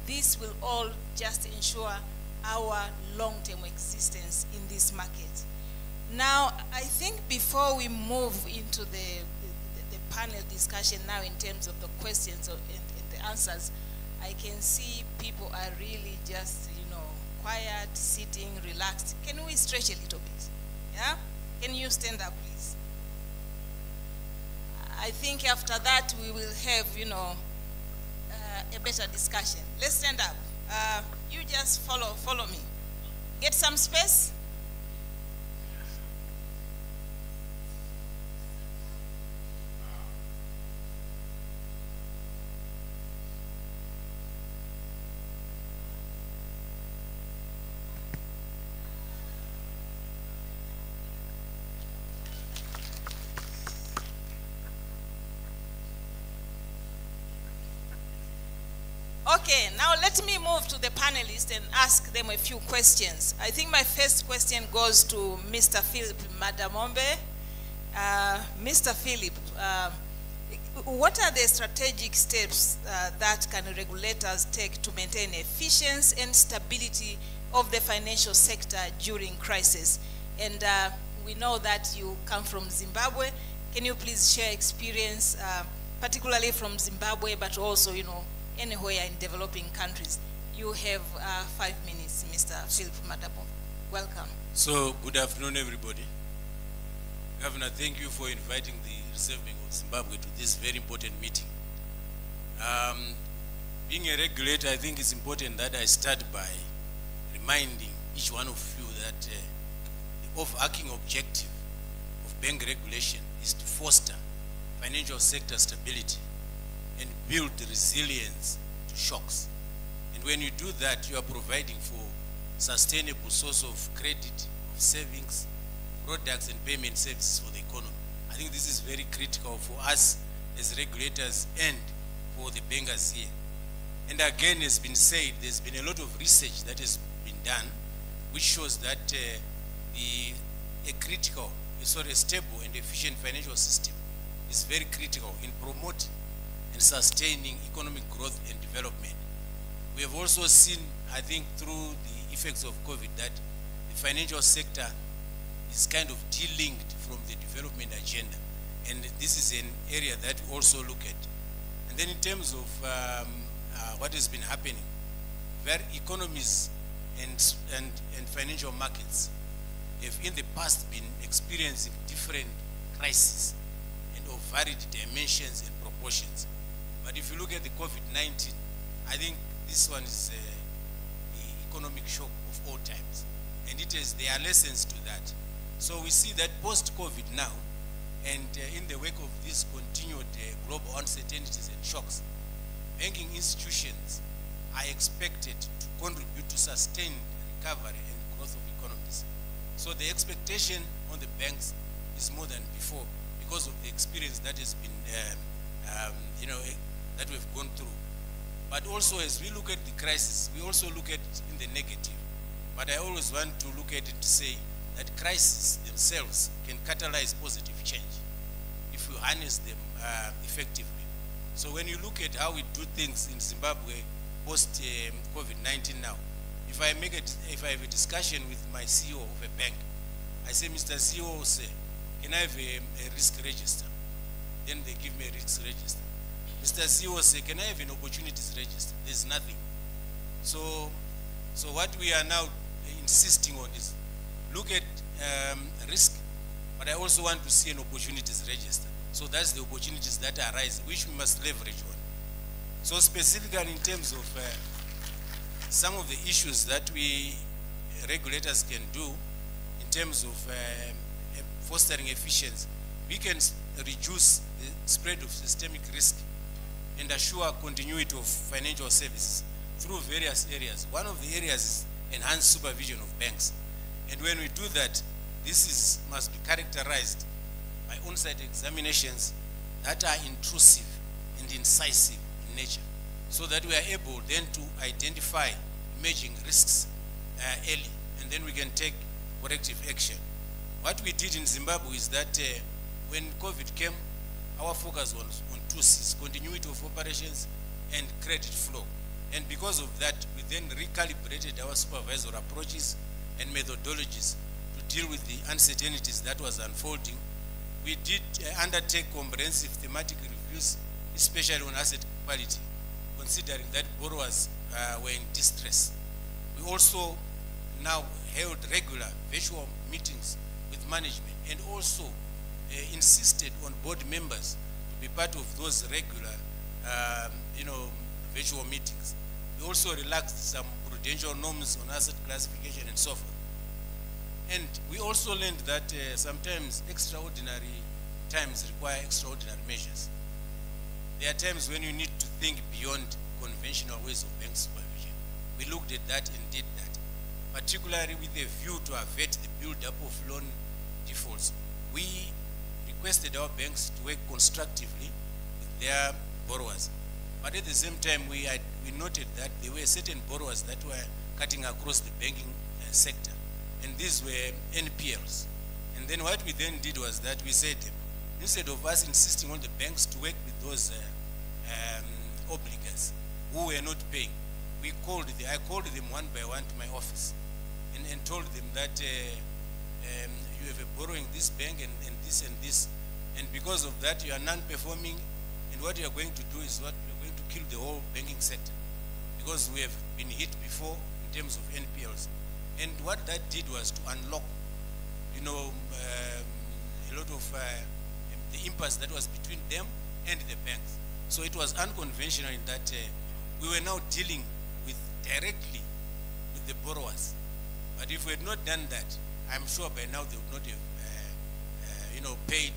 P: This will all just ensure our long-term existence in this market. Now, I think before we move into the panel discussion now in terms of the questions and the answers, I can see people are really just, quiet, sitting, relaxed. Can we stretch a little bit? Can you stand up, please? I think after that we will have, a better discussion. Let's stand up. You just follow me. Get some space. Okay, now let me move to the panelists and ask them a few questions. I think my first question goes to Mr. Philip Madamombe. Mr. Philip, what are the strategic steps that can regulators take to maintain efficiency and stability of the financial sector during crisis? And we know that you come from Zimbabwe. Can you please share experience, particularly from Zimbabwe, but also, anywhere in developing countries? You have 5 minutes, Mr. Philip Madabo. Welcome.
Q: So, good afternoon, everybody. Governor, thank you for inviting the Reserve Bank of Zimbabwe to this very important meeting. Being a regulator, I think it's important that I start by reminding each one of you that the overarching objective of bank regulation is to foster financial sector stability and build resilience to shocks. And when you do that, you are providing for sustainable source of credit, of savings, products and payment services for the economy. I think this is very critical for us as regulators and for the bankers here. And again, as been said, there's been a lot of research that has been done, which shows that a stable and efficient financial system is very critical in promoting and sustaining economic growth and development. We have also seen, I think, through the effects of COVID, that the financial sector is kind of de-linked from the development agenda. And this is an area that we also look at. And then in terms of what has been happening, where economies and financial markets have in the past been experiencing different crises and of varied dimensions and proportions. But if you look at the COVID-19, I think this one is the economic shock of all times. And there are lessons to that. So we see that post-COVID now, and in the wake of these continued global uncertainties and shocks, banking institutions are expected to contribute to sustained recovery and growth of economies. So the expectation on the banks is more than before because of the experience that has been, that we've gone through. But also as we look at the crisis, we also look at it in the negative. But I always want to look at it to say that crises themselves can catalyze positive change if you harness them effectively. So when you look at how we do things in Zimbabwe post COVID-19 now, if I have a discussion with my CEO of a bank, I say, Mr. CEO, can I have a risk register? Then they give me a risk register. Mr. CEO say, can I have an opportunities register? There's nothing. So what we are now insisting on is look at risk, but I also want to see an opportunities register. So that's the opportunities that arise, which we must leverage on. So specifically in terms of some of the issues that we regulators can do in terms of fostering efficiency, we can reduce the spread of systemic risk and assure continuity of financial services through various areas. One of the areas is enhanced supervision of banks. And when we do that, this must be characterized by on-site examinations that are intrusive and incisive in nature, so that we are able then to identify emerging risks early, and then we can take corrective action. What we did in Zimbabwe is that when COVID came, our focus was on two C's: continuity of operations and credit flow. And because of that, we then recalibrated our supervisor approaches and methodologies to deal with the uncertainties that was unfolding. We did undertake comprehensive thematic reviews, especially on asset quality, considering that borrowers were in distress. We also now held regular virtual meetings with management and also insisted on board members to be part of those regular, virtual meetings. We also relaxed some prudential norms on asset classification and so forth. And we also learned that sometimes extraordinary times require extraordinary measures. There are times when you need to think beyond conventional ways of bank supervision. We looked at that and did that, particularly with a view to avert the build-up of loan defaults. We requested our banks to work constructively with their borrowers. But at the same time, we noted that there were certain borrowers that were cutting across the banking sector, and these were NPLs. And then what we then did was that we said, instead of us insisting on the banks to work with those obligors who were not paying, I called them one by one to my office and told them that you have a borrowing this bank and this and this, and because of that you are non-performing, and what you are going to do is what we are going to kill the whole banking sector, because we have been hit before in terms of NPLs. And what that did was to unlock, a lot of the impasse that was between them and the banks. So it was unconventional in that we were now dealing directly with the borrowers. But if we had not done that, I'm sure by now they would not have, paid,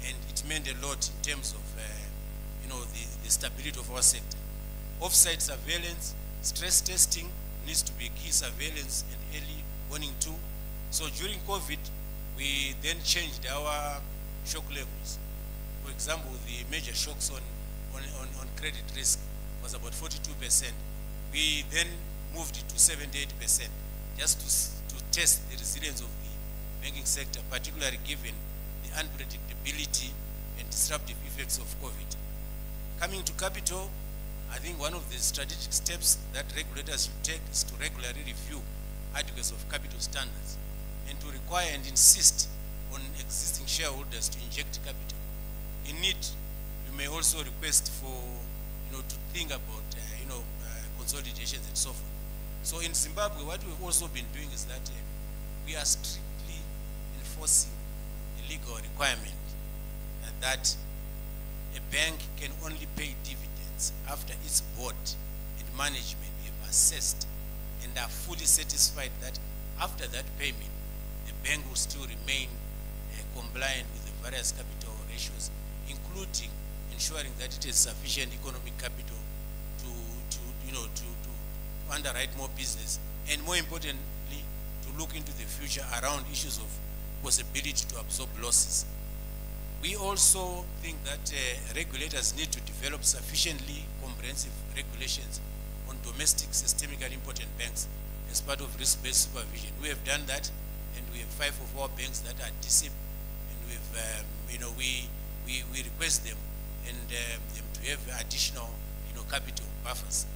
Q: and it meant a lot in terms of, the stability of our sector. Off-site surveillance, stress testing needs to be key surveillance and early warning too. So during COVID, we then changed our shock levels. For example, the major shocks on credit risk was about 42%. We then moved it to 78%, just to test the resilience of the banking sector, particularly given the unpredictability and disruptive effects of COVID. Coming to capital, I think one of the strategic steps that regulators should take is to regularly review adequacy of capital standards and to require and insist on existing shareholders to inject capital. In it, you may also request for, to think about, consolidations and so forth. So in Zimbabwe, what we've also been doing is that we are strictly enforcing a legal requirement that a bank can only pay dividends after its board and management have assessed and are fully satisfied that after that payment, the bank will still remain compliant with the various capital ratios, including ensuring that it has sufficient economic capital to underwrite more business, and more importantly, to look into the future around issues of possibility to absorb losses. We also think that regulators need to develop sufficiently comprehensive regulations on domestic systemically important banks as part of risk-based supervision. We have done that, and we have 5 of our banks that are DSIP, and we request them and them to have additional capital buffers.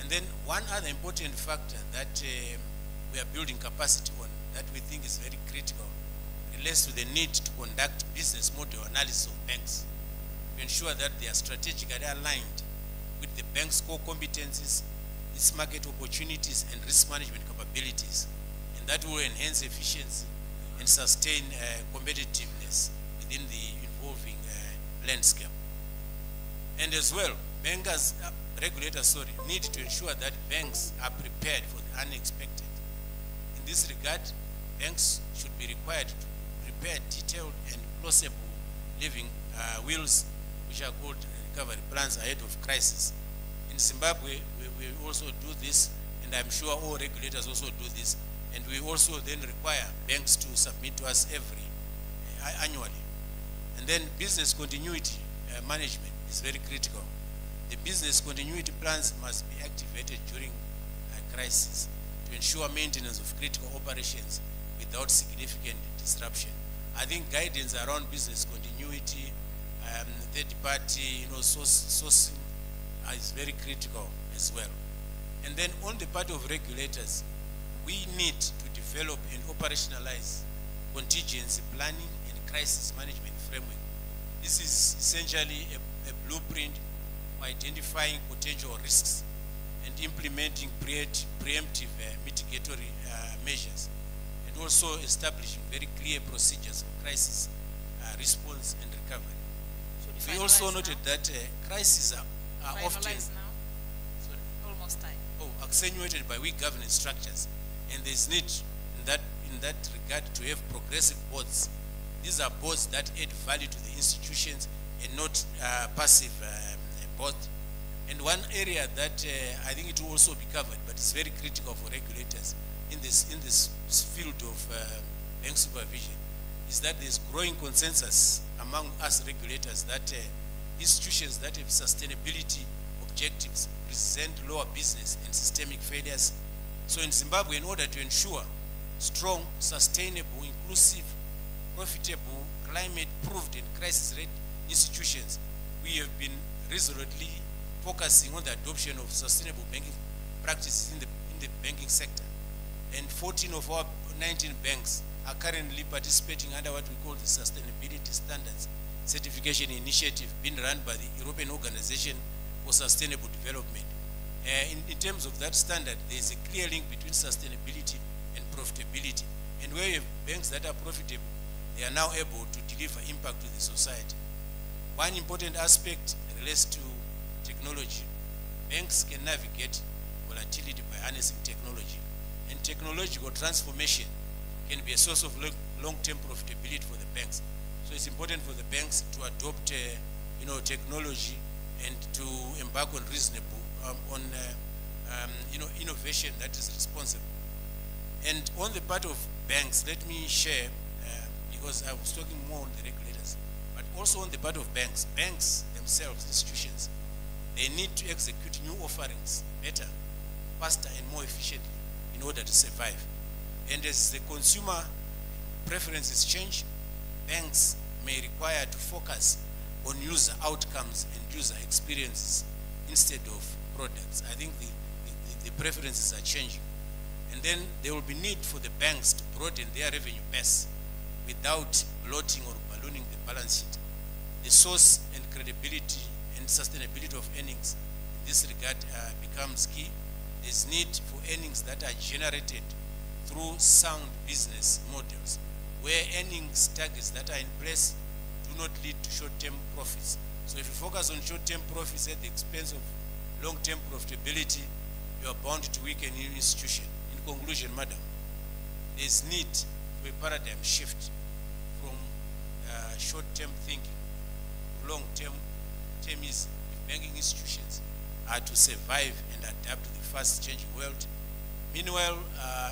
Q: And then one other important factor that we are building capacity on that we think is very critical relates to the need to conduct business model analysis of banks to ensure that they are strategically aligned with the bank's core competencies, its market opportunities and risk management capabilities, and that will enhance efficiency and sustain competitiveness within the evolving landscape. And as well, regulators need to ensure that banks are prepared for the unexpected. In this regard, banks should be required to prepare detailed and plausible living wills, which are called recovery plans ahead of crisis. In Zimbabwe, we also do this, and I'm sure all regulators also do this, and we also then require banks to submit to us annually. And then business continuity management is very critical. The business continuity plans must be activated during a crisis to ensure maintenance of critical operations without significant disruption. I think guidance around business continuity, third-party, sourcing is very critical as well. And then on the part of regulators, we need to develop and operationalize contingency planning and crisis management framework. This is essentially a blueprint for identifying potential risks and implementing preemptive mitigatory measures, and also establishing very clear procedures for crisis response and recovery. We also noted that crises are often accentuated by weak governance structures, and there's need in that regard to have progressive boards. These are boards that add value to the institutions and not passive boards. And one area that I think it will also be covered, but it's very critical for regulators in this field of bank supervision, is that there's growing consensus among us regulators that institutions that have sustainability objectives present lower business and systemic failures. So in Zimbabwe, in order to ensure strong, sustainable, inclusive, profitable, climate-proofed and crisis-ready institutions, we have been resolutely focusing on the adoption of sustainable banking practices in the banking sector. And 14 of our 19 banks are currently participating under what we call the Sustainability Standards Certification Initiative, being run by the European Organization for Sustainable Development. In terms of that standard, there is a clear link between sustainability and profitability. And where you have banks that are profitable, they are now able to deliver impact to the society. One important aspect relates to technology. Banks can navigate volatility by harnessing technology. And technological transformation can be a source of long-term profitability for the banks. So it's important for the banks to adopt technology and to embark on reasonable, innovation that is responsible. And on the part of banks, let me share, because I was talking more on the regulators, but also on the part of banks themselves, institutions, they need to execute new offerings better, faster and more efficiently in order to survive. And as the consumer preferences change, banks may require to focus on user outcomes and user experiences instead of products. I think the preferences are changing. And then there will be need for the banks to broaden their revenue base without bloating or ballooning the balance sheet. The source and credibility and sustainability of earnings in this regard becomes key. There's need for earnings that are generated through sound business models where earnings targets that are in place do not lead to short-term profits. So if you focus on short-term profits at the expense of long-term profitability, you are bound to weaken your institution. In conclusion, madam, there is need for a paradigm shift from short-term thinking to long-term termism if banking institutions are to survive and adapt to the fast-changing world. Meanwhile,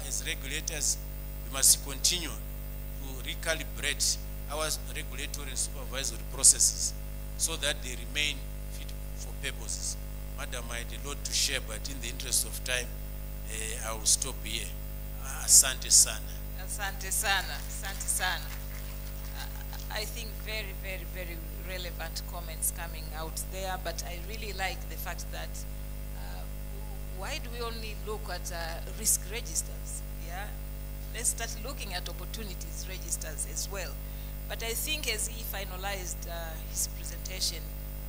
Q: as regulators, we must continue to recalibrate our regulatory and supervisory processes so that they remain fit for purposes. Madam, I had a lot to share, but in the interest of time, I will stop here. Asante sana.
P: Asante sana. Asante sana. I think very, very, very relevant comments coming out there, but I really like the fact that why do we only look at risk registers? Yeah, let's start looking at opportunities registers as well. But I think as he finalized his presentation,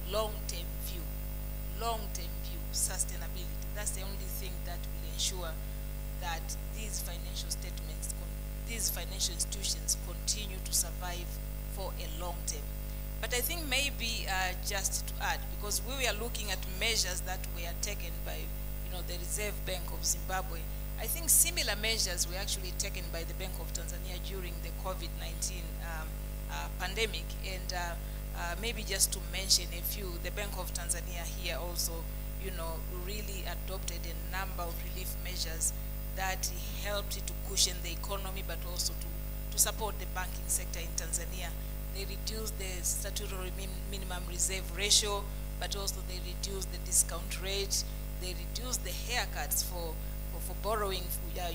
P: long-term view, sustainability, that's the only thing that will ensure that these financial statements, these financial institutions continue to survive for a long term. But I think maybe just to add, because we were looking at measures that were taken by the Reserve Bank of Zimbabwe, I think similar measures were actually taken by the Bank of Tanzania during the COVID-19 pandemic. And maybe just to mention a few, the Bank of Tanzania here also, really adopted a number of relief measures that helped to cushion the economy, but also to support the banking sector in Tanzania. They reduced the statutory minimum reserve ratio, but also they reduced the discount rate. They reduced the haircuts for borrowing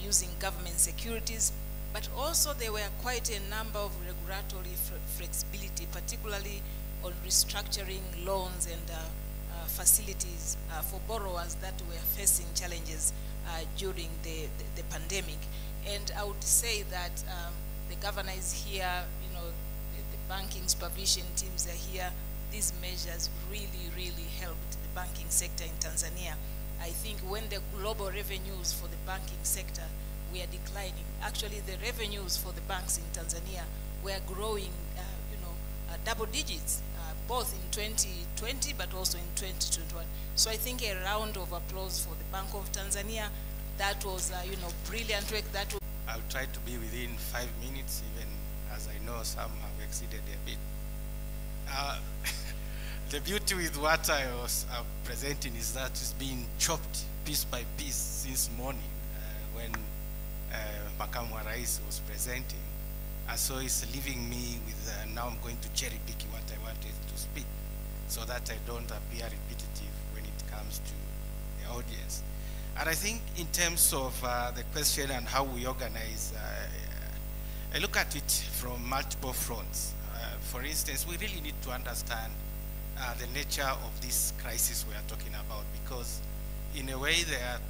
P: using government securities, but also there were quite a number of regulatory flexibility, particularly on restructuring loans and facilities for borrowers that were facing challenges during the pandemic. And I would say that the governor is here, the banking supervision teams are here. These measures really, really helped the banking sector in Tanzania. I think when the global revenues for the banking sector were declining, actually the revenues for the banks in Tanzania were growing, double digits, both in 2020 but also in 2021. So I think a round of applause for the Bank of Tanzania. That was, brilliant work.
R: I'll try to be within 5 minutes, even as I know some have exceeded a bit. The beauty with what I was presenting is that it's being chopped piece by piece since morning when Makamu wa Rais was presenting. And so it's leaving me with, now I'm going to cherry pick what I wanted to speak so that I don't appear repetitive when it comes to the audience. And I think in terms of the question and how we organize, I look at it from multiple fronts. For instance, we really need to understand the nature of this crisis we are talking about, because in a way there are,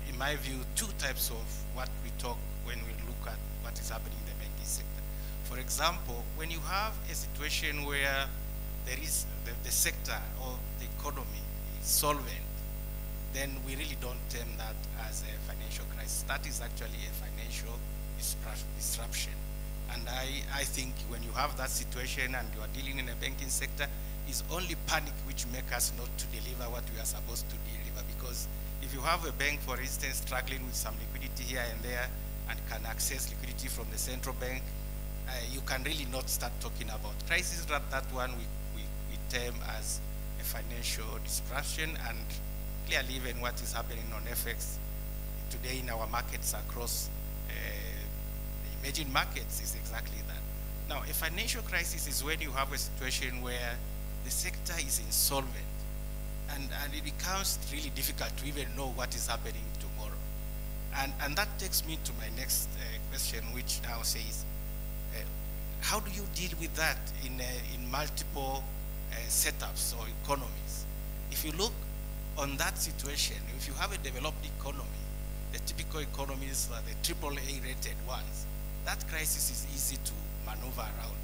R: in my view, two types of what we talk when we look at what is happening in the banking sector. For example, when you have a situation where there is the sector or the economy is solvent, then we really don't term that as a financial crisis. That is actually a financial disruption. And I think when you have that situation and you are dealing in a banking sector, it's only panic which makes us not to deliver what we are supposed to deliver. Because if you have a bank, for instance, struggling with some liquidity here and there and can access liquidity from the central bank, you can really not start talking about crisis. That one we term as a financial disruption. And clearly even what is happening on FX today in our markets across emerging markets is exactly that. Now, a financial crisis is when you have a situation where the sector is insolvent and it becomes really difficult to even know what is happening tomorrow. And that takes me to my next question, which now says, how do you deal with that in multiple setups or economies? If you look on that situation, if you have a developed economy, the typical economies are the AAA rated ones, that crisis is easy to maneuver around.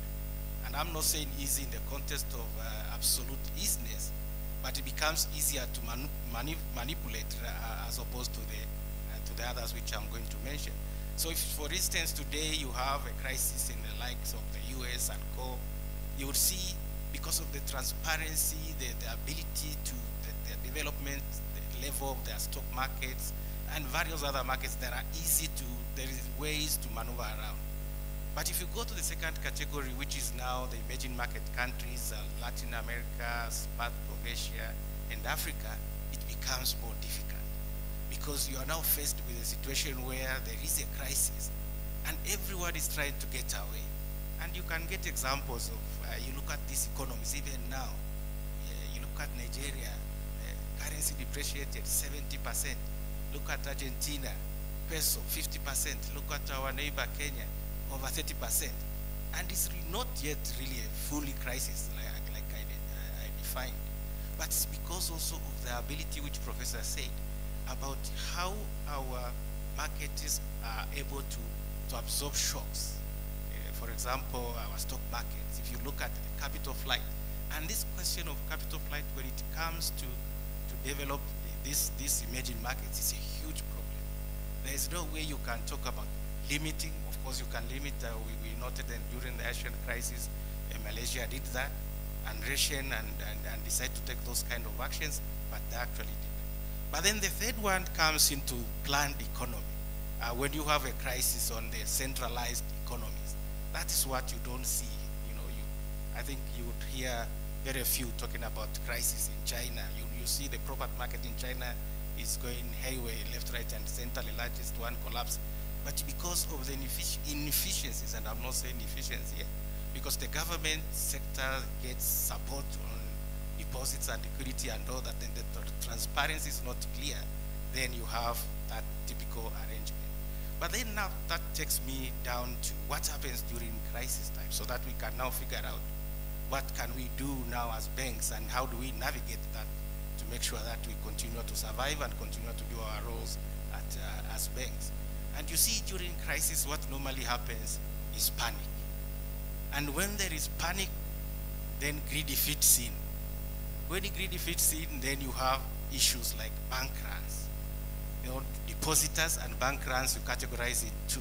R: And I'm not saying easy in the context of absolute easiness, but it becomes easier to manipulate as opposed to the others which I'm going to mention. So if, for instance, today you have a crisis in the likes of the US and co, you would see, because of the transparency, the ability to, the development, the level of their stock markets, and various other markets that are easy to, there is ways to maneuver around. But if you go to the second category, which is now the emerging market countries, Latin America, part of Asia, and Africa, it becomes more difficult. Because you are now faced with a situation where there is a crisis, and everyone is trying to get away. And you can get examples of, you look at these economies, even now, you look at Nigeria, currency depreciated 70%. Look at Argentina, peso 50%. Look at our neighbor Kenya, over 30%. And it's not yet really a fully crisis like I defined. But it's because also of the ability, which Professor said, about how our markets are able to absorb shocks. For example, our stock markets, if you look at the capital flight, and this question of capital flight, when it comes to develop these emerging markets, is a huge problem. There is no way you can talk about limiting. Of course, you can limit, we noted that during the Asian crisis, Malaysia did that, and ration and decided to take those kind of actions, but they actually did. But then the third one comes into planned economy. When you have a crisis on the centralized economies, that is what you don't see. You know, I think you would hear very few talking about crisis in China. You see the property market in China is going hayway, left, right, and center, the largest one collapse. But because of the inefficiencies, and I'm not saying efficiency here, because the government sector gets support on deposits and liquidity and all that, and the transparency is not clear, then you have that typical arrangement. But then now that takes me down to what happens during crisis time, so that we can now figure out what can we do now as banks, and how do we navigate that to make sure that we continue to survive and continue to do our roles as banks. And you see, during crisis, what normally happens is panic. And when there is panic, then greedy fits in. When greedy fits in, then you have issues like bank runs. You know, depositors and bank runs, you categorize into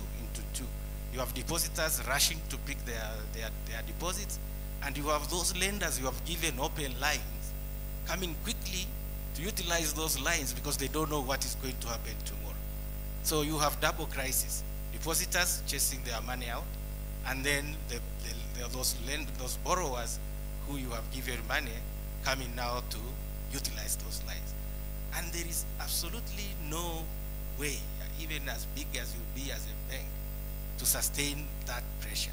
R: two. You have depositors rushing to pick their deposits, and you have those lenders you have given open lines coming quickly to utilize those lines because they don't know what is going to happen tomorrow. So you have double crisis. Depositors chasing their money out, and then those borrowers who you have given money coming now to utilize those lines. And there is absolutely no way, even as big as you be as a bank, to sustain that pressure.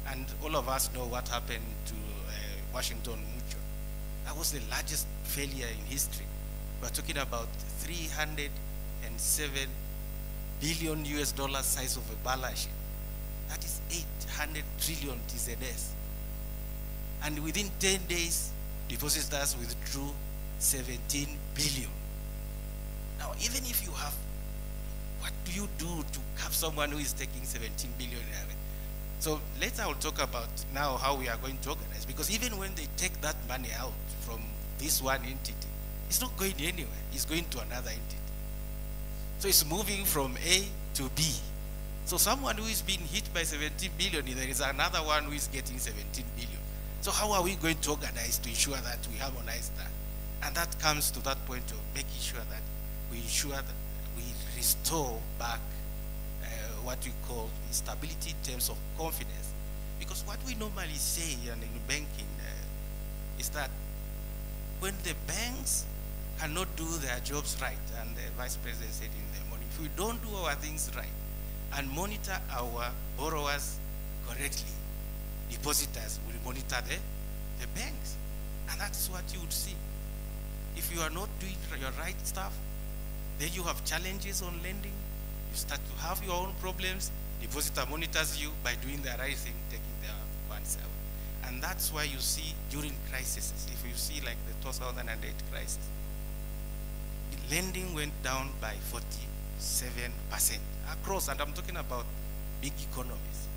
R: And all of us know what happened to Washington Mutual. That was the largest failure in history. We're talking about 307 billion US dollar size of a balance sheet. That is 800 trillion TZS. And within 10 days, depositors withdrew 17 billion. Now, even if you have, what do you do to have someone who is taking 17 billion? So later I'll talk about now how we are going to organize, because even when they take that money out from this one entity, it's not going anywhere. It's going to another entity. So it's moving from A to B. So someone who is being hit by 17 billion, there is another one who is getting 17 billion. So how are we going to organize to ensure that we harmonize that? And that comes to that point of making sure that we ensure that we restore back what we call stability in terms of confidence. Because what we normally say in banking is that when the banks cannot do their jobs right, and the Vice President said in the morning, if we don't do our things right and monitor our borrowers correctly, depositors will monitor the banks. And that's what you would see. If you are not doing your right stuff, then you have challenges on lending. You start to have your own problems. Depositor monitors you by doing the right thing, taking their funds out. And that's why you see during crises, if you see like the 2008 crisis, lending went down by 47% across, and I'm talking about big economies.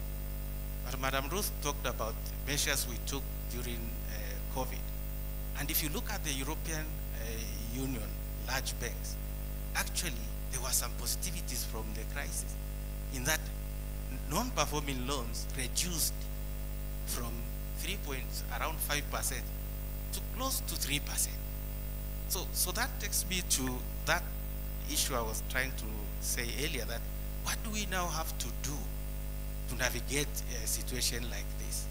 R: But Madam Ruth talked about the measures we took during COVID. And if you look at the European Union, large banks, actually there were some positivities from the crisis. in that non-performing loans reduced from around 5% to close to 3%. So that takes me to that issue I was trying to say earlier, that what do we now have to do to navigate a situation like this?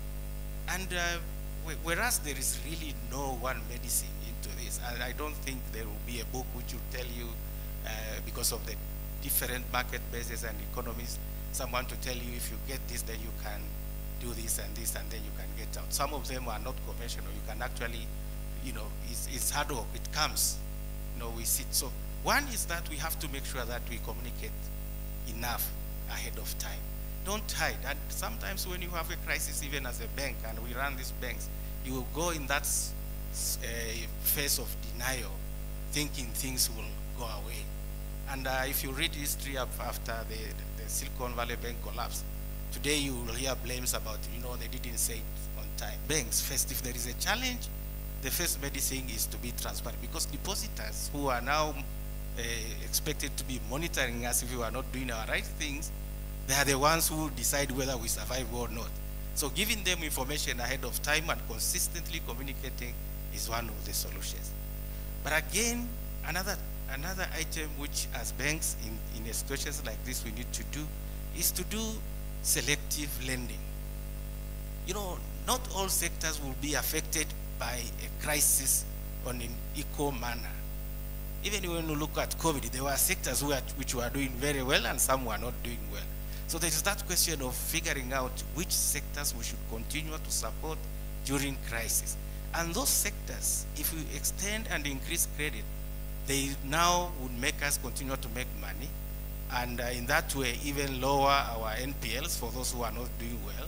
R: And whereas there is really no one medicine into this, and I don't think there will be a book which will tell you, because of the different market bases and economies, someone to tell you if you get this, then you can do this, and then you can get out. Some of them are not conventional. You can actually, it's hard work. It comes, we sit. So one is that we have to make sure that we communicate enough ahead of time. Don't hide. And sometimes when you have a crisis, even as a bank, and we run these banks, you will go in that phase of denial, thinking things will go away. And if you read history after the Silicon Valley Bank collapse, today you will hear blames about, they didn't say it on time. Banks, first, if there is a challenge, the first medicine is to be transparent, because depositors who are now expected to be monitoring us if we are not doing our right things, they are the ones who decide whether we survive or not. So giving them information ahead of time and consistently communicating is one of the solutions. But again, another item which as banks in situations like this we need to do is to do selective lending. Not all sectors will be affected by a crisis on an equal manner. Even when you look at COVID, there were sectors which were doing very well and some were not doing well. So there is that question of figuring out which sectors we should continue to support during crisis. And those sectors, if we extend and increase credit, they now would make us continue to make money, and in that way even lower our NPLs for those who are not doing well,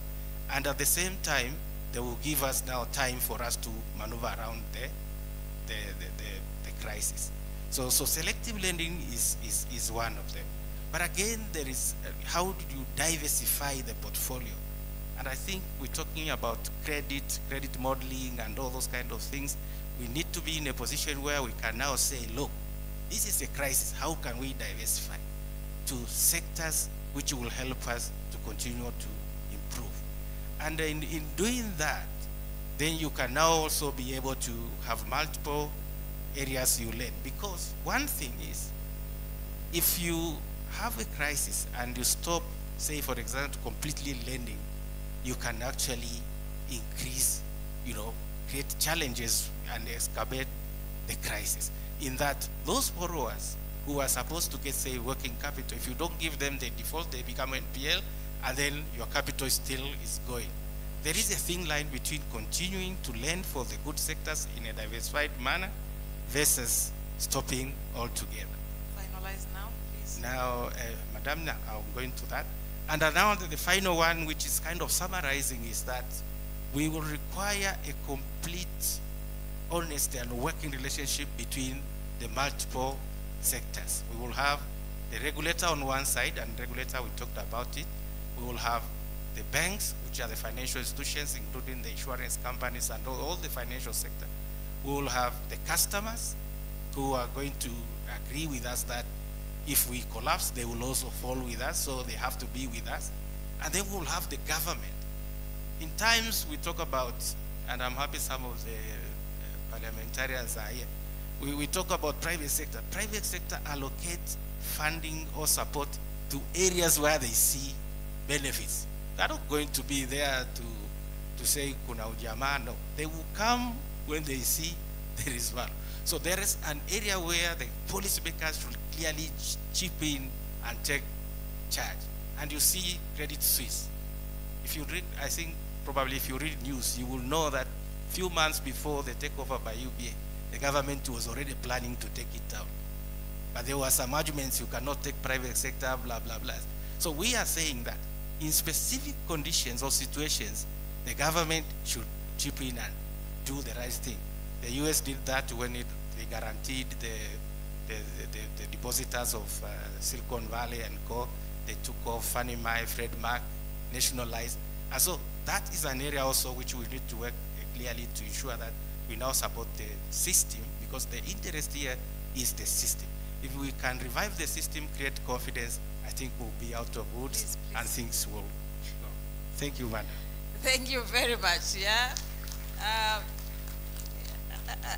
R: and at the same time they will give us now time for us to maneuver around the crisis. So selective lending is one of them. But again, there is how do you diversify the portfolio? And I think we're talking about credit modeling and all those kind of things. We need to be in a position where we can now say, look, this is a crisis. How can we diversify to sectors which will help us to continue to improve? And in doing that, then you can now also be able to have multiple areas you lend. Because one thing is, if you have a crisis and you stop, say for example, completely lending, you can actually increase, create challenges and exacerbate the crisis. In that those borrowers who are supposed to get, say, working capital, if you don't give them the default, they become NPL, and then your capital still is going. There is a thin line between continuing to lend for the good sectors in a diversified manner versus stopping altogether.
F: Finalize now, please.
R: Now, Madam, I'm going to that. And now the final one, which is kind of summarizing, is that we will require a complete, honest and working relationship between the multiple sectors. We will have the regulator on one side, and regulator, we talked about it. We will have the banks, which are the financial institutions, including the insurance companies and all the financial sector. We will have the customers who are going to agree with us that if we collapse, they will also fall with us, so they have to be with us. And then we'll have the government. In times we talk about, and I'm happy some of the parliamentarians are here, we talk about private sector. Private sector allocate funding or support to areas where they see benefits. They're not going to be there to say kuna ujamaa. No, they will come when they see there is value. So there is an area where the policymakers should clearly chip in and take charge. And you see Credit Suisse. If you read, I think probably if you read news, you will know that few months before the takeover by UBA, the government was already planning to take it out. But there were some arguments, you cannot take private sector, blah, blah, blah. So we are saying that in specific conditions or situations, the government should chip in and do the right thing. The US did that when they guaranteed the depositors of Silicon Valley and Co. They took off Fannie Mae, Fred Mac, nationalized. And so that is an area also which we need to work clearly to ensure that we now support the system, because the interest here is the system. If we can revive the system, create confidence, I think we'll be out of woods and things will go. Thank you, Madam.
P: Thank you very much. Yeah,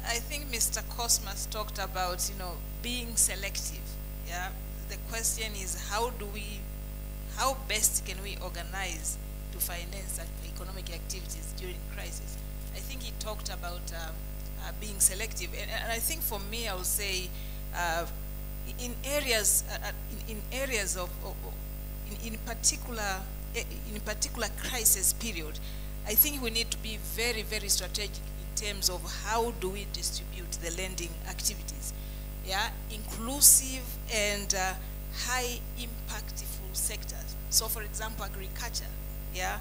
P: I think Mr. Cosmas talked about being selective. Yeah, the question is how best can we organize to finance economic activities during crisis? I think he talked about being selective, and I think for me, I would say in particular crisis period, I think we need to be very, very strategic in terms of how do we distribute the lending activities, yeah, inclusive and high impactful sectors. So, for example, agriculture, yeah,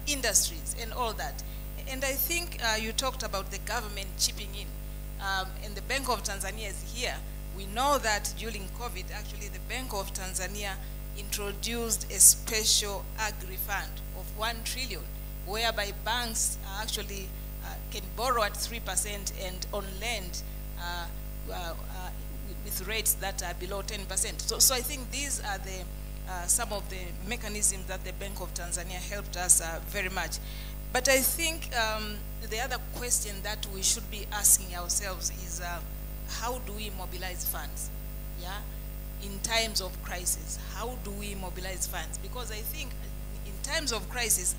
P: industries, and all that. And I think you talked about the government chipping in, and the Bank of Tanzania is here. We know that during COVID, actually, the Bank of Tanzania introduced a special agri-fund of 1 trillion, whereby banks actually can borrow at 3% and on lend with rates that are below 10%. So I think these are the some of the mechanisms that the Bank of Tanzania helped us very much. But I think the other question that we should be asking ourselves is how do we mobilize funds? Yeah, in times of crisis, how do we mobilize funds? Because I think in times of crisis,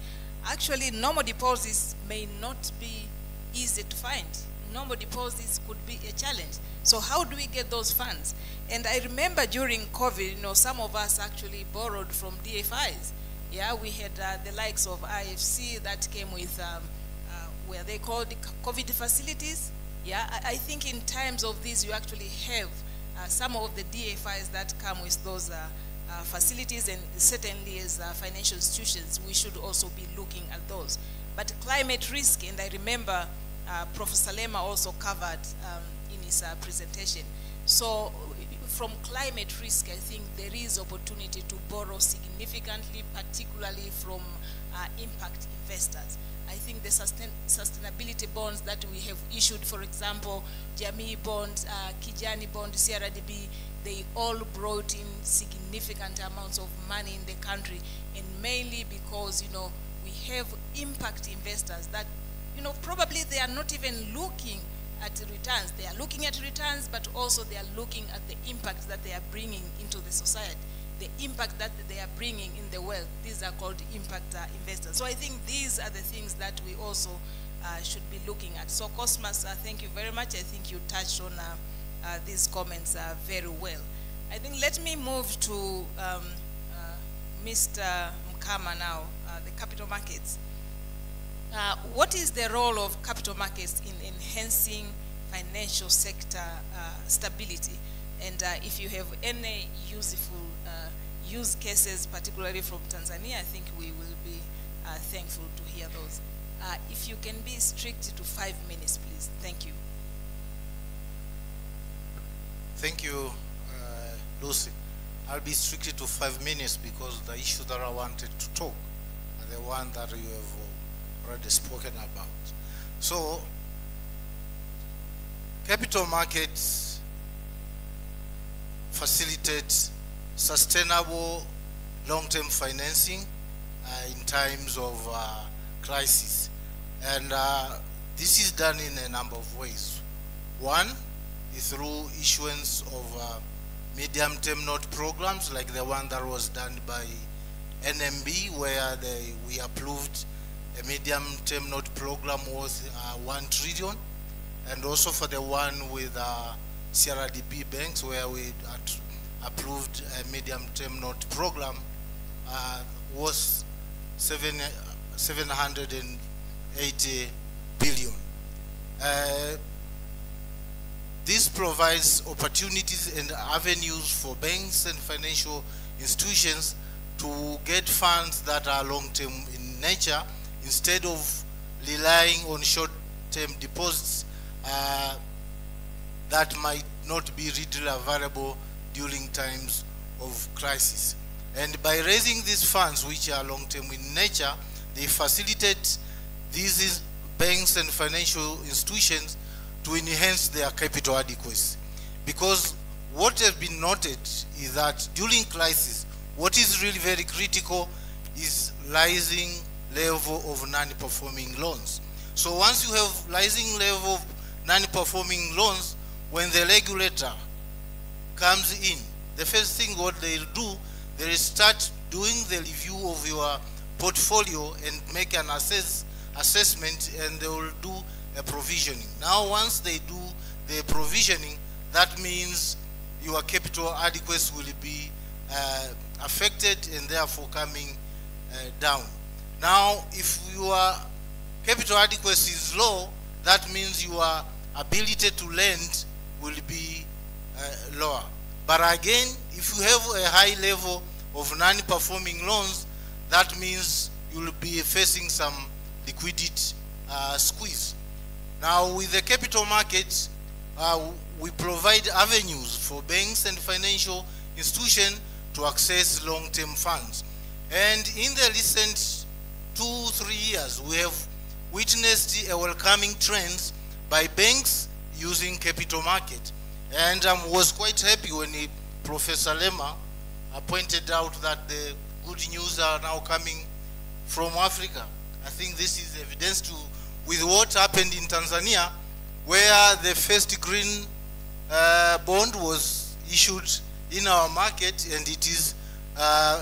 P: actually normal deposits may not be easy to find. Normal deposits could be a challenge. So how do we get those funds? And I remember during COVID, some of us actually borrowed from DFIs. Yeah, we had the likes of IFC that came with where they called the COVID facilities. Yeah, I think in times of this, you actually have some of the DFIs that come with those facilities, and certainly as financial institutions, we should also be looking at those. But climate risk, and I remember Professor Lema also covered in his presentation. So from climate risk, I think there is opportunity to borrow significantly, particularly from impact investors. I think the sustainability bonds that we have issued, for example, Jamii bond, Kijani bond, CRDB, they all brought in significant amounts of money in the country, and mainly because, we have impact investors that, probably they are not even looking at returns. They are looking at returns, but also they are looking at the impact that they are bringing into the society, the impact that they are bringing in the world. These are called impact investors. So I think these are the things that we also should be looking at. So Cosmas, thank you very much. I think you touched on these comments very well. I think let me move to Mr. Mkama now, the capital markets. What is the role of capital markets in enhancing financial sector stability? And if you have any useful use cases, particularly from Tanzania, I think we will be thankful to hear those. If you can be strict to 5 minutes, please. Thank you.
S: Thank you, Lucy. I'll be strictly to 5 minutes because the issue that I wanted to talk are the one that you have already spoken about. So, capital markets facilitate sustainable long-term financing in times of crisis. And this is done in a number of ways. One is through issuance of medium-term note programs like the one that was done by NMB, where we approved a medium-term note program worth 1 trillion, and also for the one with CRDB banks, where we approved a medium-term note program worth 780 billion. This provides opportunities and avenues for banks and financial institutions to get funds that are long-term in nature instead of relying on short-term deposits that might not be readily available during times of crisis. And by raising these funds, which are long-term in nature, they facilitate these banks and financial institutions to enhance their capital adequacy. Because what has been noted is that during crisis, what is really very critical is rising level of non-performing loans. So once you have rising level of non-performing loans, when the regulator comes in, the first thing what they do, they start doing the review of your portfolio and make an assessment, and they will do a provisioning. Now once they do the provisioning, that means your capital adequacy will be affected and therefore coming down. Now if your capital adequacy is low, that means your ability to lend will be lower. But again, if you have a high level of non-performing loans, that means you will be facing some liquidity squeeze. Now with the capital markets, we provide avenues for banks and financial institutions to access long-term funds. And in the recent 2-3 years, we have witnessed a welcoming trends by banks using capital market. And I was quite happy when Professor Lema pointed out that the good news are now coming from Africa. I think this is evidence to with what happened in Tanzania, where the first green bond was issued in our market, and it is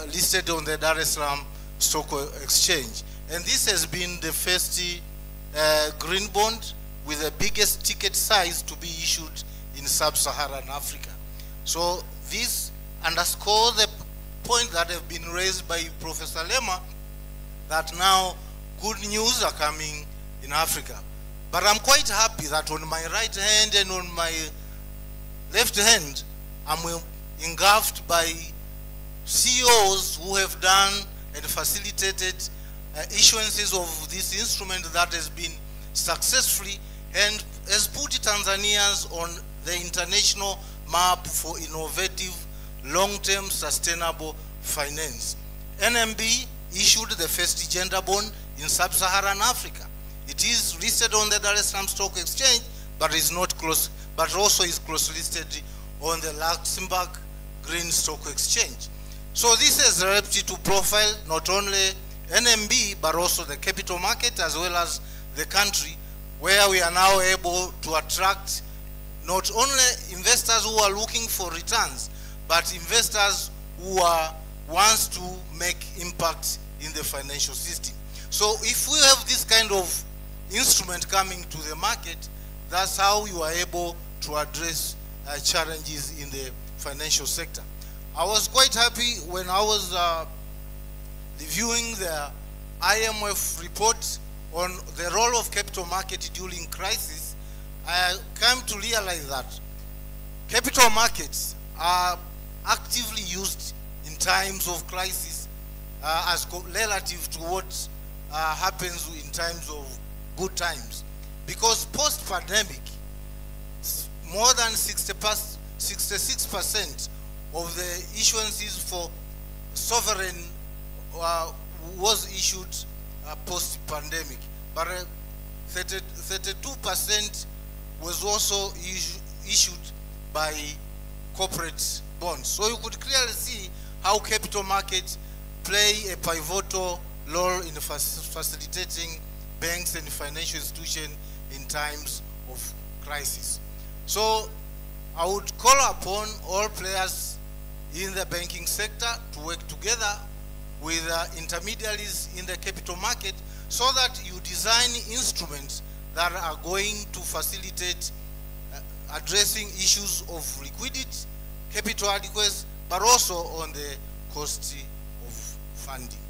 S: listed on the Dar es Salaam Stock Exchange. And this has been the first green bond with the biggest ticket size to be issued in sub-Saharan Africa. So this underscores the point that have been raised by Professor Lema, that now good news are coming in Africa. But I'm quite happy that on my right hand and on my left hand, I'm engulfed by CEOs who have done and facilitated issuances of this instrument that has been successfully and has put Tanzanians on the international map for innovative, long-term sustainable finance. NMB issued the first gender bond in sub-Saharan Africa. It is listed on the Dar es Salaam Stock Exchange, but is not close, but also is close listed on the Luxembourg Green Stock Exchange. So this has helped to profile not only NMB, but also the capital market as well as the country, where we are now able to attract not only investors who are looking for returns, but investors who wants to make impact in the financial system. So if we have this kind of instrument coming to the market, that's how you are able to address challenges in the financial sector. I was quite happy when I was reviewing the IMF report on the role of capital market during crisis. I came to realize that capital markets are actively used in times of crisis as relative to what happens in times of good times. Because post-pandemic, more than 66% of the issuances for sovereign was issued post-pandemic, but 32% was also issued by corporate bonds. So you could clearly see how capital markets play a pivotal role in facilitating banks and financial institutions in times of crisis. So I would call upon all players in the banking sector to work together with intermediaries in the capital market so that you design instruments that are going to facilitate addressing issues of liquidity, capital adequacy, but also on the cost of funding.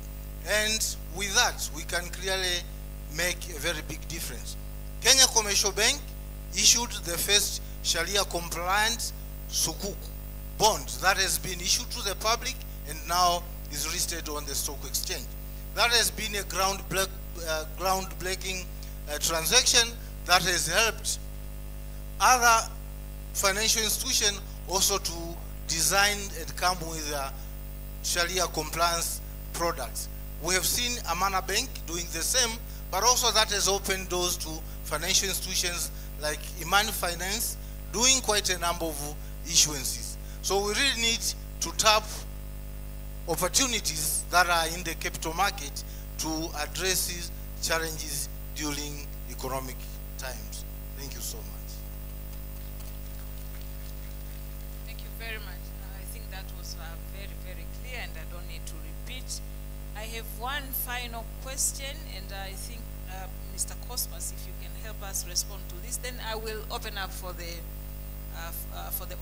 S: And with that, we can clearly make a very big difference. Kenya Commercial Bank issued the first Sharia compliant Sukuk bond that has been issued to the public and now is listed on the stock exchange. That has been a groundbreaking transaction that has helped other financial institutions also to design and come with Sharia compliance products. We have seen Amana Bank doing the same, but also that has opened doors to financial institutions like Imani Finance doing quite a number of issuances. So we really need to tap opportunities that are in the capital market to address these challenges during economic times. Thank you so much.
P: Thank you very much. I think that was very, very clear, and I don't need to repeat. I have one final question, and I think Mr. Cosmas, if you can help us respond to this, then I will open up for the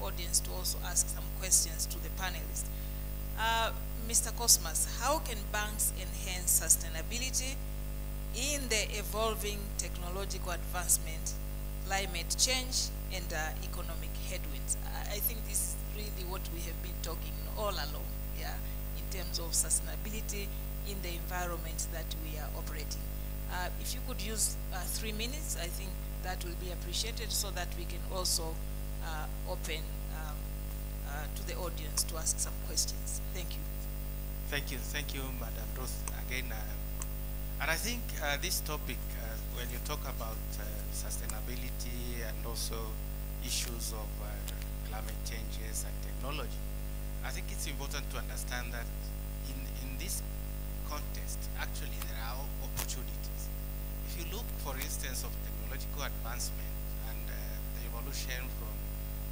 P: audience to also ask some questions to the panelists. Mr. Cosmas, how can banks enhance sustainability in the evolving technological advancement, climate change, and economic headwinds? I think this is really what we have been talking all along, yeah, in terms of sustainability in the environment that we are operating. If you could use 3 minutes, I think that will be appreciated, so that we can also open to the audience to ask some questions. Thank you.
R: Thank you, Madam Ruth. Again, and I think this topic, when you talk about sustainability and also issues of climate changes and technology, I think it's important to understand that in this context, actually there are opportunities. If you look, for instance, of technological advancement and the evolution from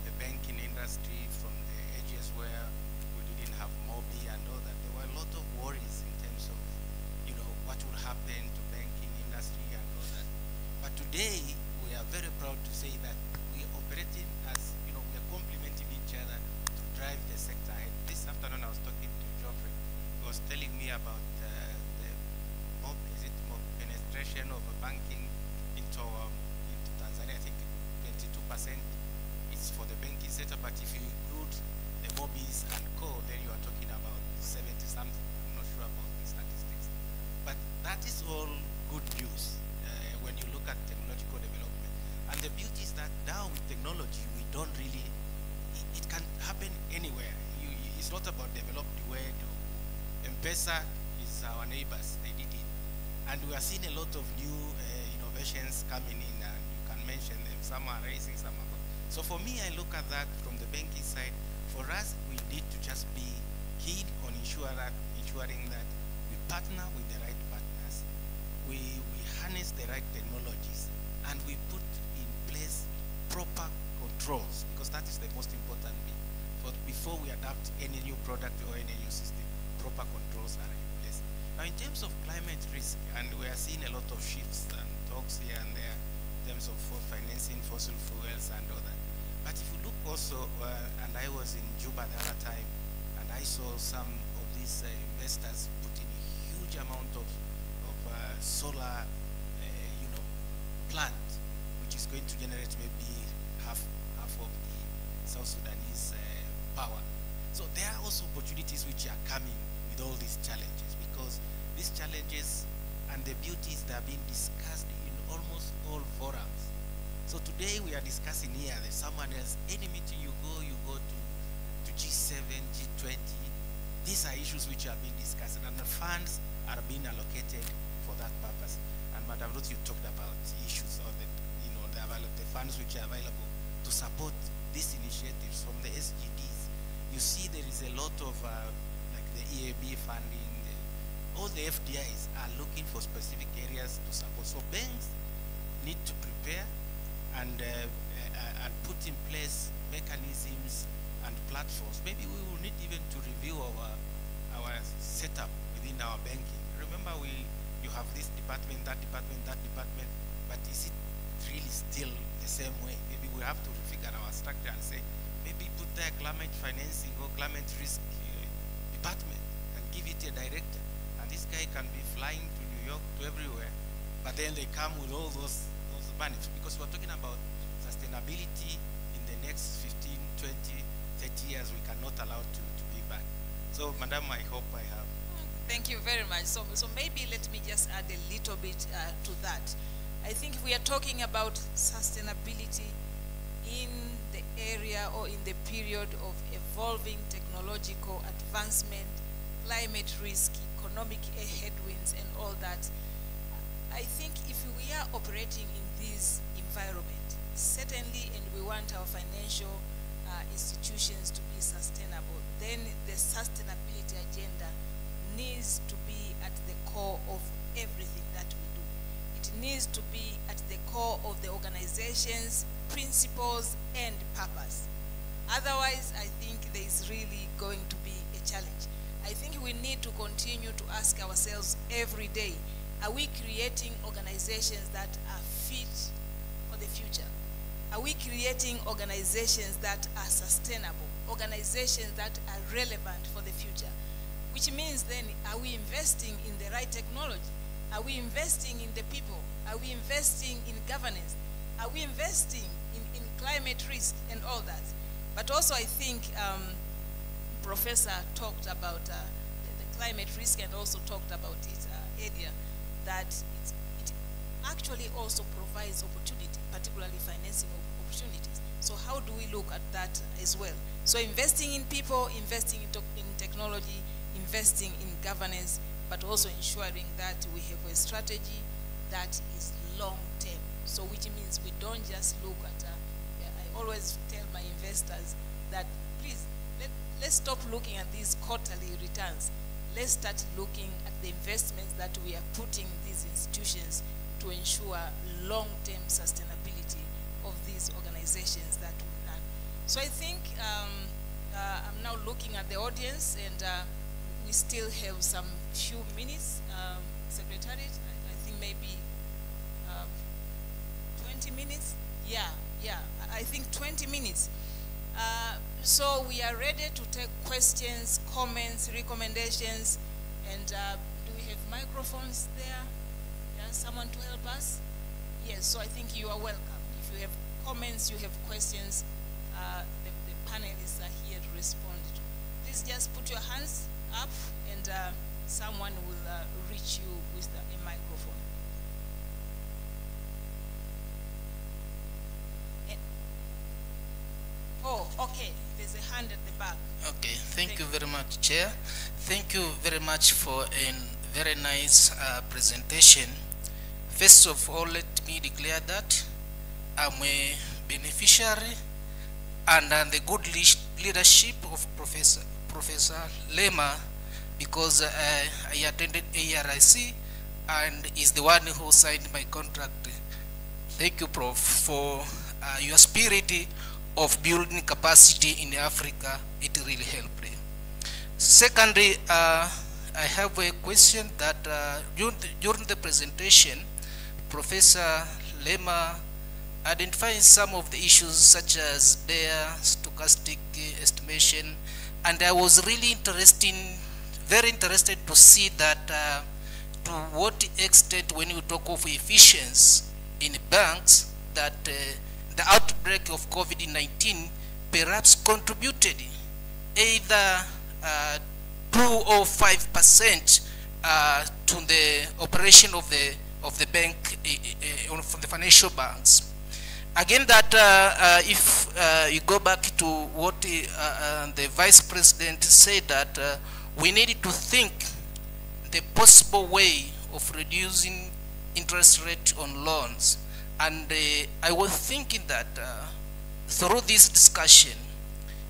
R: the banking industry, from the ages where we didn't have MOBI and all that, there were a lot of worries in terms of, you know, what would happen to banking industry and all that. But today, we are very proud to say that we are operating as, you know, we are complementing each other to drive the sector ahead. This afternoon, I was talking to Geoffrey. He was telling me about the penetration of banking into Tanzania. I think 22% is for the banking sector, but if you include the MOBIs and co, then you are talking about 70 something. I'm not sure about the statistics. But that is all good news when you look at technological development. And the beauty is that now with technology, we don't really, it can happen anywhere. It's not about developed world. M-Pesa is our neighbors, they did it. And we are seeing a lot of new innovations coming in, and you can mention them. Some are raising, some are not. So for me, I look at that from the banking side. For us, we need to just be keen on ensuring that we partner with the right partners, we harness the right technologies, and we put in place proper controls, because that is the most important thing. But before we adapt any new product or any new system, proper controls are in place. Now, in terms of climate risk, and we are seeing a lot of shifts and talks here and there in terms of financing fossil fuels and all that. But if you look also, and I was in Juba the other time, and I saw some of these investors putting a huge amount of solar, plant, which is going to generate maybe half of the South Sudanese power. So there are also opportunities which are coming with all these challenges, because these challenges and the beauties that are being discussed in almost all forums. So today we are discussing here, there's someone else, any meeting you go to G7, G20, these are issues which are being discussed, and the funds are being allocated for that purpose. And Madam Ruth, you talked about issues of the funds which are available to support these initiatives from the SGDs. You see there is a lot of like the EAB funding, all the FDIs are looking for specific areas to support. So banks need to prepare and put in place mechanisms and platforms. Maybe we will need even to review our setup within our banking. Remember, you have this department, that department, but is it really still the same way? Maybe we have to refigure our structure and say, maybe put there climate financing or climate risk department and give it a director. And this guy can be flying to New York, to everywhere, but then they come with all those benefits, because we're talking about sustainability in the next 15, 20, 30 years. We cannot allow to be back. So, Madam, I hope I have.
P: Thank you very much. So maybe let me just add a little bit to that. I think we are talking about sustainability in the area or in the period of evolving technological advancement, climate risk, economic headwinds, and all that. I think if we are operating in this environment, certainly, and we want our financial institutions to be sustainable, then the sustainability agenda needs to be at the core of everything that we do. It needs to be at the core of the organization's principles and purpose. Otherwise, I think there is really going to be a challenge. I think we need to continue to ask ourselves every day, are we creating organizations that are fit for the future? Are we creating organizations that are sustainable, organizations that are relevant for the future? Which means then, are we investing in the right technology? Are we investing in the people? Are we investing in governance? Are we investing in climate risk and all that? But also I think Professor talked about the climate risk and also talked about it earlier, that it actually also provides opportunity, particularly financing opportunities. So how do we look at that as well? So investing in people, investing in technology, investing in governance, but also ensuring that we have a strategy that is long-term. So which means we don't just look at, I always tell my investors that please, let's stop looking at these quarterly returns. Let's start looking at the investments that we are putting in these institutions to ensure long-term sustainability of these organizations that we run. So I think I'm now looking at the audience, and we still have some few minutes. Secretariat, I think maybe 20 minutes? Yeah, I think 20 minutes. So we are ready to take questions, comments, recommendations, and do we have microphones there? Yeah, someone to help us? Yes, so I think you are welcome. If you have comments, you have questions, the panelists are here to respond to. Please just put your hands up, and someone will reach you with a microphone. Oh, okay. There's a hand at the back.
T: Okay. Thank you very much, Chair. Thank you very much for a very nice presentation. First of all, let me declare that I'm a beneficiary under the good leadership of Professor Lema, because I attended ARIC and is the one who signed my contract. Thank you, Prof, for your spirit of building capacity in Africa. It really helped. Secondly, I have a question that during the presentation, Professor Lema identified some of the issues such as their stochastic estimation, and I was really very interested to see that to what extent, when you talk of efficiency in banks, that the outbreak of COVID-19 perhaps contributed either 2 or 5% to the operation of the bank, from the financial banks. Again, that if you go back to what the Vice President said, that we needed to think the possible way of reducing interest rate on loans. And I was thinking that through this discussion,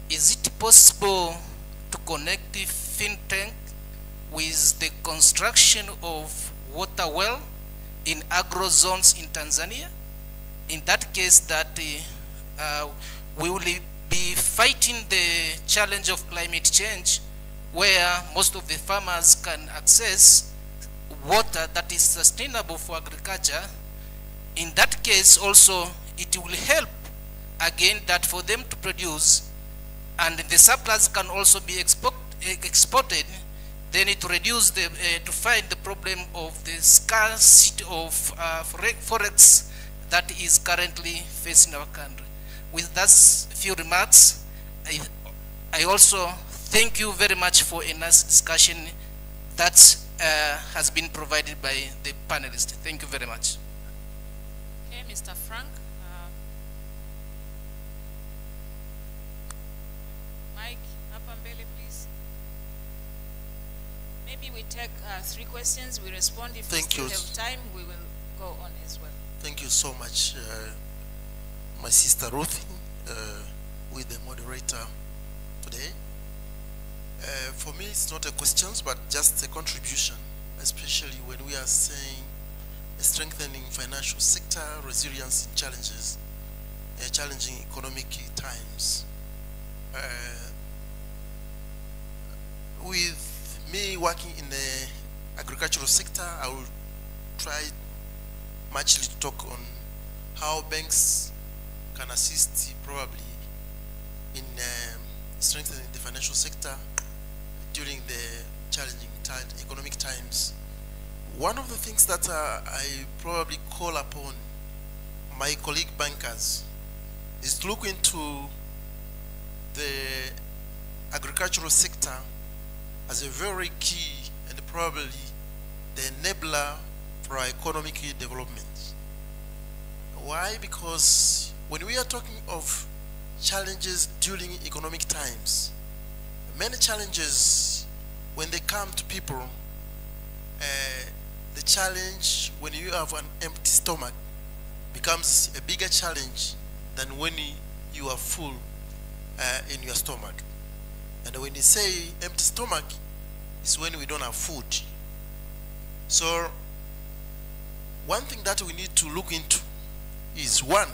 T: is it possible to connect the FinTech with the construction of water well in agro zones in Tanzania? In that case, that we will be fighting the challenge of climate change, where most of the farmers can access water that is sustainable for agriculture. In that case also, it will help again that for them to produce, and the surplus can also be exported, then it reduce the to find the problem of the scarcity of forex that is currently facing our country. With that few remarks, I also thank you very much for a nice discussion that has been provided by the panelists. Thank you very much.
P: Okay, Mr. Frank. Mike, hapa mbele, please. Maybe we take 3 questions, we respond. If we still have time, we will go on as well.
U: Thank you so much, my sister Ruth. We with the moderator today. For me, it's not a question, but just a contribution, especially when we are saying strengthening financial sector, resilience in challenges, challenging economic times. With me working in the agricultural sector, I will try muchly to talk on how banks can assist probably in strengthening the financial sector during the challenging economic times. One of the things that I probably call upon my colleague bankers is to look into the agricultural sector as a very key and probably the enabler for our economic development. Why? Because when we are talking of challenges during economic times, many challenges when they come to people, the challenge when you have an empty stomach becomes a bigger challenge than when you are full in your stomach. And when you say empty stomach, is when we don't have food. So one thing that we need to look into is, one,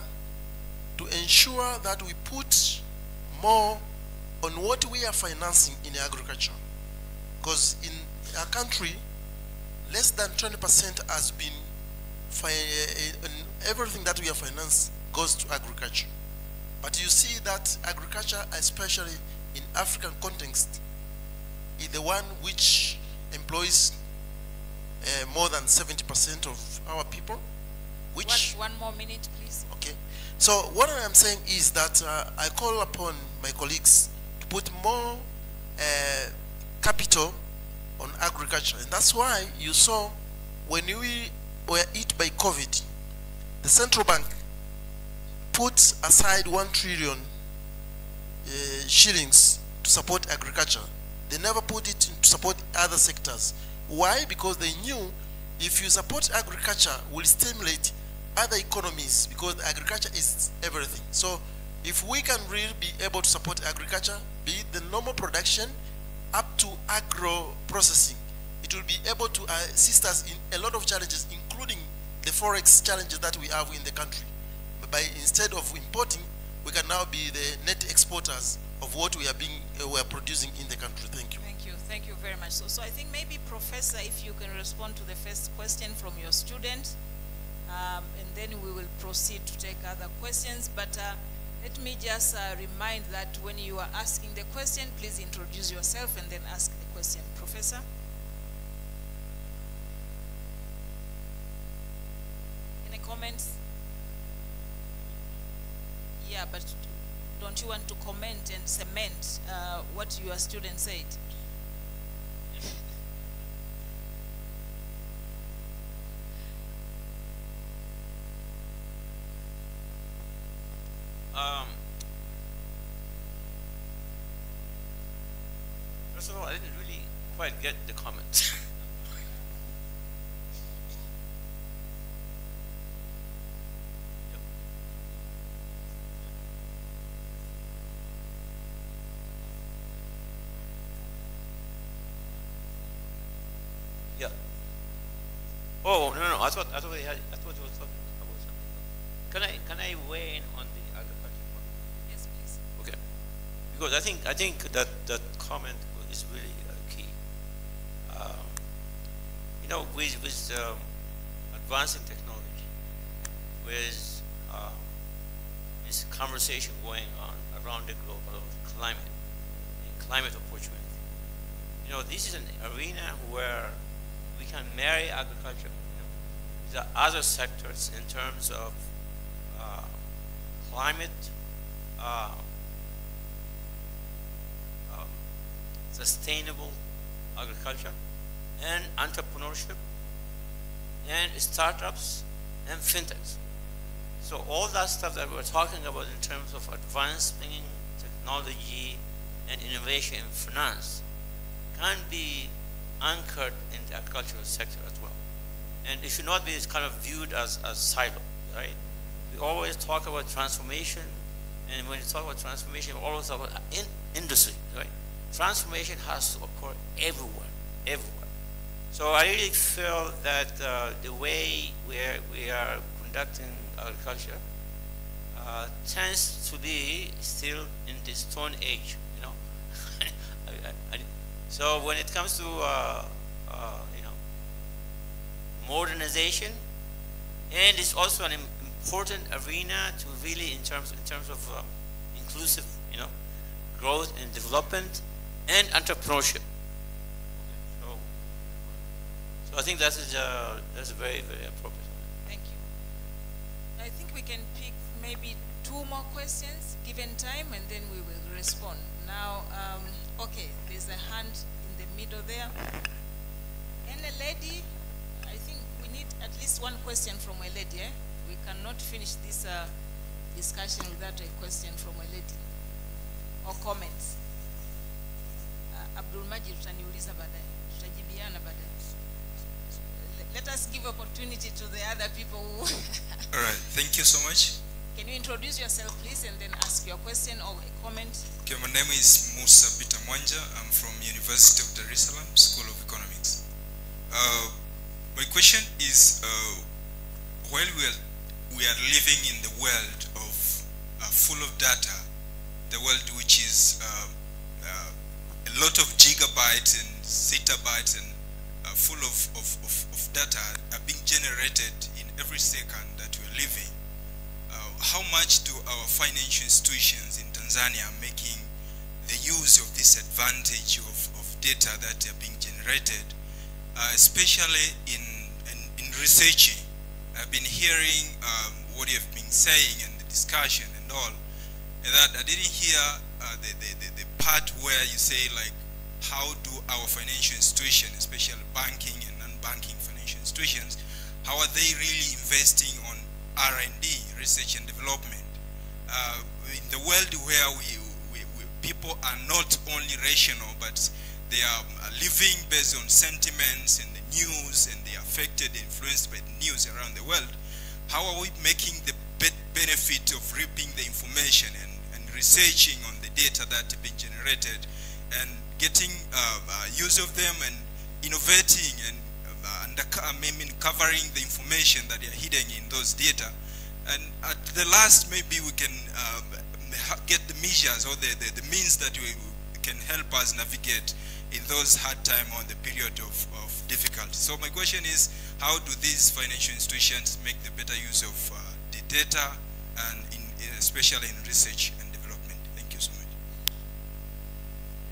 U: to ensure that we put more on what we are financing in agriculture. Because in our country, less than 20% has been, everything that we are financed goes to agriculture. But you see that agriculture, especially in African context, is the one which employs more than 70% of our people. Which
B: One more minute, please.
U: Okay. So what I am saying is that I call upon my colleagues to put more capital on agriculture. And that's why you saw when we were hit by COVID, the central bank put aside 1 trillion shillings to support agriculture. They never put it to support other sectors. Why? Because they knew if you support agriculture, will stimulate other economies, because agriculture is everything. So if we can really be able to support agriculture, be it the normal production up to agro processing, it will be able to assist us in a lot of challenges, including the forex challenges that we have in the country. But instead of importing, we can now be the net exporters of what we are producing in the country. Thank you.
B: Thank you very much. So I think maybe, Professor, if you can respond to the first question from your student, and then we will proceed to take other questions. But let me just remind that when you are asking the question, please introduce yourself and then ask the question. Professor? Any comments? Yeah, but don't you want to comment and cement what your student said?
O: First of all, I didn't really quite get the comment. Yeah. Oh no! I thought it was talking about something. Can I weigh in on the agriculture part?
B: Yes, please.
O: Okay. Because I think that comment is really key. You know, with advancing technology, with this conversation going on around the globe about climate and climate opportunity. You know, this is an arena where we can marry agriculture, the other sectors in terms of climate, sustainable agriculture, and entrepreneurship, and startups, and fintechs. So all that stuff that we're talking about in terms of advancing technology and innovation in finance can be anchored in the agricultural sector as well. And it should not be kind of viewed as silo, right? We always talk about transformation And when you talk about transformation, we always talk about industry, right? Transformation has to occur everywhere, everywhere. So I really feel that the way we are conducting agriculture tends to be still in the Stone Age, you know. So when it comes to you know, modernization, and it's also an important arena to really in terms of inclusive, you know, growth and development and entrepreneurship. So I think that's very, very appropriate.
B: Thank you. I think we can pick maybe 2 more questions given time, and then we will respond. Now, okay, there's a hand in the middle there. And a lady, I think we need at least 1 question from a lady. Eh? We cannot finish this discussion without a question from a lady or comments. Abdul Majid, tutaniuliza baadaye, tutajibiana baadaye. Let us give opportunity to the other people who
J: All right, thank you so much.
B: Can you introduce yourself, please, and then ask your question or a comment?
J: Okay, my name is Musa Peter Mwanja. I'm from University of Dar es Salaam School of Economics. My question is, while we are living in the world of full of data, the world which is a lot of gigabytes and zettabytes and full of data are being generated in every second that we're living. How much do our financial institutions in Tanzania making the use of this advantage of data that are being generated, especially in researching? I've been hearing what you've been saying and the discussion and all, and that I didn't hear the part where you say, like, how do our financial institutions, especially banking and non-banking financial institutions, how are they really investing on R&D, research and development? In the world where people are not only rational, but they are living based on sentiments and the news, and they are affected, influenced by the news around the world, how are we making the benefit of reaping the information and researching on the data that are being generated and getting use of them and innovating and covering the information that are hidden in those data? And at the last, maybe we can get the measures or the means that we can help us navigate in those hard time on the period of difficulty. So my question is, how do these financial institutions make the better use of the data, and especially in research and development? Thank you so much.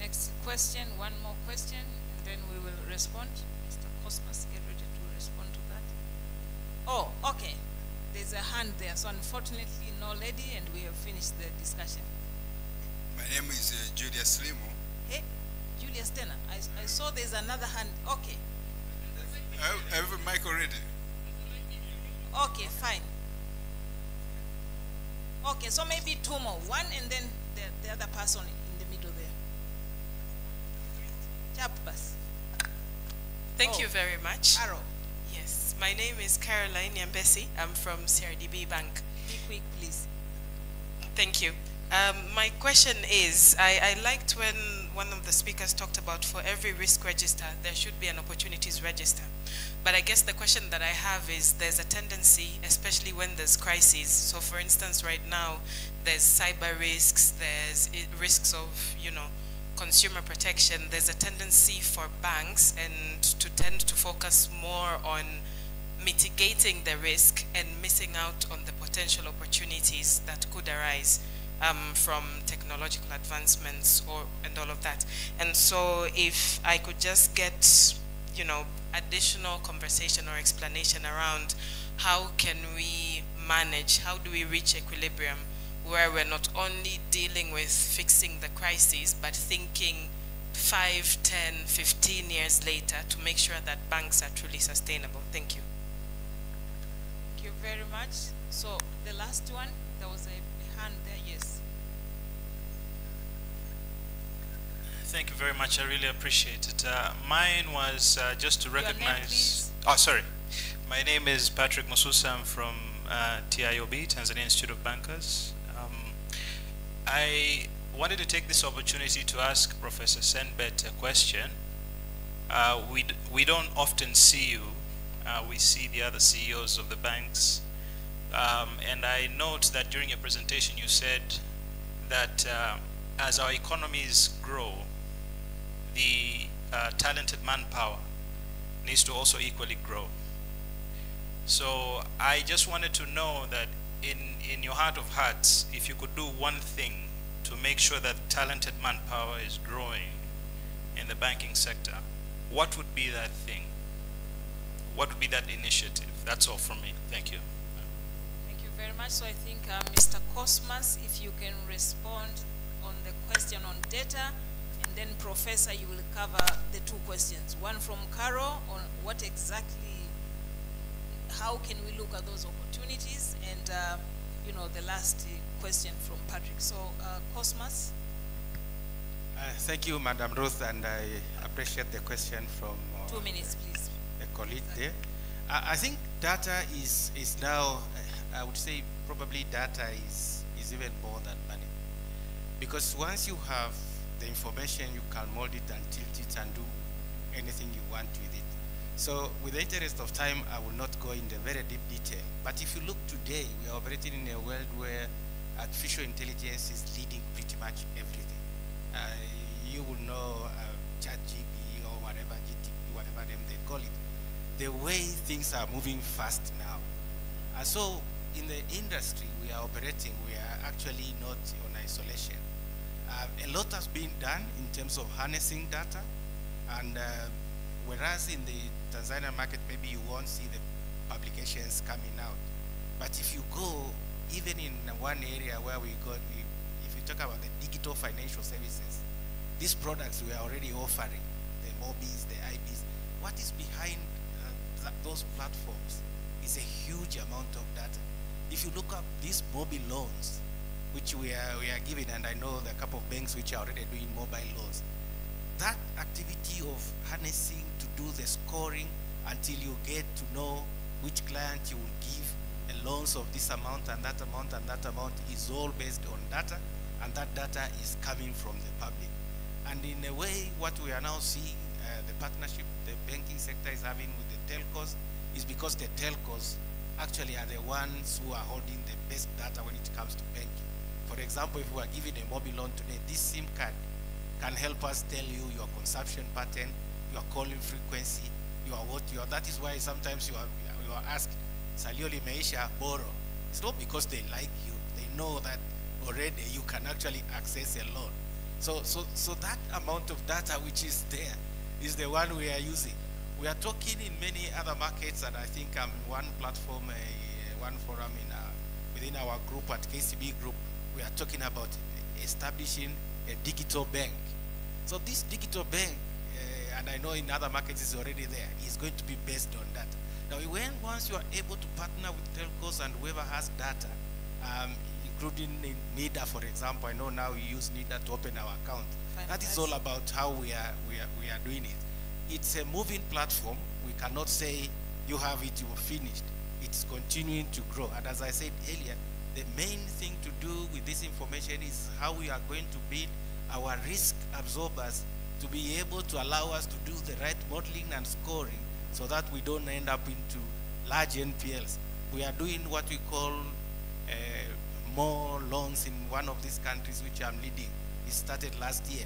B: Next question, 1 more question, and then we will respond. Mr. Cosmas, get ready to respond to that. Oh, okay. There's a hand there, so unfortunately no lady, and we have finished the discussion.
J: My name is Julius Limo.
B: Hey, Julius Tena, I saw there's another hand. Okay.
J: I have a mic already.
B: Okay, fine. Okay, so maybe 2 more. 1 and then the other person in the middle there. Chapbas.
V: Thank you very much.
B: Arrow.
V: Yes, my name is Caroline Yambesi. I'm from CRDB Bank.
B: Be quick, please.
V: Thank you. My question is, I liked when one of the speakers talked about for every risk register, there should be an opportunities register. But I guess the question that I have is, there's a tendency, especially when there's crises. So for instance, right now, there's cyber risks, there's risks of, you know, consumer protection. There's a tendency for banks and to tend to focus more on mitigating the risk and missing out on the potential opportunities that could arise from technological advancements and all of that. And so if I could just get, you know, additional conversation or explanation around how can we manage, how do we reach equilibrium where we're not only dealing with fixing the crises, but thinking 5, 10, 15 years later to make sure that banks are truly sustainable. Thank you.
B: Thank you very much. So the last one, there was a hand there, yes.
W: Thank you very much. I really appreciate it. Mine was just to recognize.
B: Name,
W: oh, sorry. My name is Patrick Mususa. I'm from TIOB, Tanzania Institute of Bankers. I wanted to take this opportunity to ask Professor Senbet a question. We don't often see you. We see the other CEOs of the banks. And I note that during your presentation you said that as our economies grow, the talented manpower needs to also equally grow. So I just wanted to know that in your heart of hearts, if you could do one thing to make sure that talented manpower is growing in the banking sector, what would be that thing? What would be that initiative? That's all from me. Thank you.
B: Thank you very much. So I think Mr. Cosmas, if you can respond on the question on data, and then Professor, you will cover the two questions. One from Carol on what exactly, how can we look at those opportunities, and you know, the last question from Patrick. So Cosmas.
R: Thank you, Madam Ruth, and I appreciate the question from
B: 2 minutes, please.
R: A colleague there. I think data is now, I would say probably data is even more than money. Because once you have the information, you can mold it and tilt it and do anything you want with it. So with the interest of time, I will not go into very deep detail. But if you look today, we are operating in a world where artificial intelligence is leading pretty much everything. You will know ChatGPT or whatever, GTP, whatever name they call it. The way things are moving fast now. And so in the industry we are operating, we are actually not on isolation. A lot has been done in terms of harnessing data, and whereas in the Tanzania market maybe you won't see the publications coming out. But if you go, even in one area where we got, if you talk about the digital financial services, these products we are already offering, the MOBIs, the IBs, what is behind those platforms is a huge amount of data. If you look up these mobile loans, which we are giving, and I know there are a couple of banks which are already doing mobile loans, that activity of harnessing to do the scoring until you get to know which client you will give a loans of this amount and that amount and that amount is all based on data, and that data is coming from the public. And in a way, what we are now seeing, the partnership the banking sector is having with the telcos is because the telcos actually are the ones who are holding the best data when it comes to banking. For example, if we are giving a mobile loan today, this SIM card can help us tell you your consumption pattern, your calling frequency, that is why sometimes you are asked, Salioli Meisha, borrow. It's not because they like you, they know that already you can actually access a loan. So that amount of data which is there is the one we are using. We are talking in many other markets, and I think one platform, one forum within our group at KCB Group, we are talking about establishing a digital bank. So this digital bank, and I know in other markets is already there, is going to be based on that. Now, once you are able to partner with telcos and whoever has data, including NIDA, for example, I know now we use NIDA to open our account. That is all about how we are doing it. It's a moving platform. We cannot say you have it, you are finished. It's continuing to grow. And as I said earlier, the main thing to do with this information is how we are going to build our risk absorbers to be able to allow us to do the right modeling and scoring so that we don't end up into large NPLs. We are doing what we call more loans in one of these countries which I'm leading. It started last year.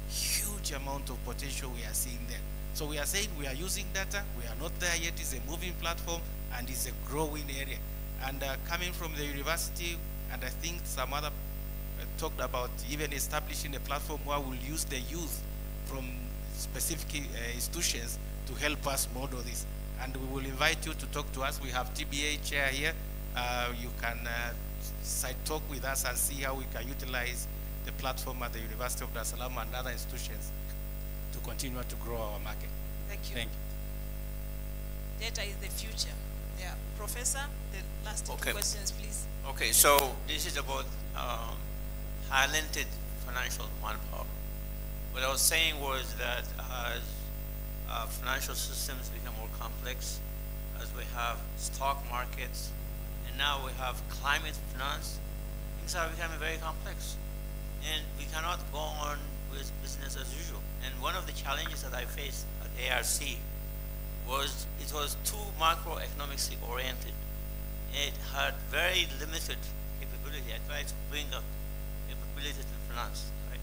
R: Huge amount of potential we are seeing there. So we are saying we are using data, we are not there yet, it's a moving platform and it's a growing area. And coming from the university, and I think some other talked about even establishing a platform where we'll use the youth from specific institutions to help us model this. And we will invite you to talk to us. We have TBA chair here. You can side talk with us and see how we can utilize the platform at the University of Dar es Salaam and other institutions to continue to grow our market.
B: Thank you.
R: Thank you.
B: Data is the future. Yeah, Professor, the last two questions, please.
O: Okay, so this is about talented financial manpower. What I was saying was that as financial systems become more complex, as we have stock markets, and now we have climate finance, things are becoming very complex.
L: and we cannot go on with business as usual. And one of the challenges that I faced at ARC was it was too macroeconomically oriented. It had very limited capability. I tried to bring up capabilities in finance, right?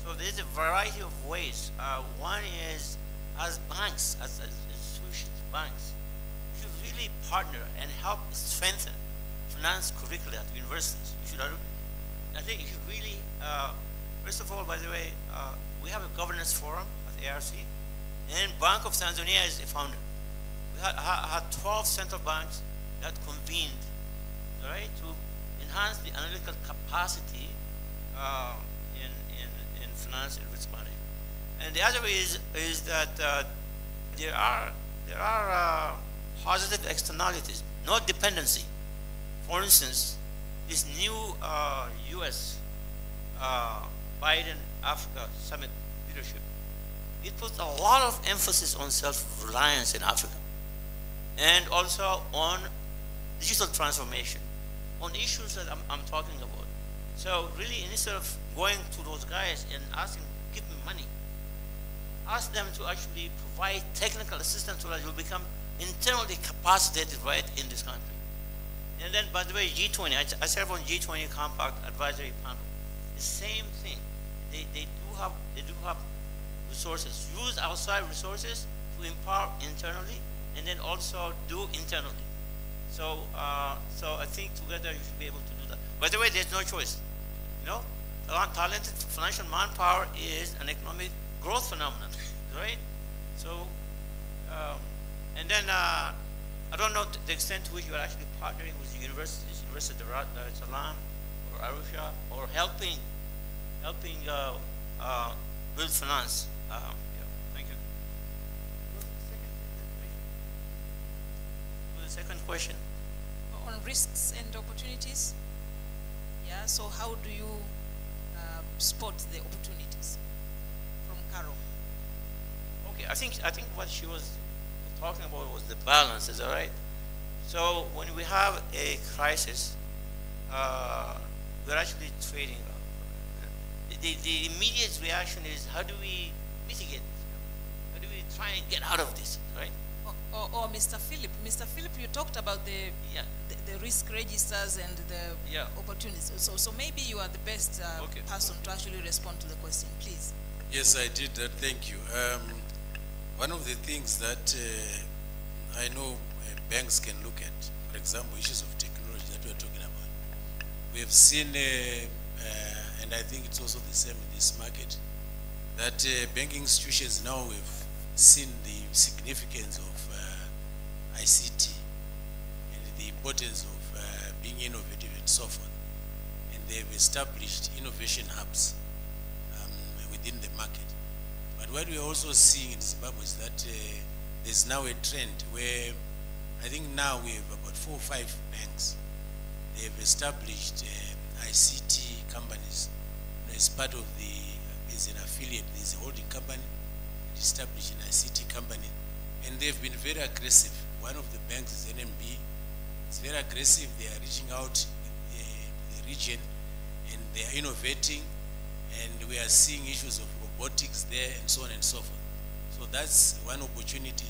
L: So there's a variety of ways. One is, as banks, as institutions, banks, should really partner and help strengthen finance curricula at universities. You should, I think you should really, first of all, by the way, we have a governance forum at ARC, and Bank of Tanzania is the founder. We had 12 central banks that convened, right, to enhance the analytical capacity in finance and risk management. And the other is that there are positive externalities, not dependency. For instance, this new U.S. Biden Africa Summit leadership, it puts a lot of emphasis on self-reliance in Africa, and also on digital transformation, on issues that I'm talking about. So really, instead of going to those guys and asking, give me money, ask them to actually provide technical assistance so that you'll become internally capacitated right in this country. And then, by the way, G20, I serve on G20 Compact Advisory Panel. The same thing. They do have resources. Use outside resources to empower internally, and then also do internally. So, so I think together you should be able to do that. By the way, there's no choice. You know, talented financial manpower is an economic growth phenomenon, right? So, and then I don't know the extent to which you are actually partnering with the universities, University of Dar es Salaam or Arusha, or helping build finance. Yeah, thank you. The second question.
B: On risks and opportunities. Yeah, so how do you spot the opportunities from Carol?
L: Okay, I think what she was talking about was the balance, is that right? So when we have a crisis, we're actually trading. The immediate reaction is, how do we mitigate this? How do we try and get out of this, right?
B: Or Mr. Philip. Mr. Philip, you talked about the risk registers and the opportunities. So maybe you are the best person to actually respond to the question, please.
Q: Yes, I did that. Thank you. One of the things that I know banks can look at, for example, issues of technology that we are talking about. We have seen, and I think it's also the same in this market, that banking institutions now have seen the significance of ICT and the importance of being innovative and so forth. And they've established innovation hubs within the market. But what we're also seeing in Zimbabwe is that there's now a trend where I think now we have about 4 or 5 banks. They have established ICT companies. As part of as an affiliate, there's a holding company, established an ICT company, and they've been very aggressive. One of the banks is NMB. It's very aggressive. They are reaching out the region, and they are innovating, and we are seeing issues of robotics there and so on and so forth. So that's one opportunity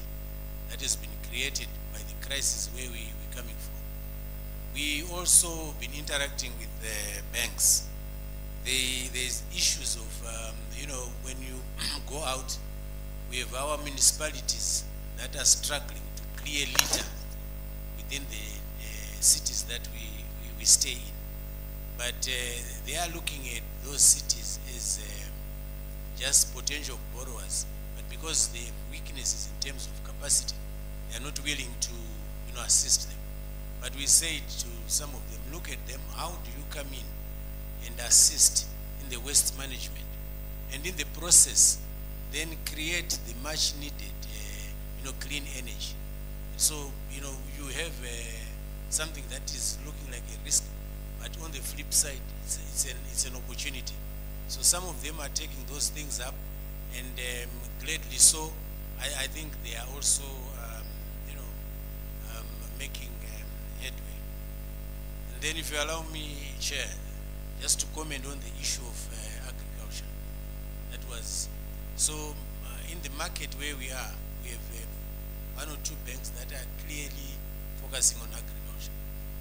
Q: that has been created by the crisis where we're coming from. We also been interacting with the banks. There's issues of, you know, when you go out, we have our municipalities that are struggling to clear litter within the cities that we stay in. But they are looking at those cities as just potential borrowers. But because they have weaknesses in terms of capacity, they are not willing to, you know, assist them. But we say to some of them, look at them, how do you come in and assist in the waste management? And in the process, then create the much needed, you know, clean energy. So, you know, you have something that is looking like a risk, but on the flip side, it's an opportunity. So some of them are taking those things up, and gladly so. I think they are also, you know, making headway. And then if you allow me, Chair, just to comment on the issue of agriculture. That was, so in the market where we are, we have one or two banks that are clearly focusing on agriculture.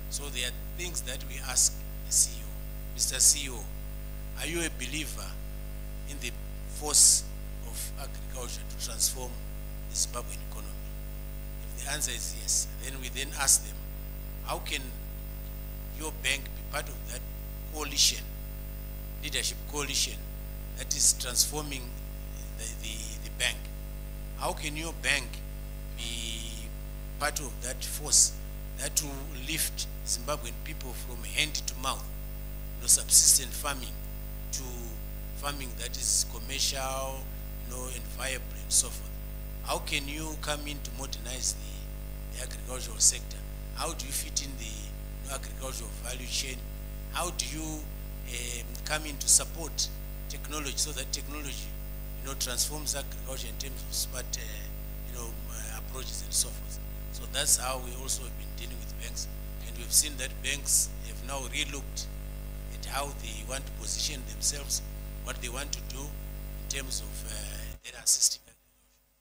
Q: So there are things that we ask the CEO, Mr. CEO, are you a believer in the force of agriculture to transform the Zimbabwean economy? If the answer is yes, then we then ask them, how can your bank be part of that coalition, leadership coalition that is transforming the bank? How can your bank be part of that force that will lift Zimbabwean people from hand to mouth, subsistent farming to farming that is commercial, and viable and so forth? How can you come in to modernize the agricultural sector? How do you fit in the agricultural value chain? How do you come in to support technology so that technology, transforms agriculture in terms of smart, approaches and so forth? So that's how we also have been dealing with banks, and we've seen that banks have now relooked at how they want to position themselves, what they want to do in terms of their assisting.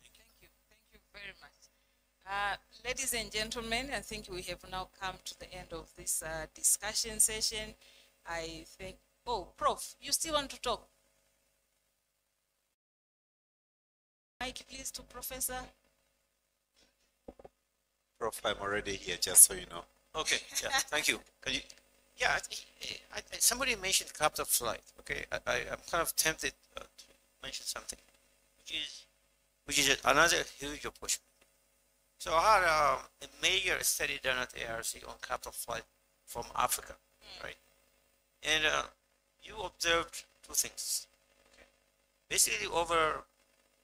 B: Thank you very much. Ladies and gentlemen, I think we have now come to the end of this discussion session. I think, Prof, you still want to talk? Mic, please, to Professor.
K: Prof, I'm already here, just so you know.
L: Okay, yeah, thank you. Can you? Yeah, somebody mentioned capital flight. Okay, I'm kind of tempted to mention something, which is another huge opportunity. So I had a major study done at ARC on capital flight from Africa, right? And you observed two things. Okay? Basically, over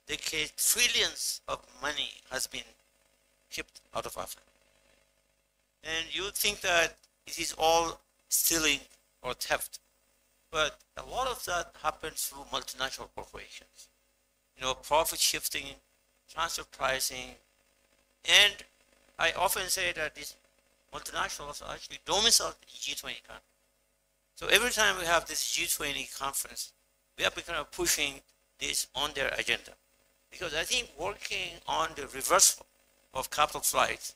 L: decades, trillions of money has been kept out of Africa. And you think that it is all stealing or theft. But a lot of that happens through multinational corporations. Profit shifting, transfer pricing, and I often say that these multinationals are actually domiciled in G20 countries. So every time we have this G20 conference, we are kind of pushing this on their agenda. Because I think working on the reversal of capital flights,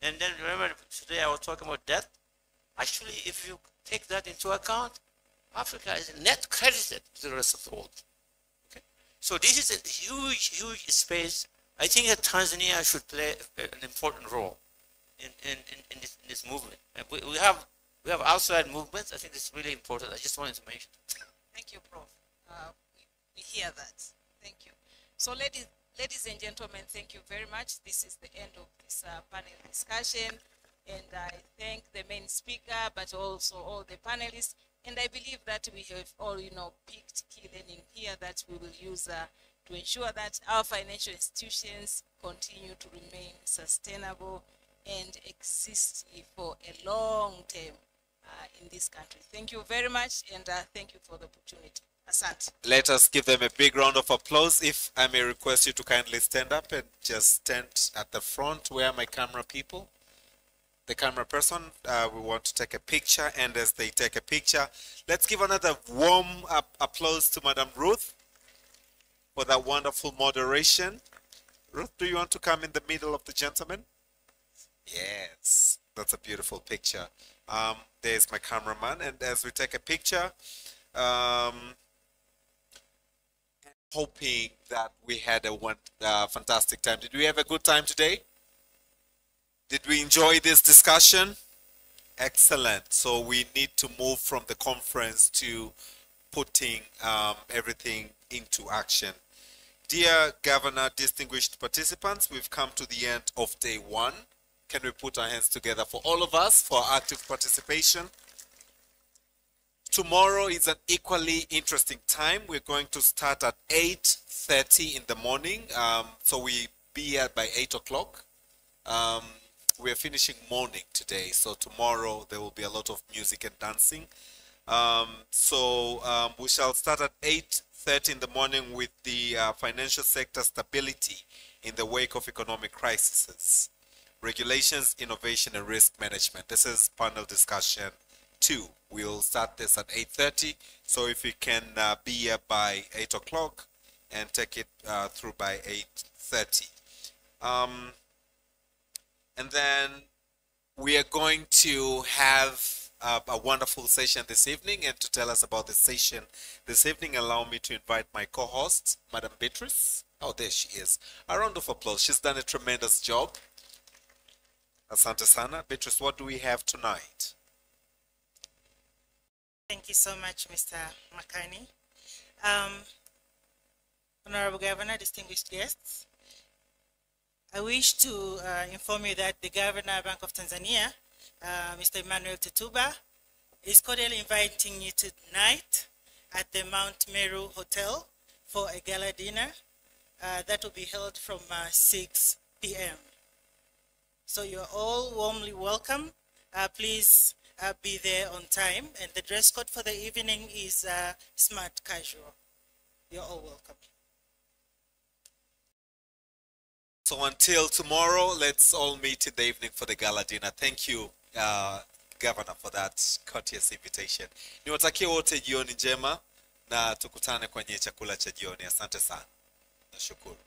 L: and then remember today I was talking about debt. Actually, if you take that into account, Africa is net credited to the rest of the world. Okay? So this is a huge, huge space. I think that Tanzania should play an important role in this movement. And we have outside movements. I think it's really important. I just wanted to mention.
B: Thank you, Prof. We hear that. Thank you. So, ladies and gentlemen, thank you very much. This is the end of this panel discussion. And I thank the main speaker, but also all the panelists. And I believe that we have all, picked key learning here that we will use to ensure that our financial institutions continue to remain sustainable and exist for a long term in this country. Thank you very much, and thank you for the opportunity. Asante.
K: Let us give them a big round of applause. If I may request you to kindly stand up and just stand at the front where my camera people, the camera person, we want to take a picture, and as they take a picture, let's give another warm applause to Madam Ruth for that wonderful moderation. Ruth, do you want to come in the middle of the gentlemen? Yes, that's a beautiful picture. There's my cameraman, and as we take a picture, hoping that we had a fantastic time. Did we have a good time today? Did we enjoy this discussion? Excellent. So we need to move from the conference to putting everything into action. Dear Governor, distinguished participants, we've come to the end of day one. Can we put our hands together for all of us for active participation? Tomorrow is an equally interesting time. We're going to start at 8:30 in the morning. So we be here by 8 o'clock. We're finishing morning today. So tomorrow there will be a lot of music and dancing. We shall start at 8:30 in the morning with the financial sector stability in the wake of economic crises, regulations, innovation, and risk management. This is panel discussion 2. We'll start this at 8:30. So if you can be here by 8 o'clock and take it through by 8:30. And then we are going to have a wonderful session this evening, and to tell us about the session this evening, allow me to invite my co-host, Madam Beatrice. Oh, there she is. A round of applause. She's done a tremendous job. Asante sana. Beatrice, what do we have tonight?
C: Thank you so much, Mr. Makani. Honorable Governor, distinguished guests, I wish to inform you that the Governor, Bank of Tanzania, Mr. Emmanuel Tutuba, is cordially inviting you tonight at the Mount Meru Hotel for a gala dinner that will be held from 6 p.m. So you're all warmly welcome. Please be there on time, and the dress code for the evening is smart casual. You're all welcome.
K: So until tomorrow, let's all meet in the evening for the gala dinner. Thank you, Governor, for that courteous invitation. Niwatakie wote jioni njema na tukutane kwenye chakula cha jioni. Asante sana. Nashukuru.